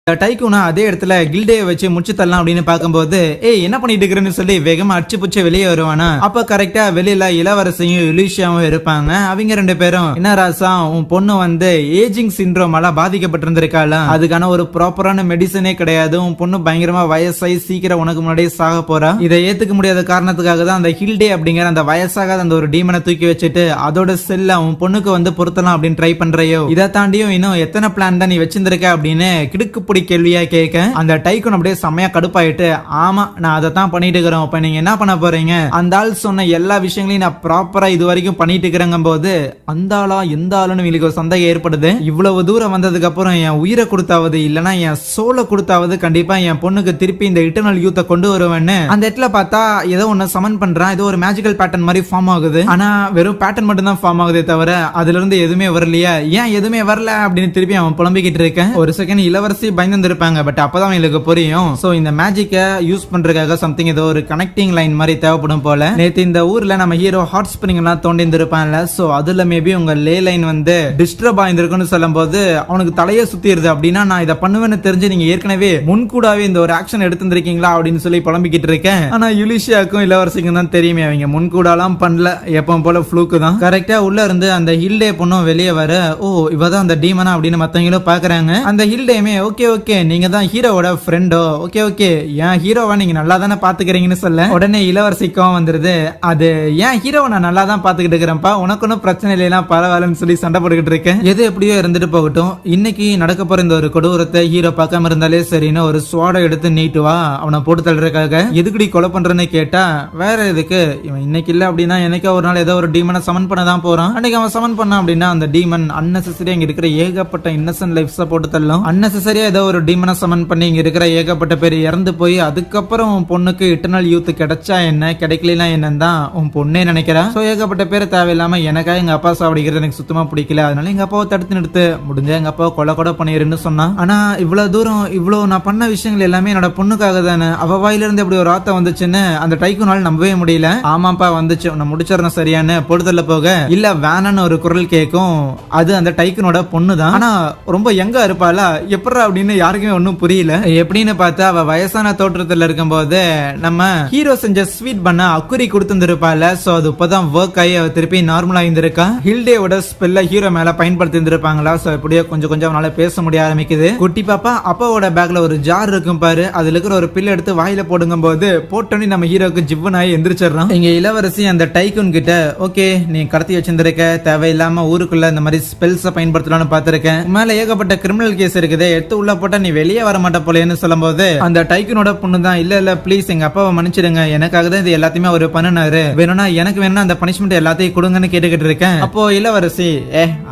டைக்கூனா அதே இடத்துல கில்டே வச்சு முடிச்சு தரலாம் அப்படின்னு பார்க்கும்போது என்ன பண்ணிட்டு இருக்கிறேன்னு சொல்லி வேகமா அடிச்சு புச்சு வெளியே வருவானா. அப்ப கரெக்டா வெளியில இளவரசியும் யுலிஷியாவும் இருப்பாங்க. அவங்க ரெண்டு பேரும், என்ன ராசா உன் பொண்ணு வந்து ஏஜிங் சிண்ட்ரோமால பாதிக்கப்பட்டிருந்திருக்காளா, அதுக்கான ஒரு ப்ராப்பரான மெடிசனே கிடையாது, உன் பொண்ணு பயங்கரமா வயசாகி சீக்கிரம் உனக்கு முன்னாடியே சாக போறா, இதை ஏத்துக்க முடியாத காரணத்துக்காக தான் அந்த ஹில்டே அப்படிங்கிற அந்த வயசாகாத அந்த ஒரு டீமனை தூக்கி வச்சுட்டு அதோட செல்ல உன் பொண்ணுக்கு வந்து பொருத்தலாம் அப்படின்னு ட்ரை பண்றையோ, இதை தாண்டியும் இன்னும் எத்தனை பிளான் தான் நீ வச்சிருந்திருக்க அப்படின்னு கிடுக்கு கேள்வியா கேட்க அந்த டைக்கூன் அப்படியே செம்மையா கடுப்பாயிட்டு, ஆமா நான் அதை தான் பண்ணிட்டு இருக்கிறேன், இப்ப நீங்க என்ன பண்ண போறீங்க, அந்த ஆள் சொன்ன எல்லா விஷயங்களையும் நான் ப்ராப்பரா இது வரைக்கும் பண்ணிட்டு இருக்கிறேங்க போது அந்த ஆளா எந்த ஆளுன்னு உங்களுக்கு ஒரு சந்தேகம் ஏற்படுது. இவ்வளவு தூரம் வந்ததுக்கு அப்புறம் என் உயிரை கொடுத்தாவது இல்லனா என் சோலை கொடுத்தாவது கண்டிப்பா என் பொண்ணுக்கு திருப்பி இந்த இட்டர்னல் யூத்தை கொண்டு வருவேன்னு அந்த இடத்துல பார்த்தா ஏதோ ஒன்னு சமன் பண்றான். ஏதோ ஒரு மேஜிக்கல் பேட்டர்ன் மாதிரி ஃபார்ம் ஆகுது. ஆனா வெறும் பேட்டர்ன் மட்டும் தான் ஃபார்ம் ஆகுதே தவிர அதுல இருந்து எதுவுமே வரலையா, ஏன் எதுவுமே வரல அப்படின்னு திருப்பி அவன் புலம்பிக்கிட்டு இருக்கேன். ஒரு செகண்ட் இளவரசி பயந்து இருப்பாங்க. பட் அப்பதான் அவங்களுக்கு புரியும் சோ இந்த மேஜிக்கை யூஸ் பண்றதுக்காக சம்திங் ஏதோ ஒரு கனெக்டிங் லைன் மாதிரி தேவைப்படும் போல. நேத்து இந்த ஊர்ல நம்ம ஹீரோ ஹாட் ஸ்பிரிங் எல்லாம் தோண்டி இருப்பான்ல, சோ அதுல மேபி உங்க லே லைன் வந்து டிஸ்டர்ப் ஆயிருக்குன்னு சொல்லும் போது அவனுக்கு தலையே சுத்திடுது. அப்படின்னா நான் இதை பண்ணுவேன்னு தெரிஞ்சு நீங்க ஏற்கனவே முன்கூடாவே இந்த ஒரு ஆக்ஷன் எடுத்திருக்கீங்களா அப்படின்னு சொல்லி புலம்பிக்கிட்டு இருக்கேன். ஆனா யுலிஷியாக்கும் இளவரசிக்கும் தான் தெரியுமே, அவங்க முன்கூடாலாம் பண்ணல, எப்பவும் போல ஃப்ளூக்கு தான். கரெக்டா உள்ள இருந்து அந்த ஹில்டே பொண்ணும் வெளியே வர, ஓ இவதான் அந்த டீமனா அப்படின்னு மத்தவங்களும் பாக்குறாங்க. அந்த ஹில்டேமே ஓகே ஓகே நீங்க தான் ஹீரோவோட ஃப்ரெண்டோ, ஓகே ஓகே ஏன் ஹீரோவை நீங்க நல்லா தானே பாத்துக்கிறீங்கன்னு சொல்ல உடனே இளவரசிக்கும் வந்துருது, அது ஏன் ஹீரோவை நான் நல்லா தான் பாத்துக்கிட்டு இருக்கிறேன்ப்பா, உனக்கு ஒன்னும் பிரச்சனை இல்லையா பரவாயில்லன்னு சொல்லி சண்டை போட்டுக்கிட்டு இருக்கேன். எது எப்படியோ இருந்துட்டு போகட்டும், இன்னைக்கு நடக்க போற இந்த ஒரு கொடூரத்தை ஹீரோ பார்க்காம இருந்தாலே சரின்னு ஒரு ஸ்வாடை எடுத்து நீட்டு வா அவனை போட்டு தள்ளுறதுக்காக. எதுக்குடி கொலை பண்றேன்னு கேட்டா வேற எதுக்கு, இவன் இன்னைக்கு இல்ல அப்படின்னா என்னைக்கா ஒரு நாள் ஏதோ ஒரு டீமனை சமன் பண்ண தான் போறான். அன்னைக்கு அவன் சமன் பண்ணான் அப்படின்னா அந்த டீமன் அன்னெசரியா இங்க இருக்கிற ஏகப்பட்ட இன்னசென்ட் லைஃப்ஸ் போட்டு தள்ளும். அன்னெசரியா ஏதோ ஒரு டீமனை சமன் பண்ணி இங்க இருக்கிற ஏகப்பட்ட பேர் இறந்து போய் அதுக்கப்புறம் உன் பொண்ணுக்கு இட்டர்னல் யூத் கிடைச்சா என்ன கிடைக்கலாம் என்னன்னு தான் உன் பொண்ணே நினைக்கிறா. சோ ஏகப்பட்ட பேர் தேவையில்லாம எனக்கா எங்க அப்பா சாவடிக்கிறது எனக்கு சுத்தமா பிடிக்கல, அதனால எங்க அப்பாவை தடுத்து நிறுத்து, முடிஞ்ச எங்க அப்பாவை கொலை கூட பண்ணிருன்னு சொன்னா. ஆனா இவ்வளவு தூரம் இவ்வளவு நான் பண்ண விஷயங்கள் எல்லாமே என்னோட பொண்ணுக்காக தானே, அவ வாயிலிருந்து எப்படி ஒரு ஆத்த வந்துச்சுன்னு அந்த டைக்குனால நம்பவே முடியல. ஆமாப்பா வந்துச்சு, நான் முடிச்சிடறேன் சரியானு பொடுதல்ல போக இல்ல வேணான்னு ஒரு குரல் கேட்கும். அது அந்த டைக்குனோட பொண்ணு தான். ஆனா ரொம்ப எங்க இருப்பாளா எப்படா அப்படின்னு யாருக்குமே ஒன்னும் புரியல. எப்படின்னு பார்த்தா அவ வயசான தோற்றத்துல இருக்கும்போது நம்ம ஹீரோ செஞ்ச ஸ்வீட் பண்ண அக்குரி கொடுத்துருப்பாள். சோ அது இப்பதான் ஒர்க் ஆகி அவ திருப்பி நார்மலா இருந்திருக்கா. ஹில்டேவோட ஸ்பெல்ல ஹீரோ மேல பயன்படுத்தி இருந்திருப்பாங்களா. சோ எப்படியோ கொஞ்சம் கொஞ்சம் அவனால பேச முடிய ஆரம்பிக்குது. குட்டி பாப்பா அப்பாவோட பேக்ல ஒரு ஜார் இருக்கும் பாரு, அதுல இருக்கிற ஒரு பில் எடுத்து வாயில போடுங்க போது போட்டோன்னு நம்ம ஹீரோக்கு ஜிவ்னாயி எந்திரிச்சிடறான். இங்க இளவரசி அந்த டைக்குன் கிட்ட ஓகே நீ கடத்தி வச்சிருந்திருக்க, தேவையில்லாம ஊருக்குள்ள இந்த மாதிரி ஸ்பெல்ஸ பயன்படுத்தலாம்னு பாத்திருக்கேன், மேல ஏகப்பட்ட கிரிமினல் கேஸ் இருக்குது, எடுத்து உள்ள போட்டா நீ வெளியே வர மாட்ட போலேன்னு சொல்லும் போது அந்த டைக்குனோட பொண்ணு தான் இல்ல இல்ல ப்ளீஸ் எங்க அப்பாவை மன்னிச்சிடுங்க, எனக்காக தான் இது எல்லாத்தையுமே அவர் பண்ணினாரு, வேணும்னா எனக்கு வேணும்னா அந்த பனிஷ்மெண்ட் எல்லாத்தையும் கொடுங்கன்னு கேட்டுக்கிட்டு இருக்கேன். அப்போ இளவரசி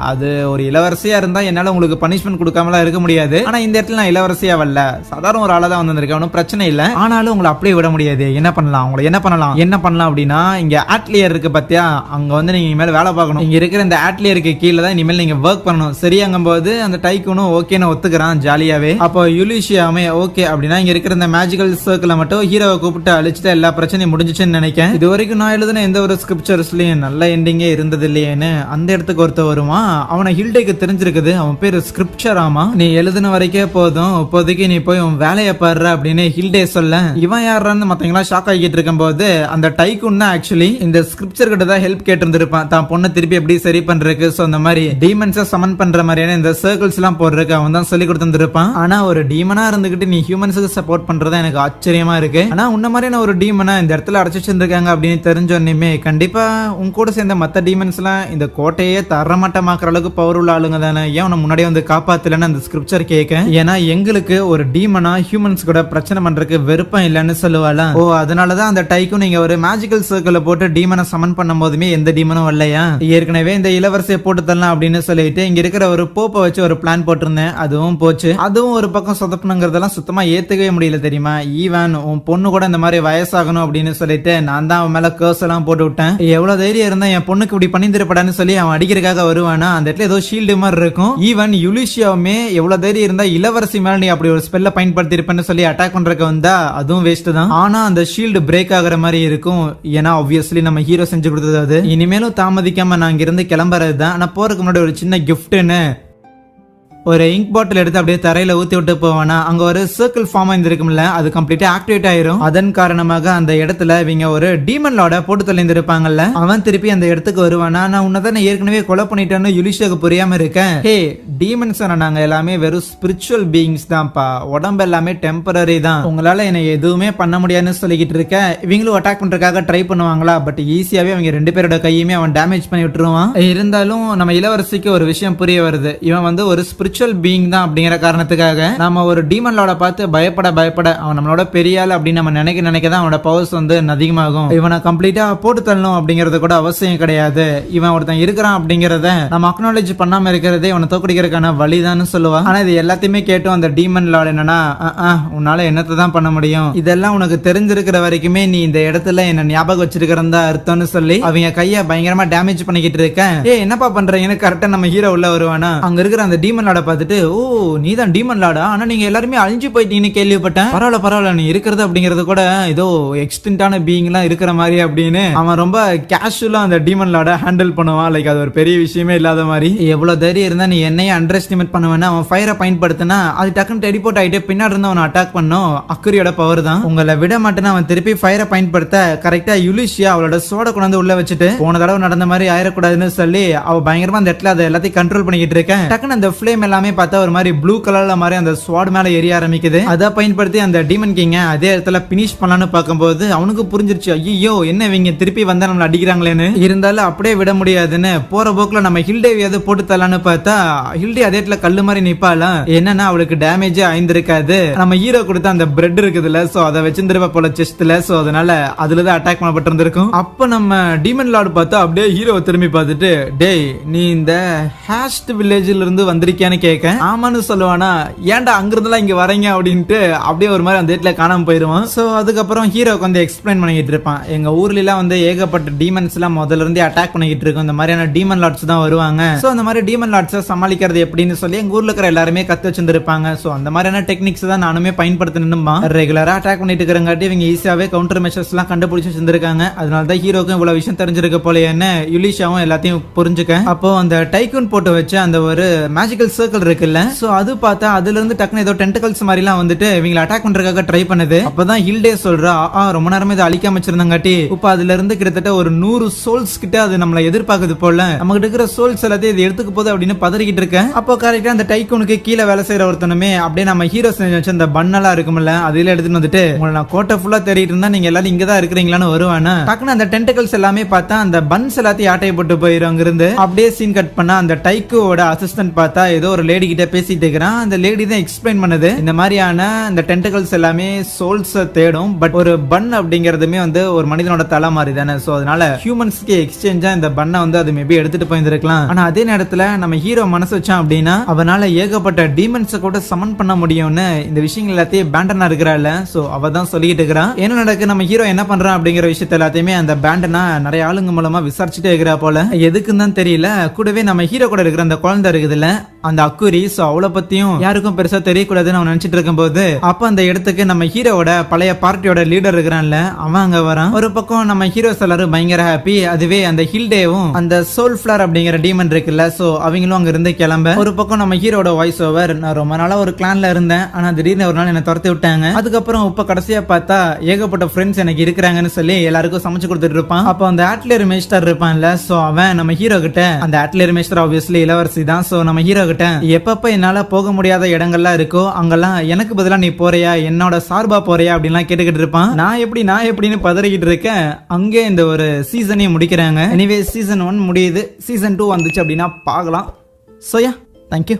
அது ஒரு இளவரசியா இருந்தா என்னால உங்களுக்கு பனிஷ்மெண்ட் கொடுக்காமலாம் இருக்க முடியாது, ஆனா இந்த இடத்துல நான் இளவரசியா வரல, சாதாரண ஒரு ஆளா தான் வந்திருக்கேன், ஒன்றும் பிரச்சனை இல்ல, ஆனாலும் உங்களை அப்படியே விட முடியாது, என்ன பண்ணலாம் உங்களை என்ன பண்ணலாம் அப்படின்னா இங்க ஆட்லியர் இருக்கு பாத்தியா, அங்க வந்து நீங்க இனிமேல் வேலை பார்க்கணும், இங்க இருக்கிற இந்த ஆட்லியருக்கு கீழே தான் இனிமேல் நீங்க ஒர்க் பண்ணணும் சரியாங்கும் போது அந்த டைக்குனும் ஓகேன்னு ஒத்துக்கிறான் ஜாலியாவே. அப்போ யுலிஷியாமே ஓகே அப்படின்னா இங்க இருக்கிற இந்த மேஜிக்கல் சர்க்கிளை மட்டும் ஹீரோவை கூப்பிட்டு அழிச்சிட்டு எல்லா பிரச்சனையும் முடிஞ்சிச்சுன்னு நினைக்கிறேன். இது வரைக்கும் நான் எழுதின எந்த ஒரு ஸ்கிரிப்சர்ஸ்லயும் நல்ல எண்டிங்கே இருந்தது இல்லையேன்னு அந்த இடத்துக்கு ஒருத்த வருவான். அவனை ஹில்டேக்கு தெரிஞ்சிருக்குது, அவன் பேரு ஸ்கிரிப்சர் ஆமா, நீ எழுதின வரைக்கே போதும், இப்போதைக்கு நீ போய் உன் வேலையை பாடுற அப்படின்னு ஹில்டே சொல்ல இவன் யாருன்னு மத்தவங்களா ஷாக் ஆகிட்டு இருக்கும் போது அந்த டைக்குன் ஆக்சுவலி இந்த ஸ்கிரிப்சர் கிட்ட தான் ஹெல்ப் கேட்டு இருந்திருப்பான் தான் பொண்ணை திருப்பி எப்படி சரி பண்றதுக்கு. சோ இந்த மாதிரி டீமன்ஸை சமன் பண்ற மாதிரியான இந்த சர்க்கிள்ஸ் எல்லாம் போடுறதுக்கு அவன் தான் சொல்லி கொடுத்துருப்பான். ஆனா ஒரு டீமனா இருந்துகிட்டு நீ ஹியூமன்ஸுக்கு சப்போர்ட் பண்றதா எனக்கு ஆச்சரியமா இருக்கு. ஆனா உன்ன மாதிரியான ஒரு டீமனா இந்த இடத்துல அடைச்சு வச்சிருக்காங்க அப்படின்னு தெரிஞ்சோன்னுமே கண்டிப்பா உன் கூட சேர்ந்த மத்த டீமன்ஸ் எல்லாம் இந்த கோட்டையே தரமட்டமாக்குற அளவுக்கு பவர் உள்ள ஆளுங்க தானே, ஏன் உன்னை முன்னாடியே வந்து காப்பாத்தலன்னு அந்த ஸ்கிரிப்சர் கேட்க. ஏன்னா எங்களுக்கு ஒரு டீமனா ஹியூமன்ஸ் கூட பிரச்சனை பண்றதுக்கு வெறுப்பம் இல்லைன்னு சொல்லுவாளா. ஓ அதனாலதான் அந்த டைக்கும் நீங்க ஒரு மேஜிக்கல் சர்க்கிள போட்டு டீமனை சமன் பண்ணும் போதுமே எந்த டீமனும் வரலையா, ஏற்கனவே இந்த இளவரசியை போட்டு தரலாம் அப்படின்னு சொல்லிட்டு இங்க இருக்கிற ஒரு போப்பை வச்சு ஒரு பிளான் போட்டிருந்தேன், அதுவும் போச்சு. அதுவும் ஒரு பக்கம் சொதப்பணுங்கிறதெல்லாம் சுத்தமா ஏத்துக்கவே முடியல தெரியுமா. ஈவன் உன் பொண்ணு கூட இந்த மாதிரி வயசாகணும் அப்படின்னு சொல்லிட்டு நான் தான் அவன் மேல கர்ஸ் எல்லாம் போட்டு விட்டேன். எவ்வளவு தைரியம் இருந்தா என் பொண்ணுக்கு இப்படி பண்ணிருப்படான்னு சொல்லி அவன் அடிக்கிறதுக்காக வருவானா, அந்த இடத்துல ஏதோ ஷீல்டு மாதிரி இருக்கும். ஈவன் யுலிஷியாவுமே எவ்வளவு தைரியம் இருந்தா இளவரசி மேல நீ அப்படி ஒரு ஸ்பெல்ல பயன்படுத்தி இருப்பேன்னு சொல்லி அட்டாக் பண்றதுக்கு வந்தா அதுவும் வேஸ்ட் தான். ஆனா அந்த ஷீல்டு பிரேக் ஆகுற மாதிரி இருக்கும், ஏன்னா ஆப்வியஸ்லி நம்ம ஹீரோ செஞ்சு கொடுத்தது அது. இனிமேலும் தாமதிக்காம நான் இங்க இருந்து கிளம்புறது தான். ஆனா போறதுக்கு முன்னாடி ஒரு சின்ன கிஃப்ட்னு ஒரு இங்க் பாட்டில் எடுத்து அப்படியே தரையில ஊத்தி விட்டு போவானா, அங்க ஒரு சர்க்கிள் ஃபார்ம் ஆயிருக்கும்ல அது கம்ப்ளீட்டா ஆக்டிவேட் ஆயிரும். அதன் காரணமாக அந்த இடத்துல இவங்க ஒரு டீமன் லார்ட போட்டு தள்ளிந்திருப்பாங்கல்ல, அவன் திருப்பி அந்த இடத்துக்கு வருவானா. நான் உன்னதான் ஏற்கனவே கொலை பண்ணிட்டேன்னு யுலிஷாக்கு புரியாம இருக்கேன். ஹே டீமன்ஸ் நாங்க எல்லாமே வெறும் ஸ்பிரிச்சுவல் பீயிங்ஸ் தான்ப்பா, உடம்பு எல்லாமே டெம்பரரி தான், உங்களால என்ன எதுவுமே பண்ண முடியாதுன்னு சொல்லிக்கிட்டு இருக்கேன். இவங்களும் அட்டாக் பண்றதுக்காக ட்ரை பண்ணுவாங்களா, பட் ஈஸியாவே அவங்க ரெண்டு பேரோட கையுமே அவன் டேமேஜ் பண்ணி விட்டுருவான். இருந்தாலும் நம்ம இளவரசிக்கு ஒரு விஷயம் புரிய வருது, இவன் வந்து ஒரு ஸ்பிரிச்சுவல் பீயிங் தான் அப்படிங்கிற காரணத்துக்காக நம்ம ஒரு டீமன் லார்ட பார்த்து பயப்பட அவன் நம்மளோட பெரிய ஆள் அப்படின்னு நம்ம நினைக்க தான் அவனோட பவர்ஸ் வந்து அதிகமாகும். இவனை கம்ப்ளீட்டா போட்டு தள்ளணும் அப்படிங்கறது கூட அவசியம் கிடையாது. இவன் ஒருத்தன் இருக்கிறான் அப்படிங்கறத நம்ம அக்னாலேஜ் பண்ணாம இருக்கிறதே இவனை தோக்கடிக்கிறதுக்கான வழிதான்னு சொல்லுவான். ஆனா இது எல்லாத்தையுமே கேட்டும் அந்த டீமன் லார்ட் என்னன்னா உன்னால என்னத்தை தான் பண்ண முடியும், இதெல்லாம் உனக்கு தெரிஞ்சிருக்கிற வரைக்குமே நீ இந்த இடத்துல என்ன ஞாபகம் வச்சிருக்கிறதா அர்த்தம்னு சொல்லி அவங்க கைய பயங்கரமா டேமேஜ் பண்ணிக்கிட்டு இருக்கேன். என்னப்பா பண்றீங்கன்னு கரெக்டா நம்ம ஹீரோ உள்ள வருவானா, அங்க இருக்கிற அந்த டீமன் லார்ட பார்த்துட்டு, ஓ நீ தான் டீமன் லார்டா, ஆனா நீங்க எல்லாருமே அழிஞ்சு போயிட்டீங்கன்னு கேள்விப்பட்டேன். பரவாயில்ல நீ இருக்கிறது அப்படிங்கறது கூட ஏதோ எக்ஸ்டென்டான பீயிங் எல்லாம் இருக்கிற மாதிரி அப்படின்னு அவன் ரொம்ப கேஷுவலா அந்த டீமன் லார்ட ஹேண்டில் பண்ணுவான். லைக் அது ஒரு பெரிய விஷயமே இல்லாத மாதிரி. எவ்வளவு தைரியம் இருந்தா நீ என்னையே அண்டர் எஸ்டிமேட் பண்ணுவேன்னா அவன் ஃபயரை பயன்படுத்தினா அது டக்குன்னு டெலிபோர்ட் ஆயிட்டு பின்னாடி இருந்து அவனை அட்டாக் பண்ணும். அக்குரியோட பவர் தான். உங்களை விட மாட்டேன்னு அவன் திருப்பி ஃபயரை பயன்படுத்த கரெக்டா யுலிஷியா அவளோட சோட கொண்டு உள்ள வச்சுட்டு போன தடவை நடந்த மாதிரி ஆயிடக்கூடாதுன்னு சொல்லி அவ பயங்கரமா அந்த இடத்துல அதை எல்லாத்தையும் கண்ட்ரோல் பண்ணிக்கிட்டு இருக்கேன். டக்குன்னு அந்த ஃபிளேம் எல்லாமே பார்த்தா ஒரு மாதிரி ப்ளூ கலர்ல மாதிரி அந்த ஸ்வாட் மேல எரிய ஆரம்பிக்குது. அதை பயன்படுத்தி அந்த டீமன் கிங்க அதே இடத்துல பினிஷ் பண்ணலான்னு பார்க்கும்போது அவனுக்கு புரிஞ்சிருச்சு, ஐயோ என்ன இவங்க திருப்பி வந்தா நம்மள அடிக்கிறாங்களேன்னு. இருந்தாலும் அப்படியே விட முடியாதுன்னு போற போக்குல நம்ம ஹில்டேவியாவது போட்டு தரலான்னு பார்த்தா ஹில்டே அதே இடத்துல கல்லு மாதிரி நிப்பாலாம். என்னன்னா அவளுக்கு டேமேஜே ஆயிருக்காது. நம்ம ஹீரோ கொடுத்த அந்த பிரெட் இருக்குதுல்ல, சோ அதை வச்சிருந்திருப்ப போல செஸ்ட்ல, சோ அதனால அதுலதான் அட்டாக் பண்ணப்பட்டு இருந்திருக்கும். அப்ப நம்ம டீமன் லார்டு பார்த்தா அப்படியே ஹீரோவை திரும்பி பார்த்துட்டு, டேய் நீ இந்த ஹாஸ்ட் வில்லேஜ்ல இருந்து வந்திருக்கியான்னு கேட்க ஆமான்னு சொல்லுவானா, ஏன்டா அங்கிருந்துலாம் இங்க வரீங்க அப்படின்ட்டு அப்படியே ஒரு மாதிரி அந்த இடத்துல காணாம போயிருவான். சோ அதுக்கப்புறம் ஹீரோக்கு வந்து எக்ஸ்பிளைன் பண்ணிக்கிட்டு இருப்பான், எங்க ஊர்ல எல்லாம் வந்து ஏகப்பட்ட டீமன்ஸ் எல்லாம் முதல்ல இருந்தே அட்டாக் பண்ணிக்கிட்டு இருக்கும். இந்த மாதிரியான டீமன் லார்ட்ஸ் தான் வருவாங்க. சோ அந்த மாதிரி டீமன் லார்ட்ஸை சமாளிக்கிறது எப்படின்னு சொல்லி எங்க ஊர்ல இருக்கிற எல்லாருமே கத்து வச்சிருந்திருப்பாங்க. சோ அந்த மாதிரியான டெக்னிக்ஸ் தான் நானுமே பயன்படுத்தணுமா. ரெகுலரா அட்டாக் பண்ணிட்டு இருக்கிறங்காட்டி இவங்க ஈஸியாவே கவுண்டர் மெஷர்ஸ் எல்லாம் கண்டுபிடிச்சு வச்சிருந்திருக்காங்க. அதனால தான் ஹீரோக்கும் இவ்வளவு விஷயம் தெரிஞ்சிருக்க போல என்ன யுலிஷாவும் எல்லாத்தையும் புரிஞ்சுக்க. அப்போ அந்த டைக்கூன் போட்டு வச்ச அந்த ஒரு மேஜிக்கல் சர்க்கிள் இருக்குல்ல, சோ அது பார்த்தா அதுல இருந்து டக்குனு ஏதோ டென்டகல்ஸ் மாதிரி எல்லாம் வந்துட்டு இவங்களை அட்டாக் பண்றதுக்காக ட்ரை பண்ணுது. அப்பதான் ஹில்டே சொல்றா, ரொம்ப நேரமே இதை அழிக்காம வச்சிருந்தாங்காட்டி இப்ப அதுல இருந்து கிட்டத்தட்ட ஒரு 100 சோல்ஸ் கிட்ட அது நம்மள எதிர்பார்க்குது போல, நம்ம கிட்ட இருக்கிற சோல்ஸ் எல்லாத்தையும் இது எடுத்துக்க போகுது அப்படின்னு பதறிக்கிட்டு இருக்கேன். அப்போ கரெக்டா அந்த டைக்கூனுக்கு கீழே வேலை செய்யற ஒருத்தனுமே அப்படியே நம்ம ஹீரோ செஞ்சு வச்ச அந்த பண்ணெல்லாம் இருக்கும்ல அதுல எடுத்துட்டு வந்துட்டு, உங்களை நான் கோட்டை ஃபுல்லா தேடிட்டு இருந்தா நீங்க எல்லாரும் இங்கதான் இருக்கிறீங்களான்னு வருவானா. டக்குனு அந்த டென்டகல்ஸ் எல்லாமே பார்த்தா அந்த பன்ஸ் எல்லாத்தையும் ஆட்டையை போட்டு போயிரும். அங்கிருந்து அப்படியே சீன் கட் பண்ணா அந்த டைக்கோட அசிஸ்டன்ட் பார்த்தா ஏதோ ஒரு லேடி கிட்ட பேசிட்டு இருக்கிறான். அந்த லேடி தான் எக்ஸ்பிளைன் பண்ணுது, இந்த மாதிரியான இந்த டென்டகல்ஸ் எல்லாமே சோல்ஸ் தேடும், பட் ஒரு பன் அப்படிங்கறதுமே வந்து ஒரு மனிதனோட தலை மாதிரி தானே. சோ அதனால ஹியூமன்ஸ்க்கு எக்ஸ்சேஞ்சா இந்த பண்ணை வந்து அது மேபி எடுத்துட்டு போயிருந்திருக்கலாம். ஆனா அதே நேரத்துல நம்ம ஹீரோ மனசு வச்சான் அப்படின்னா அவனால ஏகப்பட்ட டீமன்ஸை கூட சமன் பண்ண முடியும்னு இந்த விஷயங்கள் எல்லாத்தையும் பேண்டனா இருக்கிறாள். சோ அவ தான் சொல்லிட்டு இருக்கிறான் என்ன நடக்கு, நம்ம ஹீரோ என்ன பண்றான் அப்படிங்கிற விஷயத்த எல்லாத்தையுமே அந்த பேண்டனா நிறைய ஆளுங்க மூலமா விசாரிச்சுட்டே இருக்கிறா போல. எதுக்குன்னு தான் தெரியல. கூடவே நம்ம ஹீரோ கூட இருக்கிற அந்த குழந்தை இருக்குதுல்ல அந்த அக்குரி, சோ அவளை பத்தியும் யாருக்கும் பெருசா தெரியக்கூடாதுன்னு அவன் நினைச்சிட்டு இருக்கும் போது அப்ப அந்த இடத்துக்கு நம்ம ஹீரோட பழைய பார்ட்டியோட லீடர் இருக்கிறான்ல அவன் அங்க வரான். ஒரு பக்கம் நம்ம ஹீரோஸ் எல்லாரும் பயங்கர ஹாப்பி. அதுவே அந்த ஹில்டேவும் அந்த சோல் ஃபிளர் அப்படிங்கிற டீமன் இருக்குல்ல, சோ அவங்களும் அங்க இருந்து கிளம்ப. ஒரு பக்கம் நம்ம ஹீரோட வாய்ஸ் ஓவர், நான் ரொம்ப நாளா ஒரு கிளான்ல இருந்தேன், ஆனா திடீர்னு ஒரு நாள் என்ன துரத்தி விட்டாங்க. அதுக்கப்புறம் இப்ப கடைசியா பார்த்தா ஏகப்பட்ட ஃப்ரெண்ட்ஸ் எனக்கு இருக்கிறாங்கன்னு சொல்லி எல்லாருக்கும் சமைச்சு கொடுத்துட்டு இருப்பான். அப்போ அந்த ஆட்லியர் மேஸ்டர் இருப்பான்ல, சோ அவன் நம்ம ஹீரோ கிட்ட, அந்த ஆட்லியர் மேஸ்டர் ஆப்வியஸ்லி இளவரசி தான், சோ நம்ம ஹீரோ கிட்ட எப்பப்ப என்னால போக முடியாத இடங்கள்லாம் இருக்கோ அங்கெல்லாம் எனக்கு பதிலா நீ போறியா, என்னோட சார்பா போறியா அப்படின்லாம் கேட்டுக்கிட்டு இருப்பான். நான் எப்படின்னு பதறிக்கிட்டு இருக்கேன். அங்கே இந்த ஒரு சீசனையும் முடிக்கிறாங்க. எனிவே சீசன் 1 முடியுது. சீசன் 2 வந்துச்சு அப்படின்னா பார்க்கலாம். Soya thank you.